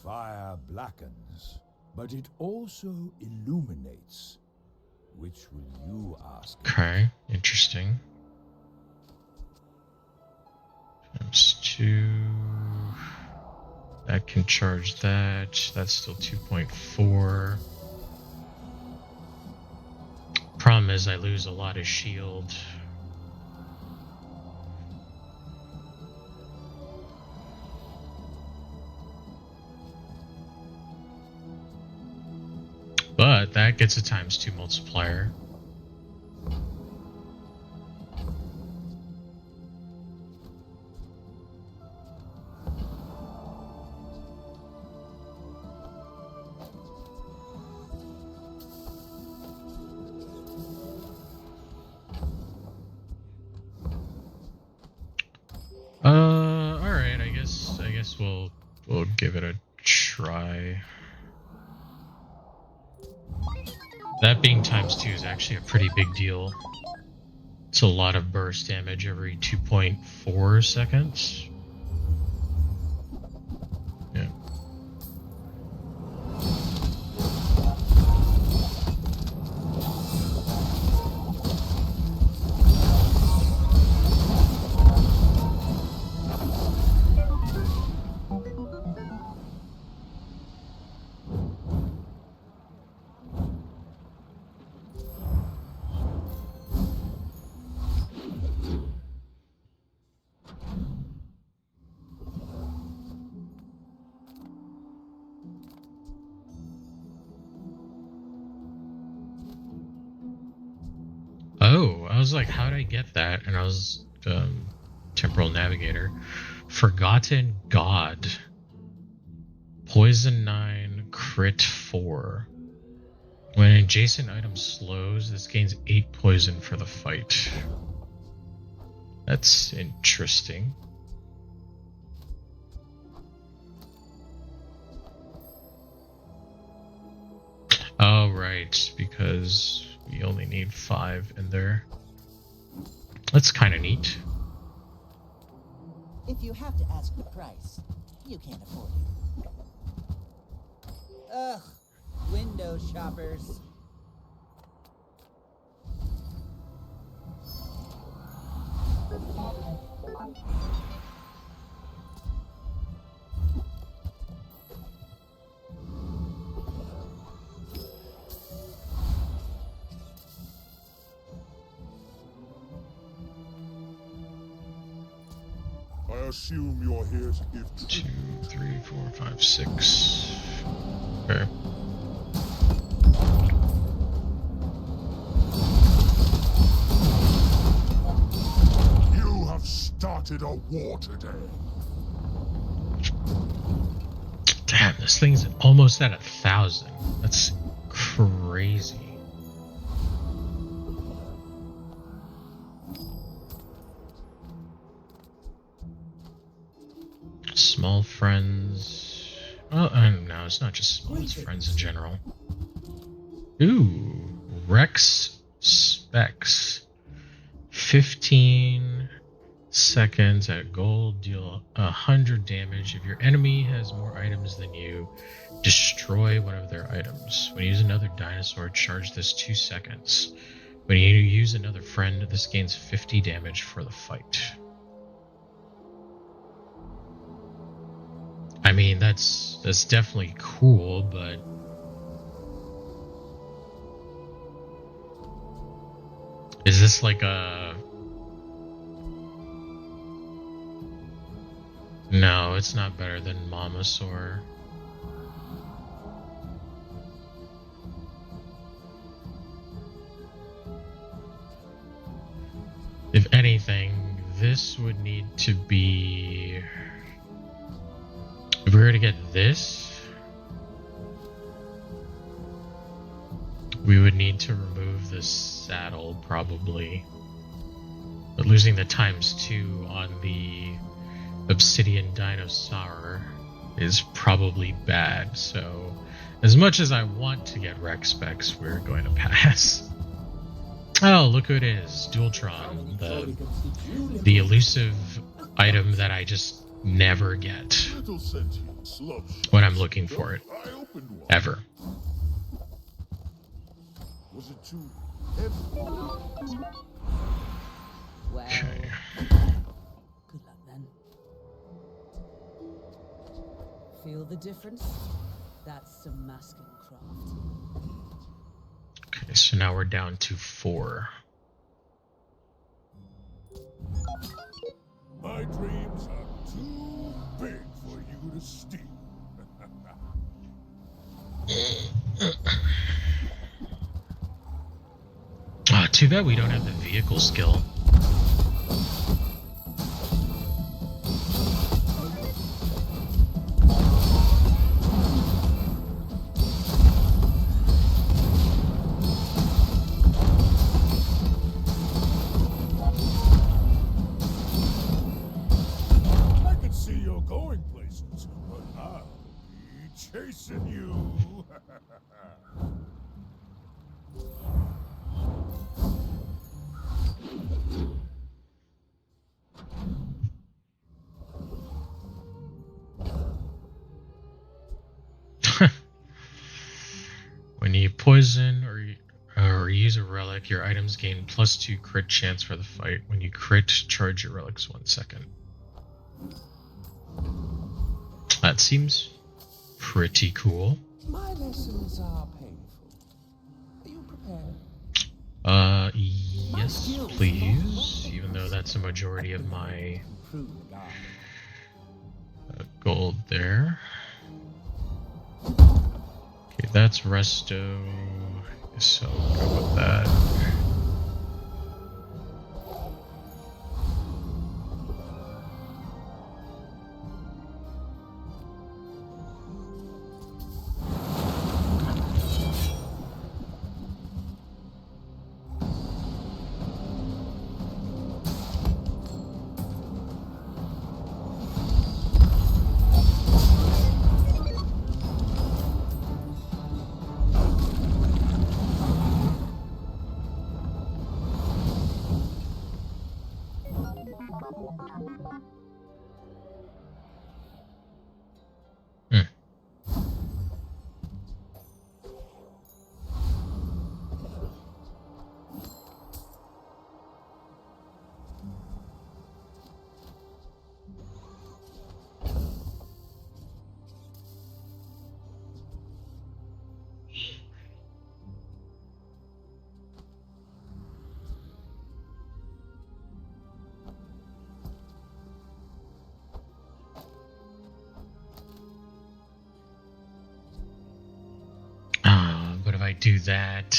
Fire blackens, but it also illuminates. Which will you ask? Okay, interesting. Times 2. That can charge that. That's still 2.4. Problem is I lose a lot of shield. But that gets a ×2 multiplier. guess we'll give it a try. That being ×2 is actually a pretty big deal. It's a lot of burst damage every 2.4 seconds. Yeah. Oh, I was like, how'd I get that? And I was Temporal Navigator. Forgotten God. Poison 9, crit 4. When an adjacent item slows, this gains 8 poison for the fight. That's interesting. Oh, right, because we only need 5 in there. That's kind of neat. If you have to ask the price, you can't afford it. Ugh, window shoppers. I assume you're here to give 2, 3, 4, 5, 6. Okay. You have started a war today. Damn, this thing's almost at 1,000. That's crazy. Small friends. Well, no, it's not just small, it's friends in general. Ooh, Rex Specs. 15 seconds at gold, deal 100 damage. If your enemy has more items than you, destroy one of their items. When you use another dinosaur, charge this 2 seconds. When you use another friend, this gains 50 damage for the fight. I mean, that's definitely cool, but is this like a... No, it's not better than Mamasaur. If anything, this would need to be... If we were to get this, we would need to remove the saddle, probably. But losing the ×2 on the Obsidian Dinosaur is probably bad, so as much as I want to get Rex Specs, we're going to pass. Oh, look who it is. Dualtron, the elusive item that I just never get when I'm looking for it. Ever. Was it too heavy? Okay. Good luck then. Feel the difference? That's some masking craft. Okay, so now we're down to 4. My dreams are too big for you to steal. Too bad we don't have the vehicle skill. I can see you're going places. When you poison or use a relic, your items gain +2 crit chance for the fight. When you crit, charge your relics 1 second. That seems pretty cool. My lessons are painful. Are you prepared? Yes, please. Even though that's a majority of my gold there. Okay, that's resto, so I'll go with that. But if I do that,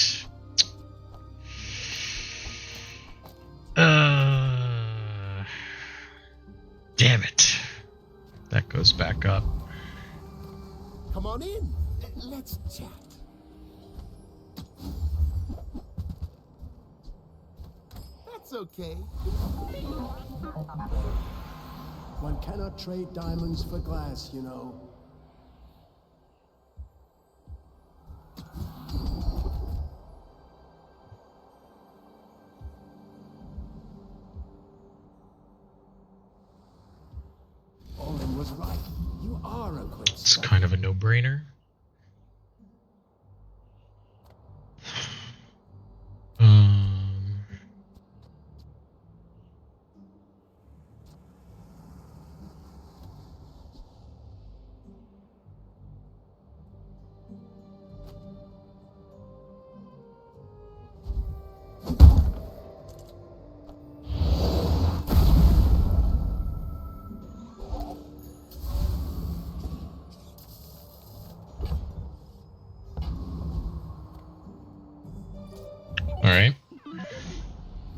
damn it, that goes back up. Come on in. Let's chat. That's okay. One cannot trade diamonds for glass, you know. Olin was right. You are a great It's kind of a no-brainer. Alright.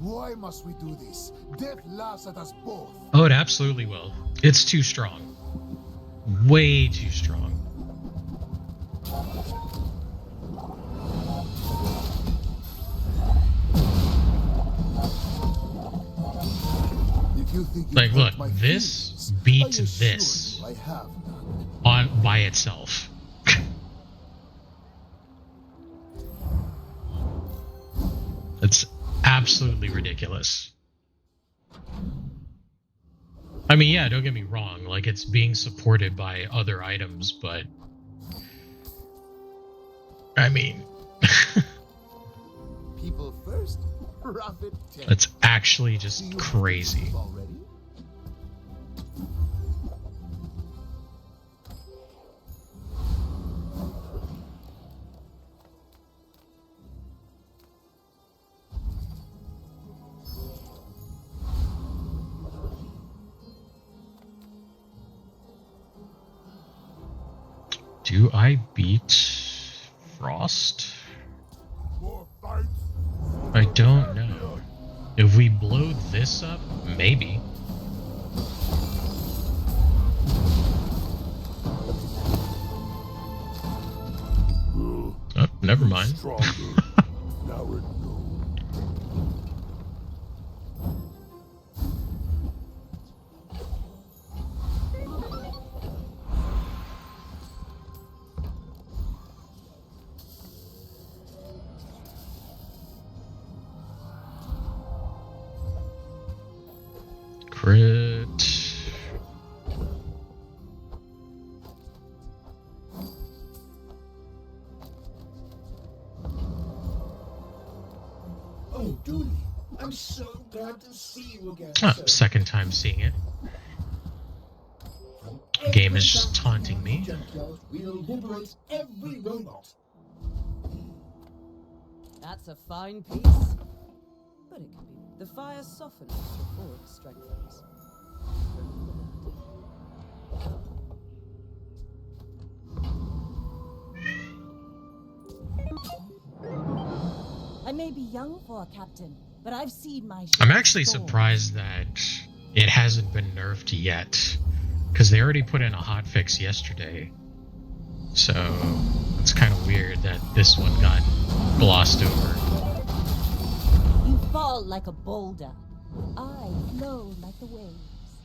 Why must we do this? Death laughs at us both. Oh, it absolutely will. It's too strong. Way too strong. If you think Like, look, this beat this on by itself. It's absolutely ridiculous. I mean, yeah, don't get me wrong, like, it's being supported by other items, but I mean, People first, profit 10. it's actually just crazy. Do I beat Frost? I don't know. If we blow this up, maybe. Oh, never mind. I'm so glad to see you again, Oh, sir. second time seeing it. Game is just taunting me. We'll liberate every robot. That's a fine piece. But it can be. The fire softens before it strengthens. Remember that. I may be young for a captain, but I've seen my share I'm of actually storms. surprised that it hasn't been nerfed yet, because they already put in a hotfix yesterday. So it's kind of weird that this one got glossed over. You fall like a boulder. I flow like the waves.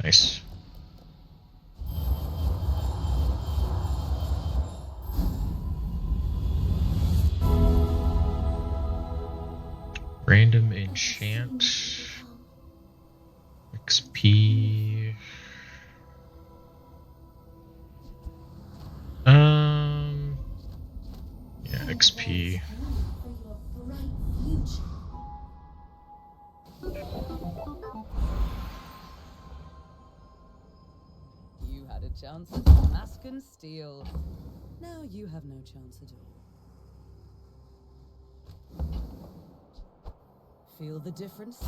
Nice. Random enchant. XP. Yeah, XP. You had a chance at mask and steel. Now you have no chance at all. Feel the difference?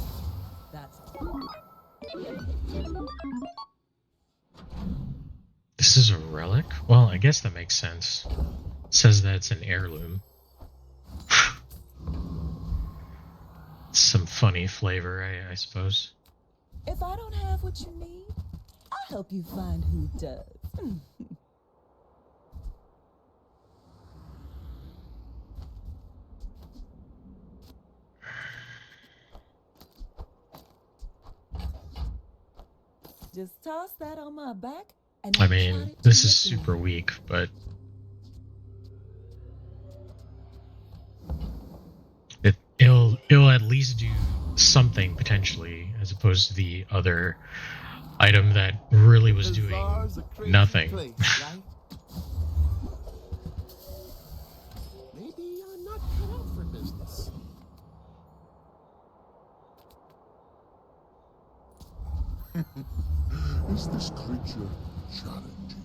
That's This is a relic? Well, I guess that makes sense. It says that it's an heirloom. Some funny flavor, I suppose. If I don't have what you need, I'll help you find who does. Just toss that on my back, and I mean, this is super weak, but it'll at least do something potentially, as opposed to the other item that really was doing nothing. Place, right? Maybe I'm not cut out for business. Is this creature challenging?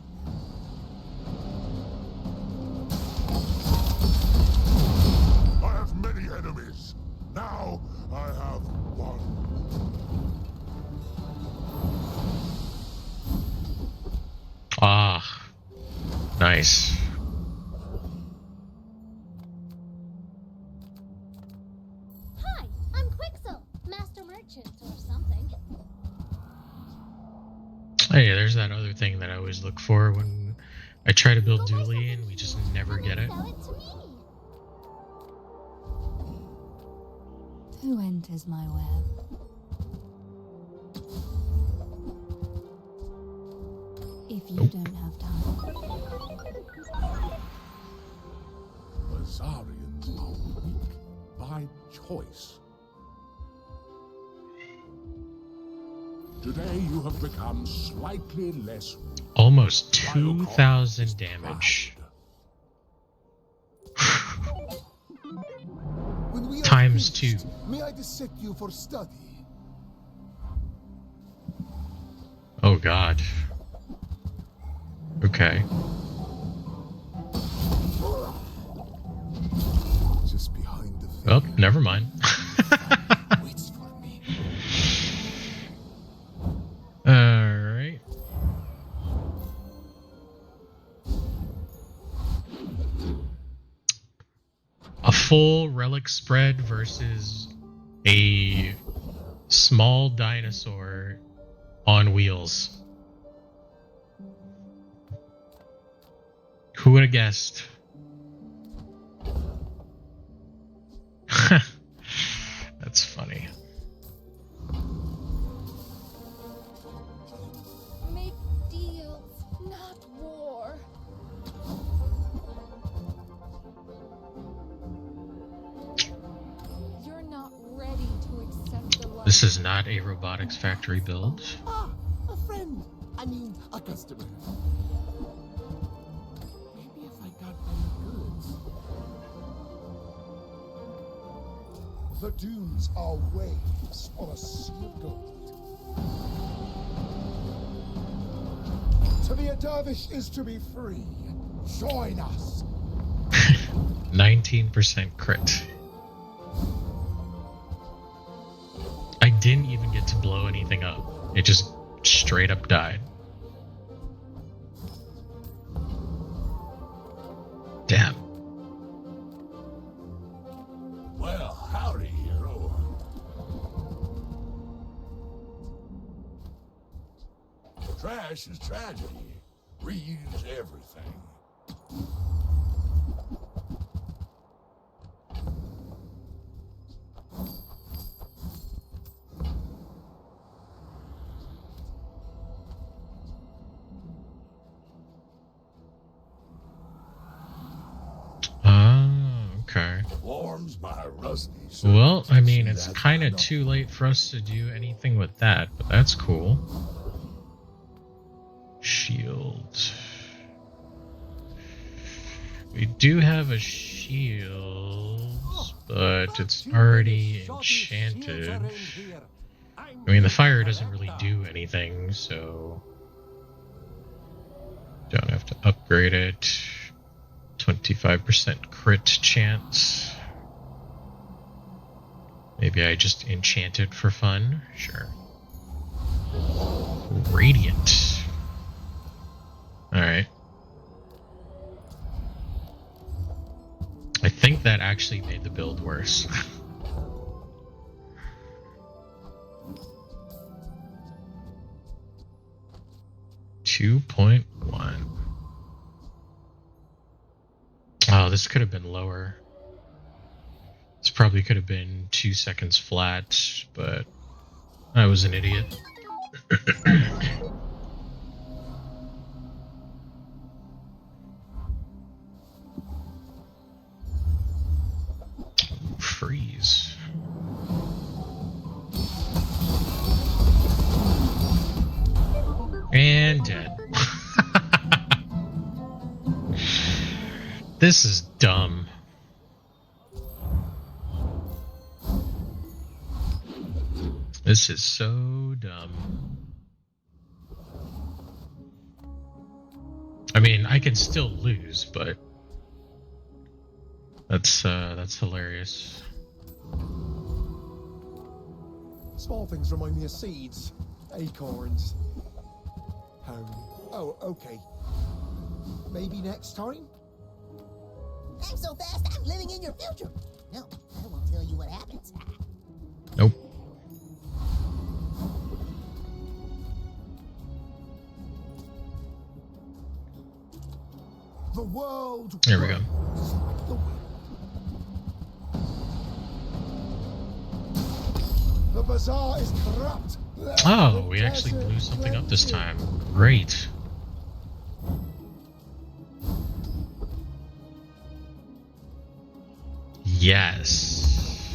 I have many enemies. Now I have one. Ah, nice. Hi, I'm Quixel, Master Merchant or something. Hey, there's that other thing that I always look for when I try to build Dooley and we just never get it. Sell it to me. Who enters my web? If you don't have time. Bazarians are weak by choice. Today you have become slightly less. Almost 2,000 damage. When we are Times finished, 2. May I dissect you for study? Oh god. Okay. Just behind the Well, never mind. waits for me. Alright. A full relic spread versus a small dinosaur on wheels. Who would have guessed? That's funny. Make deals, not war. You're not ready to accept the life. This is not a robotics factory build. Ah, a friend. I mean, a customer. Maybe if I got any goods. The dunes are waves on a sea of gold. To be a dervish is to be free. Join us. 19% crit. I didn't even get to blow anything up. It just straight up died. Damn. Well, howdy, hero. Trash is tragedy. Reuse everything. Okay. Warms my rusty Well, I mean, See it's that kind of kind of- too late for us to do anything with that, but that's cool. Shield. We do have a shield, but it's already enchanted. I mean, the fire doesn't really do anything, so don't have to upgrade it. 25% crit chance. Maybe I just enchant it for fun. Sure. Radiant. Alright. I think that actually made the build worse. .1. Oh, this could have been lower. This probably could have been 2 seconds flat, but I was an idiot. Freeze. And dead. This is dumb. This is so dumb. I mean, I can still lose, but that's hilarious. Small things remind me of seeds, acorns. Oh, okay. Maybe next time? I'm so fast, I'm living in your future. No, I won't tell you what happens. Nope. The world. There we go. The bazaar is corrupt. Oh, we actually blew something up this time. Great. Yes.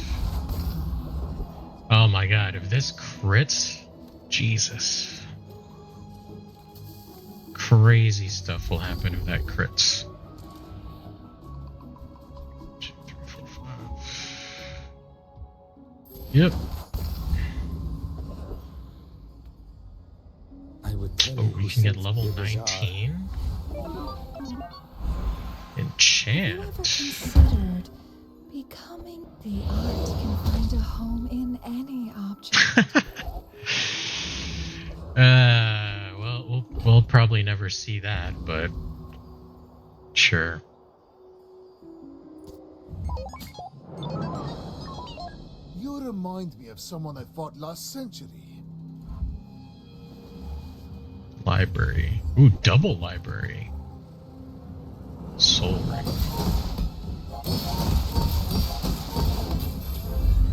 Oh my god, if this crits, Jesus. Crazy stuff will happen if that crits. 2, 3, 4, 5. Yep. Oh, we can get level 19? Enchant. Have you ever considered becoming the art can find a home in any object? Well, we'll probably never see that, but sure. You remind me of someone I fought last century. Library. Ooh, double library. Soul ring.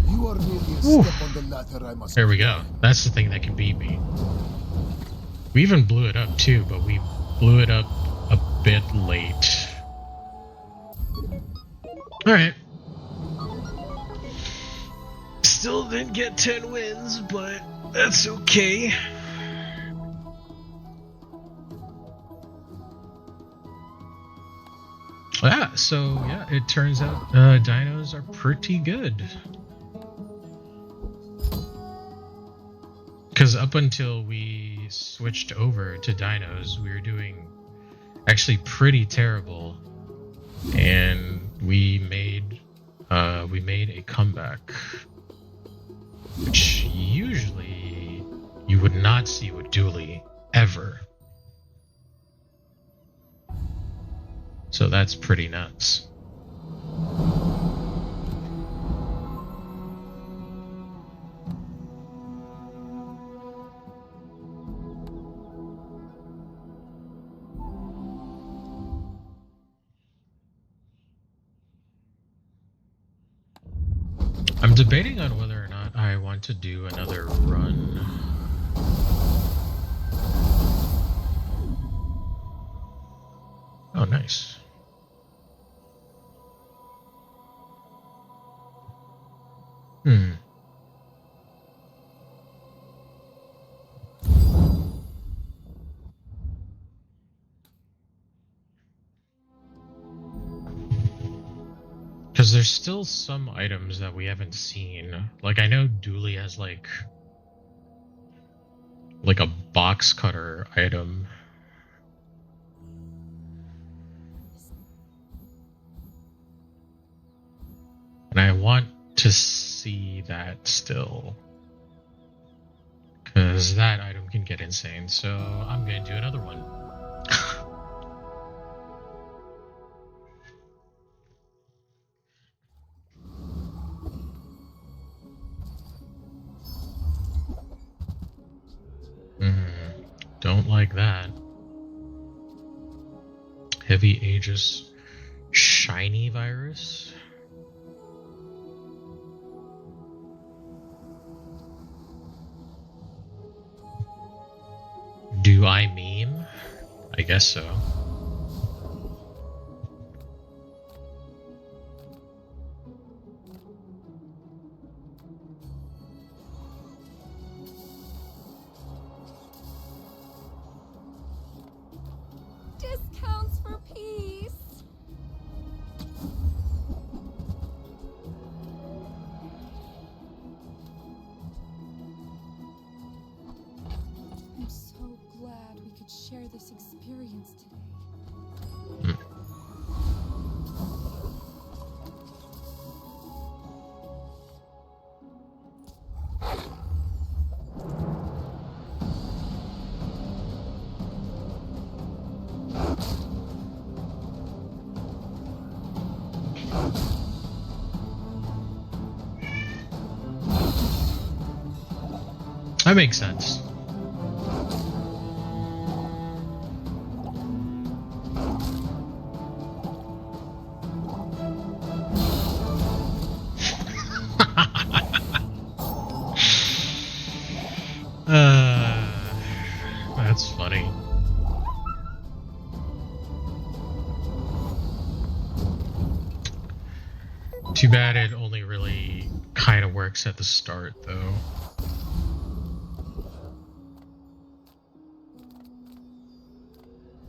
You are merely a step on the ladder I must. There we go. That's the thing that can beat me. We even blew it up too, but we blew it up a bit late. Alright. Still didn't get 10 wins, but that's okay. Yeah, so yeah, it turns out dinos are pretty good. because up until we switched over to Dinos, we were doing actually pretty terrible, and we made a comeback, which usually you would not see with Dooley ever. So that's pretty nuts. I'm debating on whether or not I want to do another run. Oh, nice. Because there's still some items that we haven't seen. Like, I know Dooley has, like a box cutter item. And I want to see that still. Because that item can get insane, so I'm going to do another one. Don't like that. Heavy Aegis Shiny Virus? Do I meme? I guess so. Discounts for peace. I'm so glad we could share this experience today. That makes sense. That's funny. Too bad it only really kind of works at the start, though.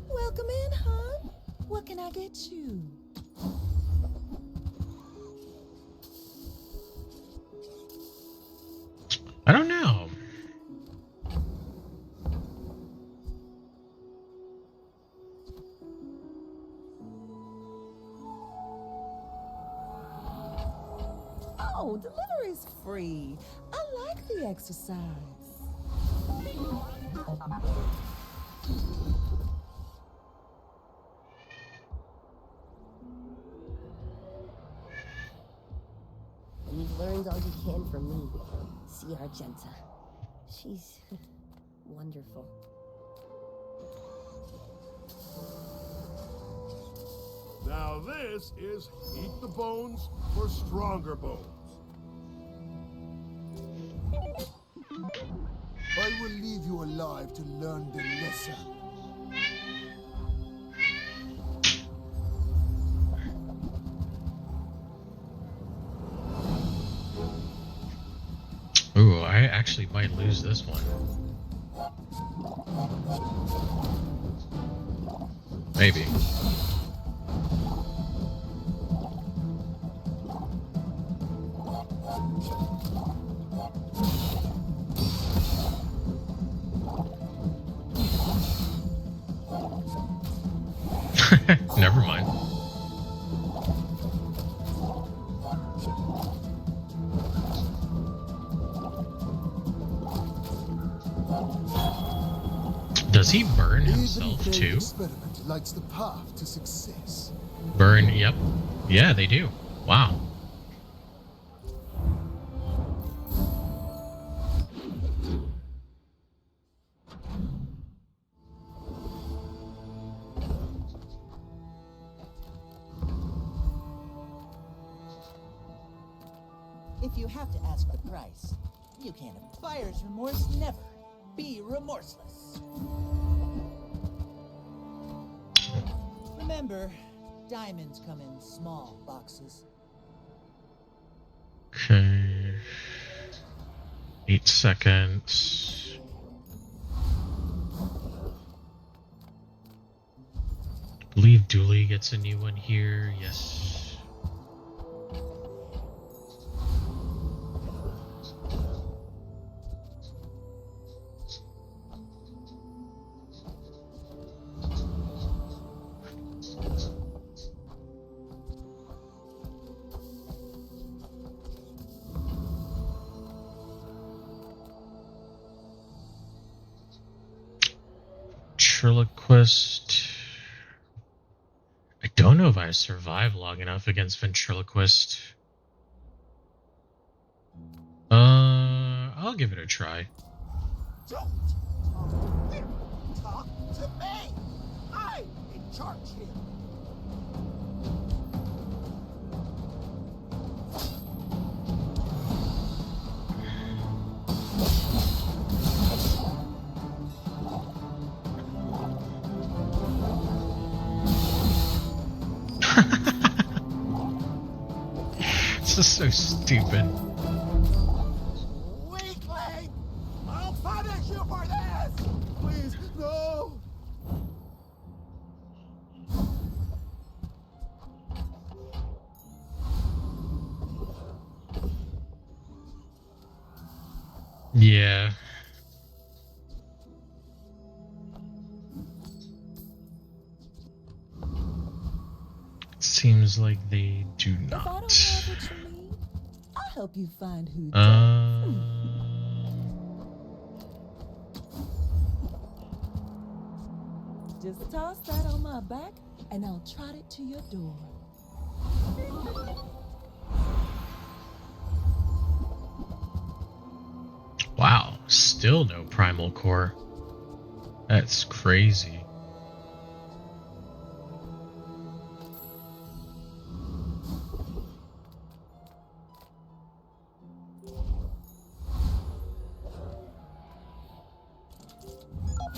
Welcome in, hon. What can I get you? I don't know. Oh, delivery's free. I like the exercise. You've learned all you can from me. See Argenta. She's wonderful. Now this is Eat the Bones for Stronger Bones. I will leave you alive to learn the lesson. Ooh, I actually might lose this one. Maybe. Never mind. Does he burn himself too? Experiment lights the path to success. Burn, yep. Yeah, they do. Wow. If you have to ask the price, you can't have buyer's remorse. Never be remorseless. Remember, diamonds come in small boxes. Okay. 8 seconds. I believe Dooley gets a new one here. Yes. Ventriloquist. I don't know if I survived long enough against Ventriloquist. I'll give it a try. Don't talk to me. I'm in charge here. This is so stupid. Weakling! I'll punish you for this! Please, no! Yeah. Seems like they do not. If I don't have what you need, I'll help you find who does. Just toss that on my back, and I'll trot it to your door. Wow, still no primal core. That's crazy.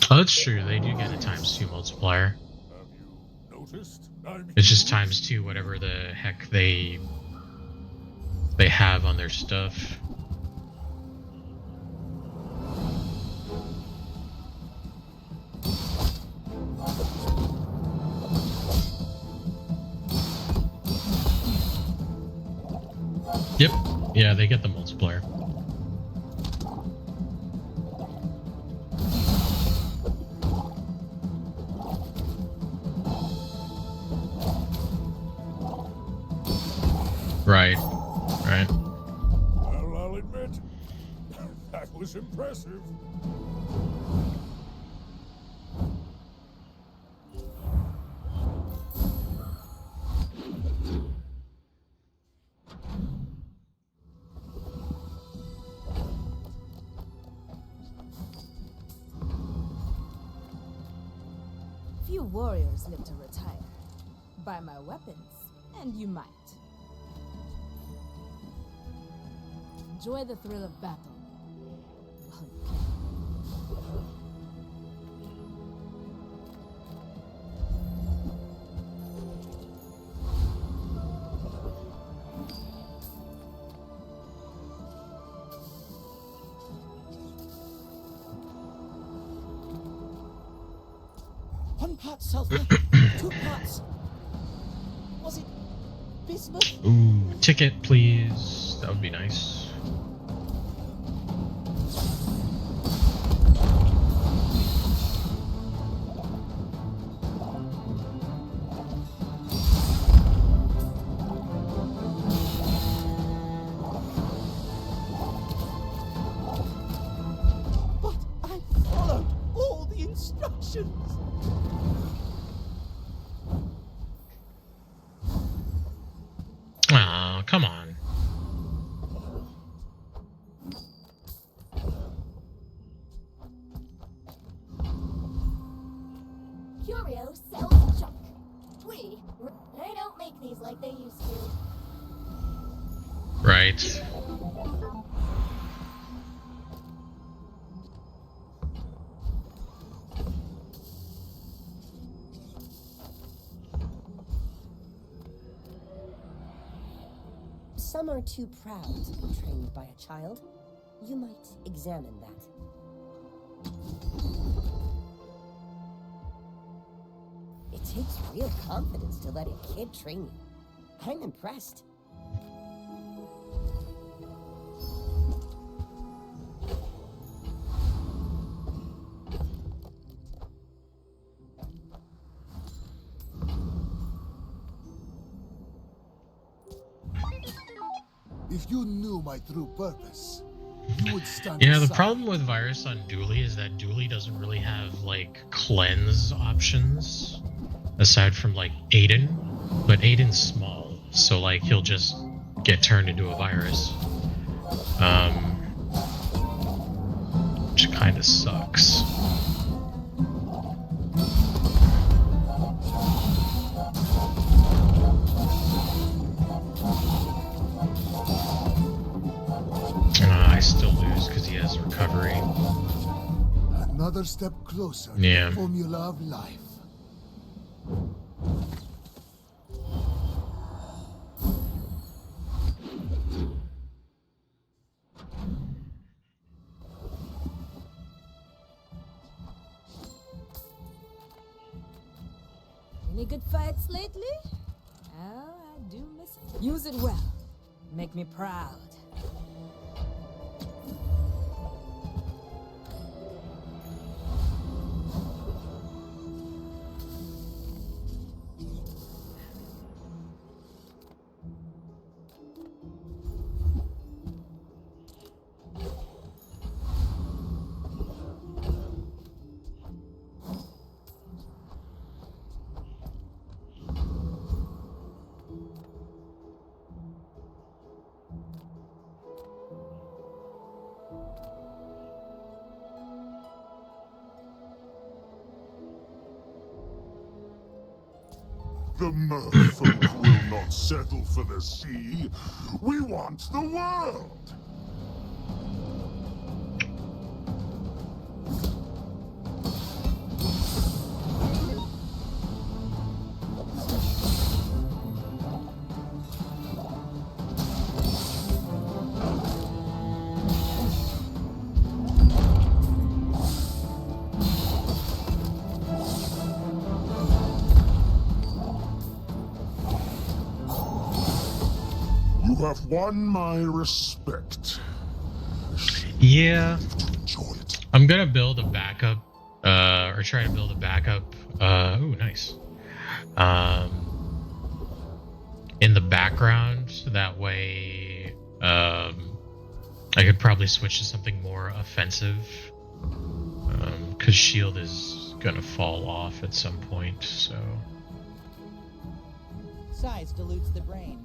Oh, that's true. They do get a ×2 multiplier. It's just ×2 whatever the heck they have on their stuff. Yep. Yeah, they get the multiplier. Right. Right. Well, I'll admit, that was impressive. Few warriors live to retire. Buy my weapons, and you might. Enjoy the thrill of battle. while you can. One part sulfur, 2 parts. Was it bismuth? Ooh, ticket, please. That would be nice. infections. Oh, come on. Curio sells junk. They don't make these like they used to. Right. Some are too proud to be trained by a child. You might examine that. It takes real confidence to let a kid train you. I'm impressed. If you knew my true purpose, you would stand Yeah, the aside. problem with Virus on Dooley is that Dooley doesn't really have, like, cleanse options, aside from, like, Aiden. But Aiden's small, so, like, he'll just get turned into a virus. Which kind of sucks. I still lose because he has recovery. Another step closer Yeah. to the formula of life. Any good fights lately? Oh, I do miss it. Use it well. Make me proud. The merfolk will not settle for the sea. We want the world. You have won my respect. Yeah. I'm gonna build a backup, or try to build a backup, ooh, nice. In the background, so that way, I could probably switch to something more offensive, because shield is gonna fall off at some point, so. Size dilutes the brain.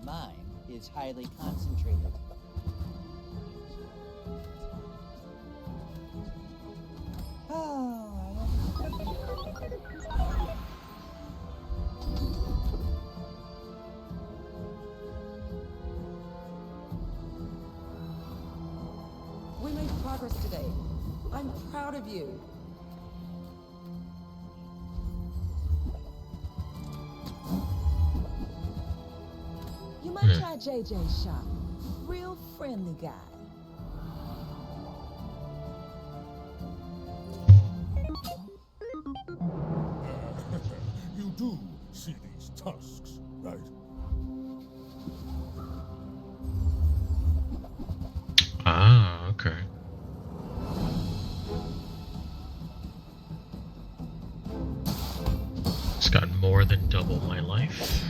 Mine is highly concentrated. We made progress today. I'm proud of you. You might try JJ's shop. Real friendly guy. You do see these tusks, right? Ah, okay. It's got more than double my life.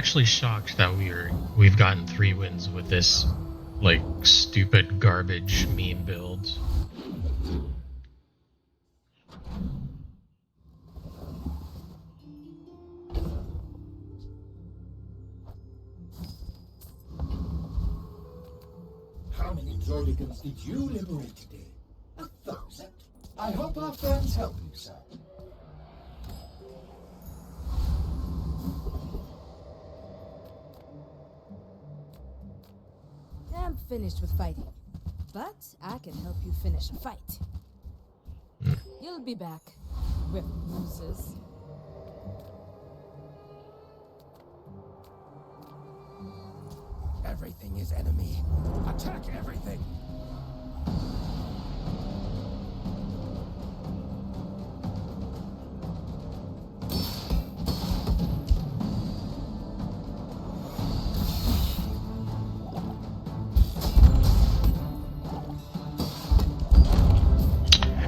actually shocked that we've gotten 3 wins with this like stupid garbage meme build. How many droidicans did you liberate today? 1,000? I hope our friends help you, sir. I'm finished with fighting, but I can help you finish a fight. You'll be back with bruises. Everything is enemy. Attack everything!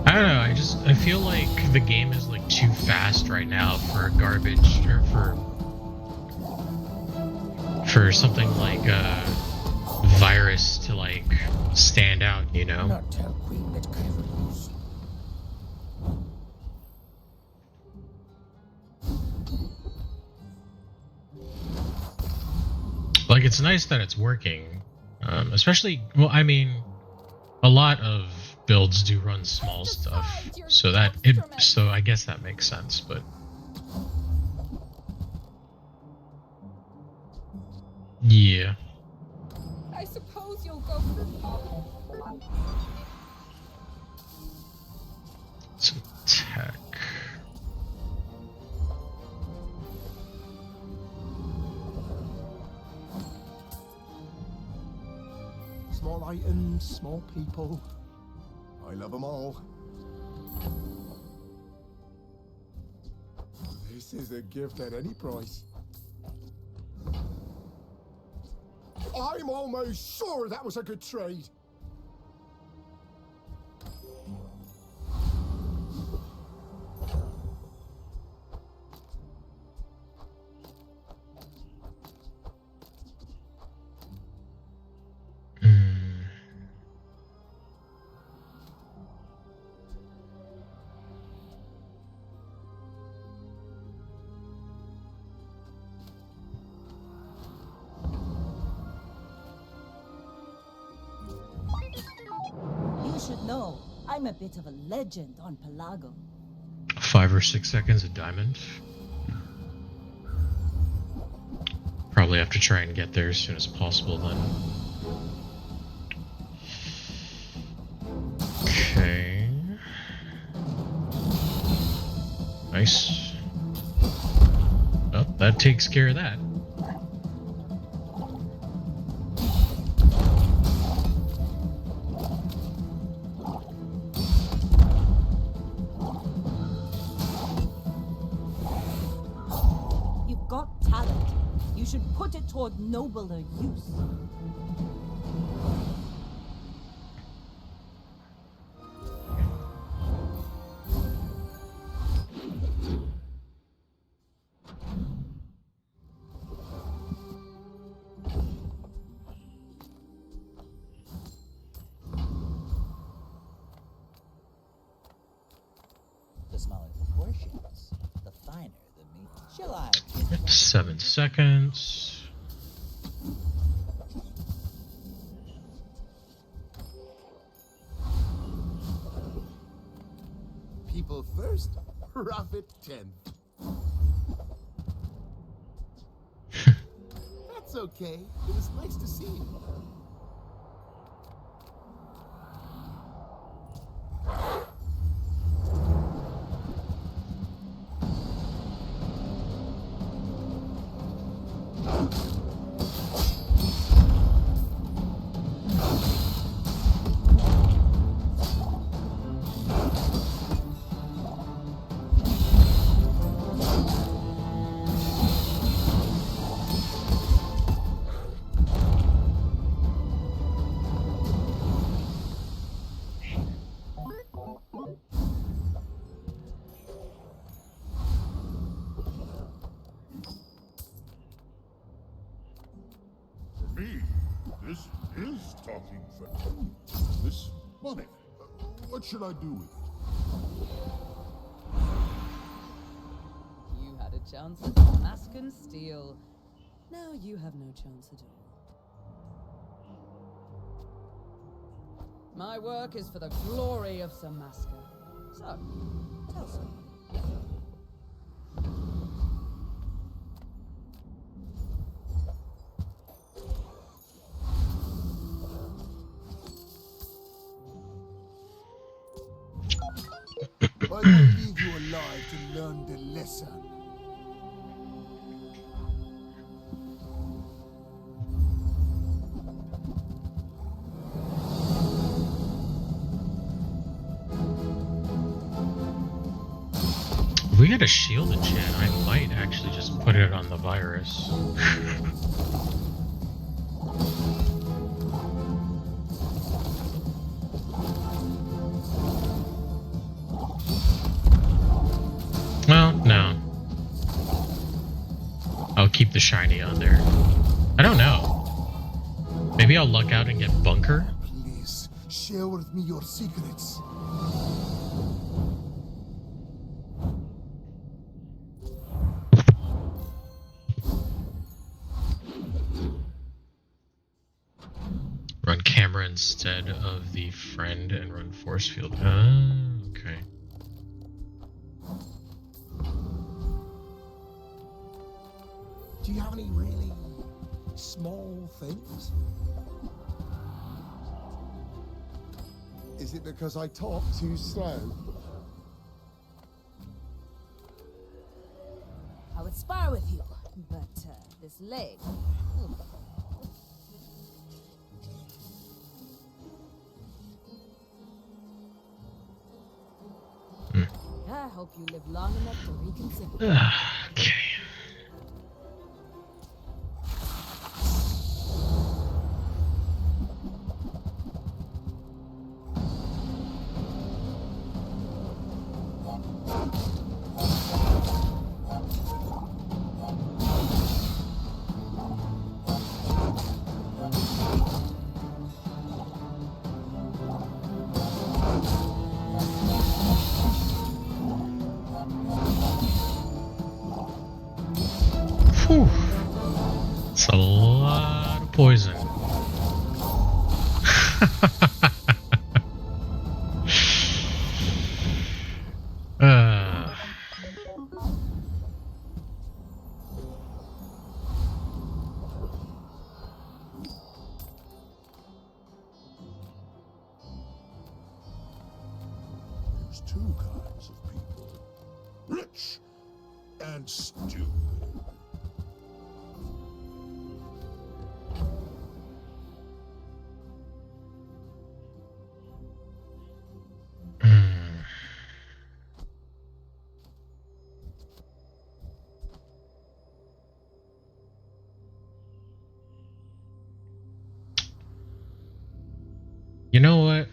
I don't know, I feel like the game is like too fast right now for garbage, or for something like virus to like stand out, you know? Not tell Queen that Kyrie. Like, it's nice that it's working, especially, well, I mean, a lot of builds do run small stuff, so I guess that makes sense, but yeah. I suppose you'll go for Some tech. Small items, small people. I love them all. This is a gift at any price. I'm almost sure that was a good trade. You should know, I'm a bit of a legend on Pelago. 5 or 6 seconds of diamond. Probably have to try and get there as soon as possible then. Okay. Nice. Oh, that takes care of that. You've got talent. You should put it toward nobler use. The smaller the portions, the finer the meat. Shall I? 7 seconds. People first, profit 10. That's okay. It was nice to see you. This is talking for this money. What should I do with it? You had a chance at Mask and Steel. Now you have no chance at all. My work is for the glory of Samaska. So, tell someone. I won't leave you alive to learn the lesson. If we got a shield in chat, I might actually just put it on the virus. Well, no. I'll keep the shiny on there. I don't know. Maybe I'll luck out and get bunker? Please, share with me your secrets. Run camera instead of the friend and run force field. Ah, okay. Do you have any really small things? Is it because I talk too slow? I would spar with you, but this leg. I hope you live long enough to reconsider. Okay. Whew. It's a lot of poison. There's two kinds of people. Rich and stupid. You know what?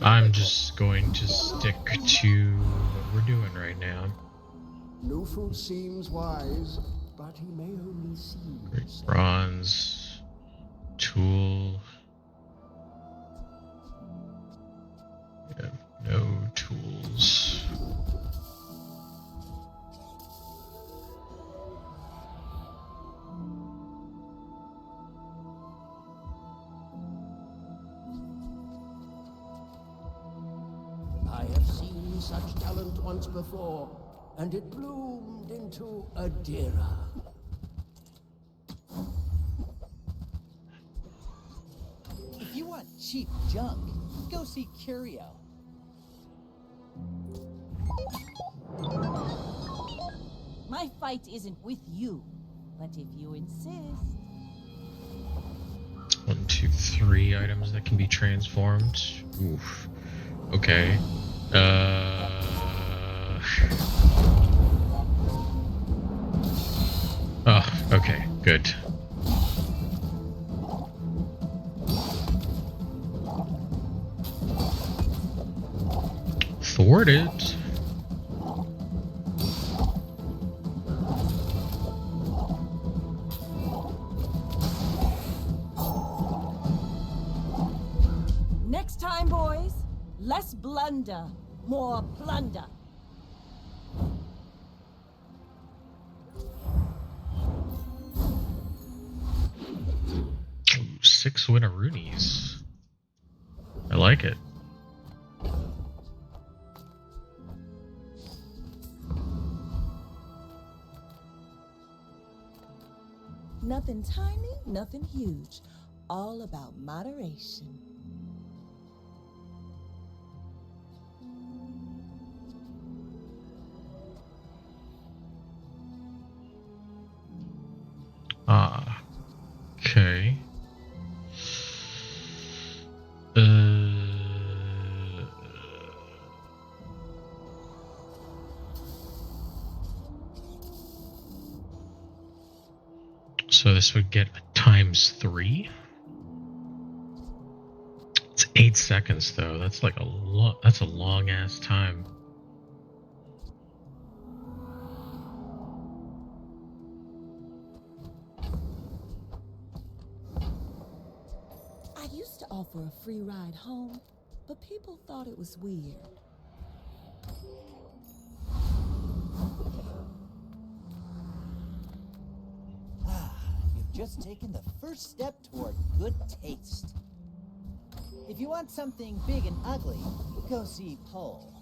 I'm just going to stick to what we're doing right now. No fool seems wise, but he may only seem Great so. bronze tool. We have no tools. I have seen such talent once before, and it bloomed into a Dira. If you want cheap junk, go see Curio. My fight isn't with you, but if you insist. 1, 2, 3 items that can be transformed. Oof. Okay. Oh, okay, good. Thwarted. Next time, boys, less blunder, more plunder. Ooh, 6 Winnaroonies. I like it. Nothing tiny, nothing huge. All about moderation. Ah, okay. So this would get a ×3. It's 8 seconds though. That's like that's a long ass time. I used to offer a free ride home, but people thought it was weird. You've just taken the first step toward good taste. If you want something big and ugly, go see Pole.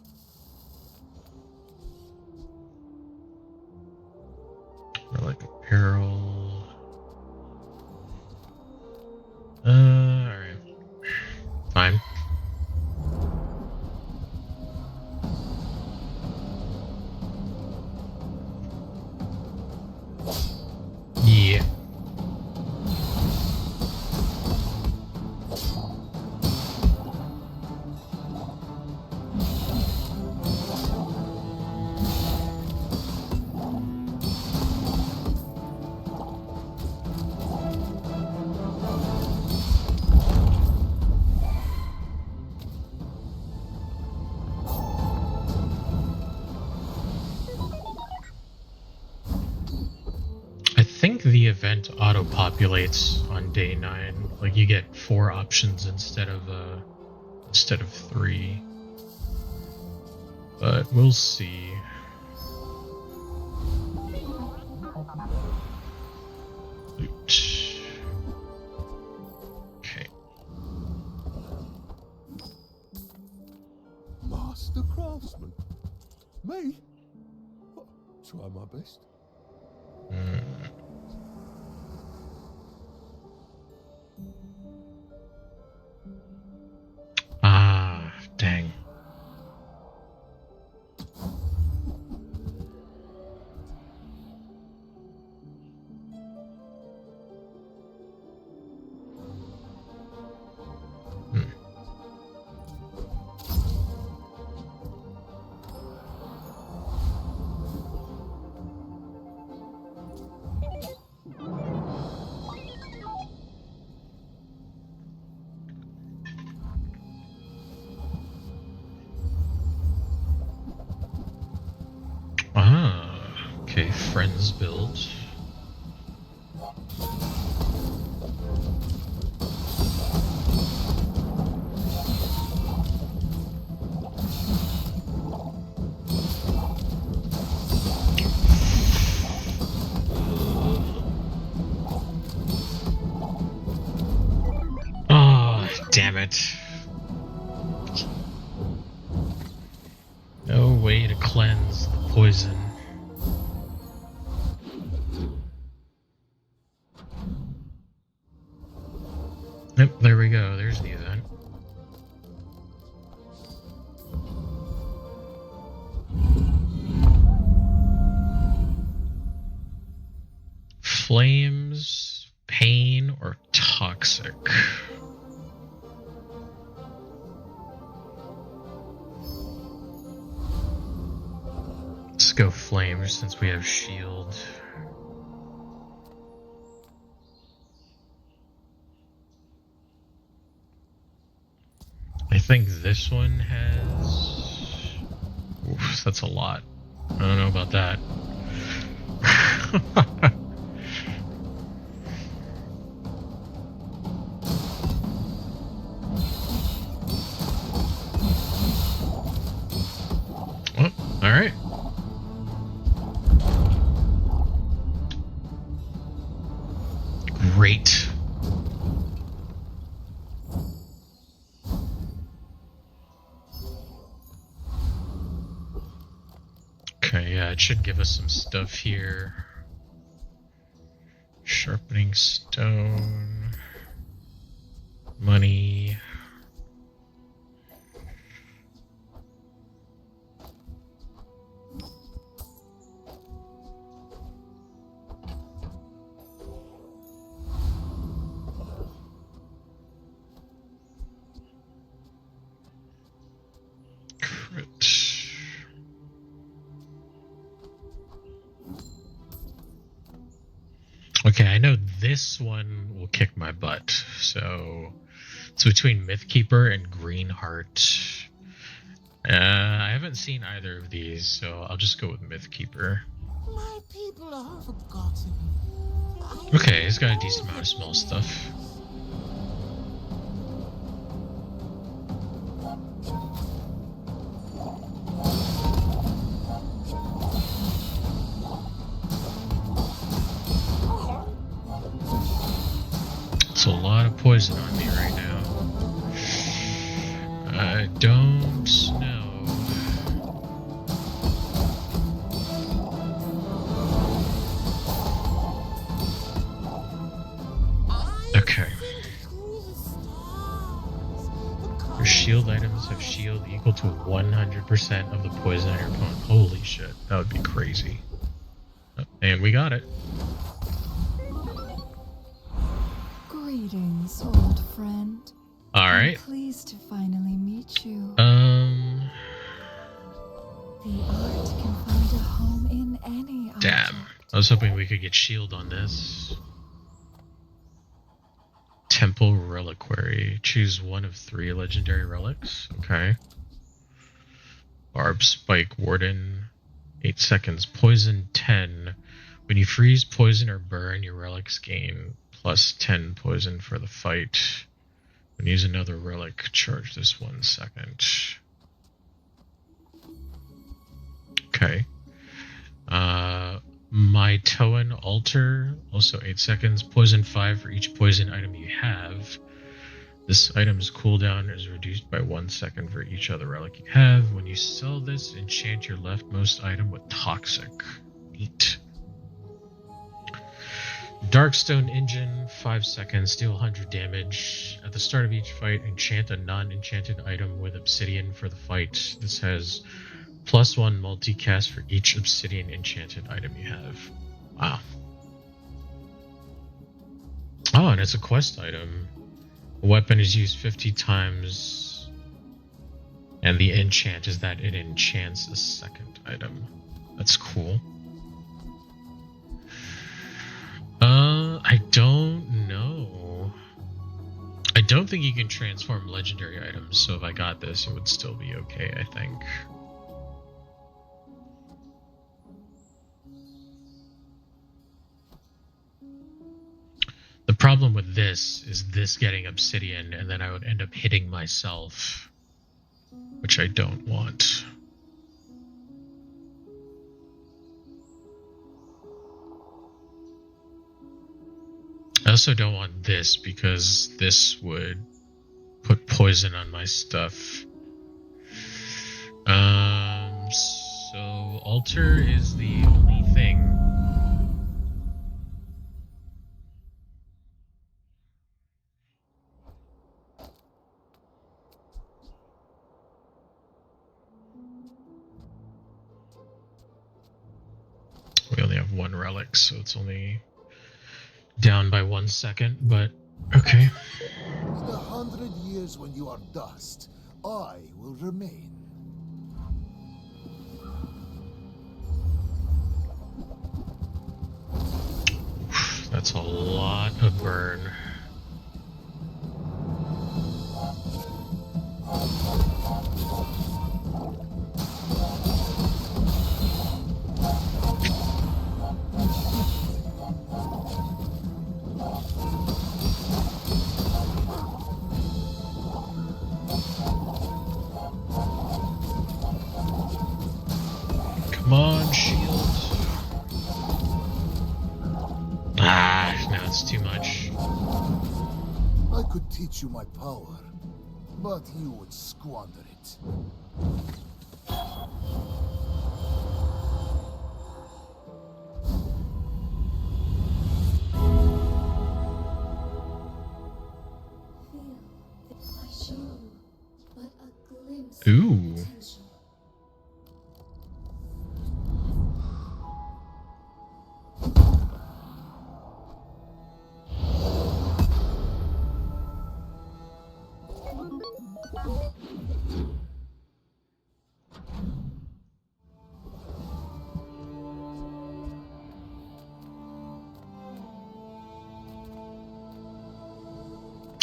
Like apparel. Alright. Fine. Yeah. I think the event auto-populates on day 9. Like you get 4 options instead of 3. But we'll see. Loot. Okay. Master craftsman. Me? Try my best. Ah, dang. Okay, friends build. Oh, damn it. No way to cleanse the poison. Yep, there we go. There's the event. Flames, pain, or toxic? Let's go flames since we have shield. I think this one has relics. That's a lot. I don't know about that. Oh, all right. Great. Okay, yeah, it should give us some stuff here. Sharpening stone. Money. Okay, I know this one will kick my butt. So it's between Mythkeeper and Greenheart. I haven't seen either of these, so I'll just go with Mythkeeper. My people are forgotten. Okay, he's got a decent amount of small stuff. It's a lot of poison on me right now. I don't know. Okay. Your shield items have shield equal to 100% of the poison on your opponent. Holy shit, that would be crazy. Oh, and we got it. Greetings, old friend. All right. I'm pleased to finally meet you. The art can find a home in any object. Damn. I was hoping we could get shield on this. Temple Reliquary. Choose one of 3 legendary relics. Okay. Barb Spike Warden. 8 seconds. Poison 10. When you freeze, poison, or burn, your relics gain plus 10 poison for the fight. When you use another relic, charge this 1 second. Okay. My Toan Altar, also 8 seconds. Poison 5 for each poison item you have. This item's cooldown is reduced by 1 second for each other relic you have. When you sell this, enchant your leftmost item with Toxic. Neat. Darkstone Engine, 5 seconds, deal 100 damage. At the start of each fight, enchant a non-enchanted item with Obsidian for the fight. This has +1 multicast for each Obsidian enchanted item you have. Wow. Oh, and it's a quest item. A weapon is used 50 times, and the enchant is that it enchants a second item. That's cool. I don't know. I don't think you can transform legendary items, so if I got this, it would still be okay, I think. The problem with this is this getting obsidian, and then I would end up hitting myself, which I don't want. I also don't want this because this would put poison on my stuff. So altar is the only thing. We only have 1 relic, so it's only down by 1 second, but okay. In 100 years when you are dust, I will remain. That's a lot of burn. that's too much. I could teach you my power, but you would squander it. I show you but a glimpse Ooh. of potential.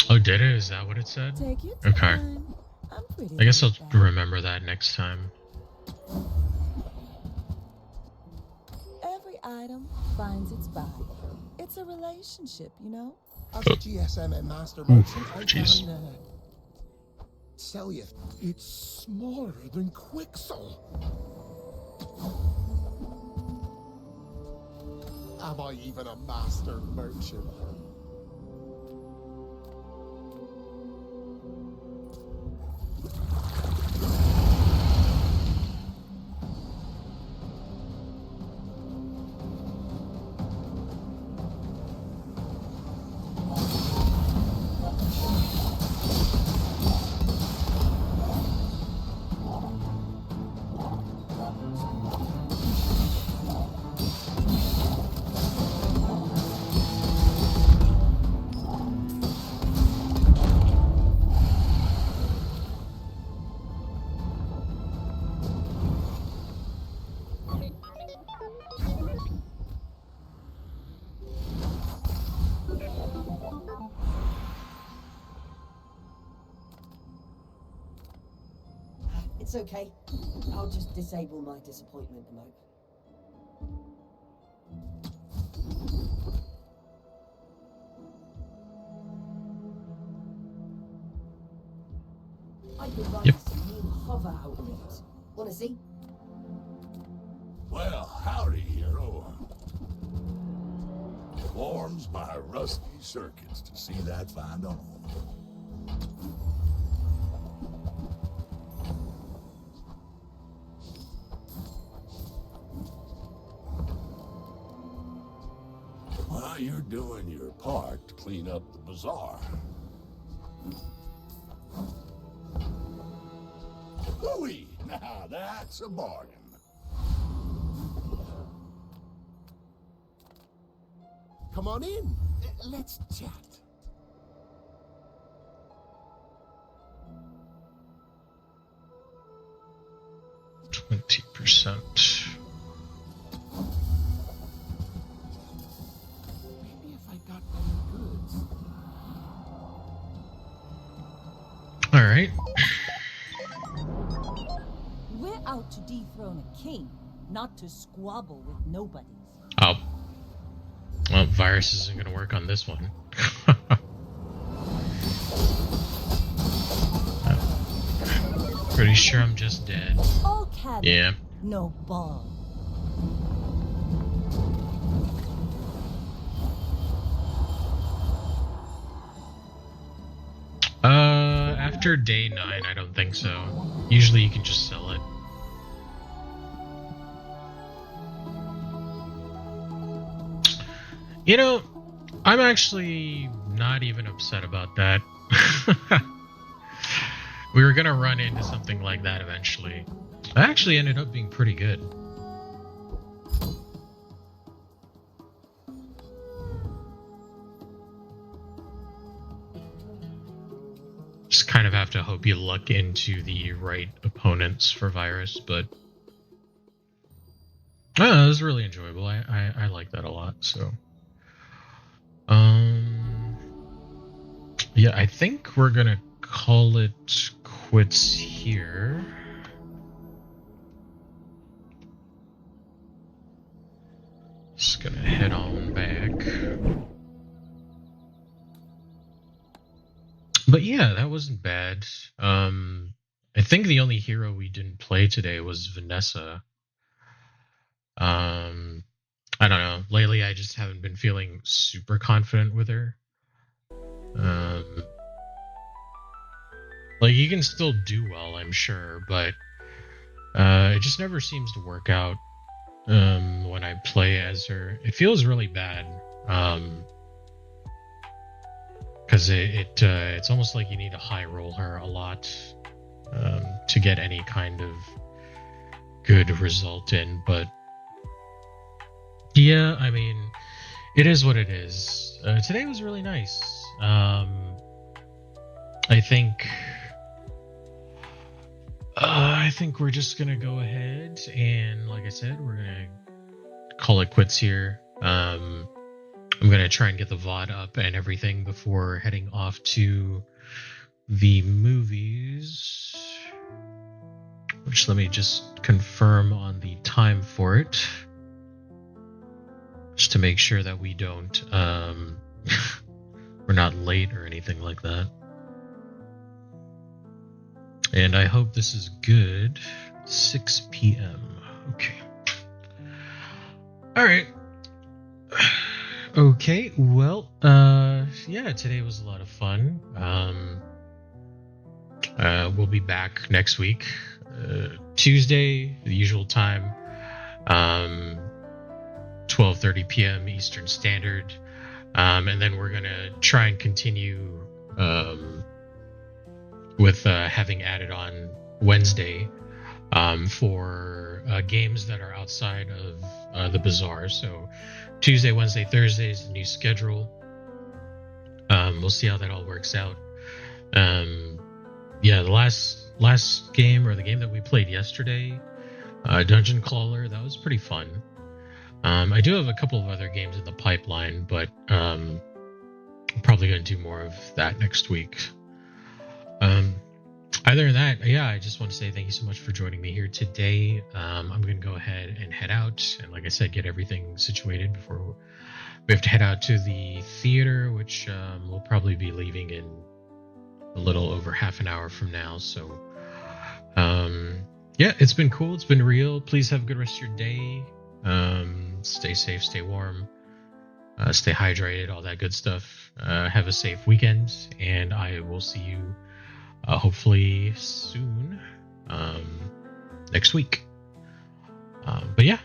Oh, did it? Is that what it said? Take your Okay. time. I'm pretty I guess I'll laid back. remember that next time. Every item finds its buyer. It's a relationship, you know? As a GSM and master merchant, I jeez. can sell you. It's smaller than Quixel. Am I even a master merchant? It's okay. I'll just disable my disappointment emote. I could run some new hover outfit. Wanna see? Well, howdy, hero. It warms my rusty circuits to see that find a home. Well, you're doing your part to clean up the bazaar. Hooey! Now that's a bargain. Come on in. Let's chat. %. Maybe if I got any goods. All right. We're out to dethrone a king, not to squabble with nobodies. Oh. Well, virus isn't going to work on this one. Pretty sure I'm just dead. All cabin, Yeah. no ball. After day 9, I don't think so. Usually you can just sell it. You know, I'm actually not even upset about that. We were gonna run into something like that eventually. That actually ended up being pretty good. Just kind of have to hope you luck into the right opponents for virus, but it was really enjoyable. I like that a lot. So, yeah, I think we're gonna call it quits here. Just gonna head on back. But yeah, that wasn't bad. I think the only hero we didn't play today was Vanessa. I don't know. lately I just haven't been feeling super confident with her. Like, you can still do well, I'm sure, but it just never seems to work out when I play as her. It feels really bad, because it's almost like you need to high roll her a lot to get any kind of good result in. But yeah, I mean, it is what it is. Today was really nice. I think we're just gonna go ahead and, like I said, we're gonna call it quits here. I'm gonna try and get the VOD up and everything before heading off to the movies. Which, let me just confirm on the time for it, just to make sure that we don't we're not late or anything like that. And I hope this is good. 6 p.m. Okay. All right. Okay, well, yeah, today was a lot of fun. We'll be back next week, Tuesday, the usual time, 12:30 p.m. Eastern Standard, and then we're gonna try and continue with having added on Wednesday for games that are outside of the Bazaar. So Tuesday, Wednesday, Thursday is the new schedule. We'll see how that all works out. Yeah, the last game, or the game that we played yesterday, Dungeon Crawler, that was pretty fun. I do have a couple of other games in the pipeline, but I'm probably going to do more of that next week. Other than that, yeah, I just want to say thank you so much for joining me here today. I'm going to go ahead and head out, and like I said, get everything situated before we have to head out to the theater, which we'll probably be leaving in a little over half an hour from now. So, yeah, it's been cool. It's been real. Please have a good rest of your day. Stay safe, stay warm, stay hydrated, all that good stuff. Have a safe weekend, and I will see you hopefully soon, next week. But yeah,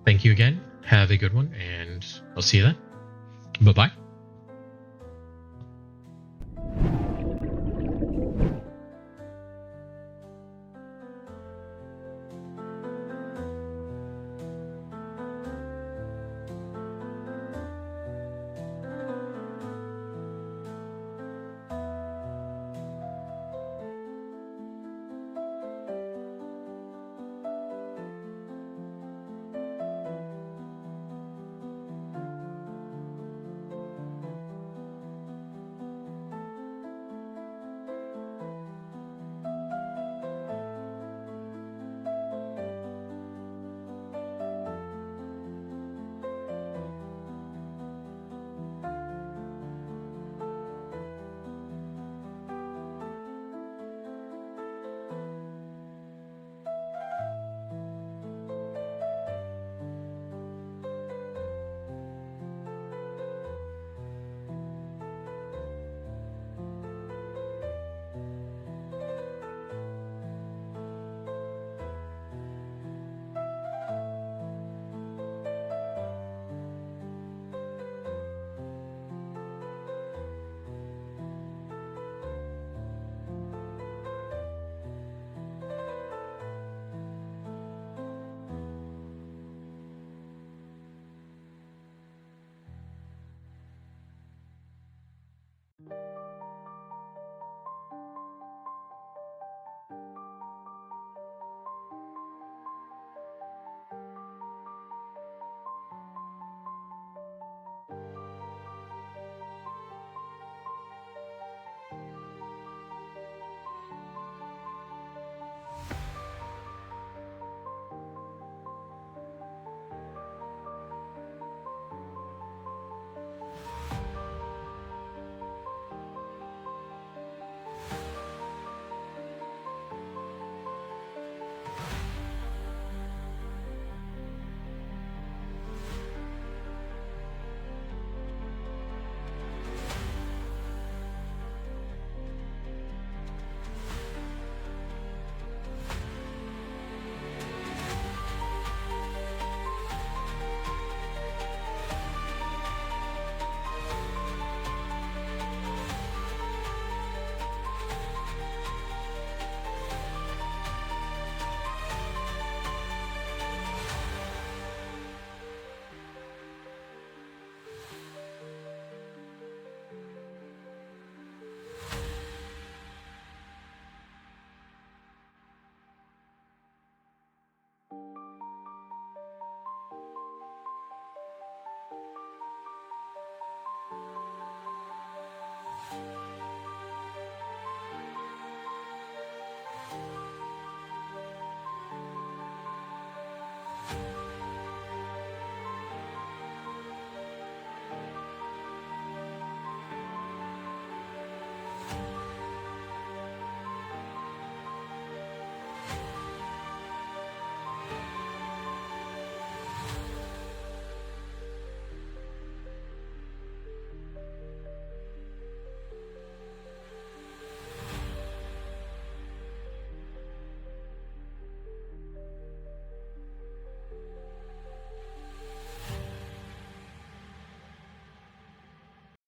thank you again. Have a good one, and I'll see you then. Bye-bye.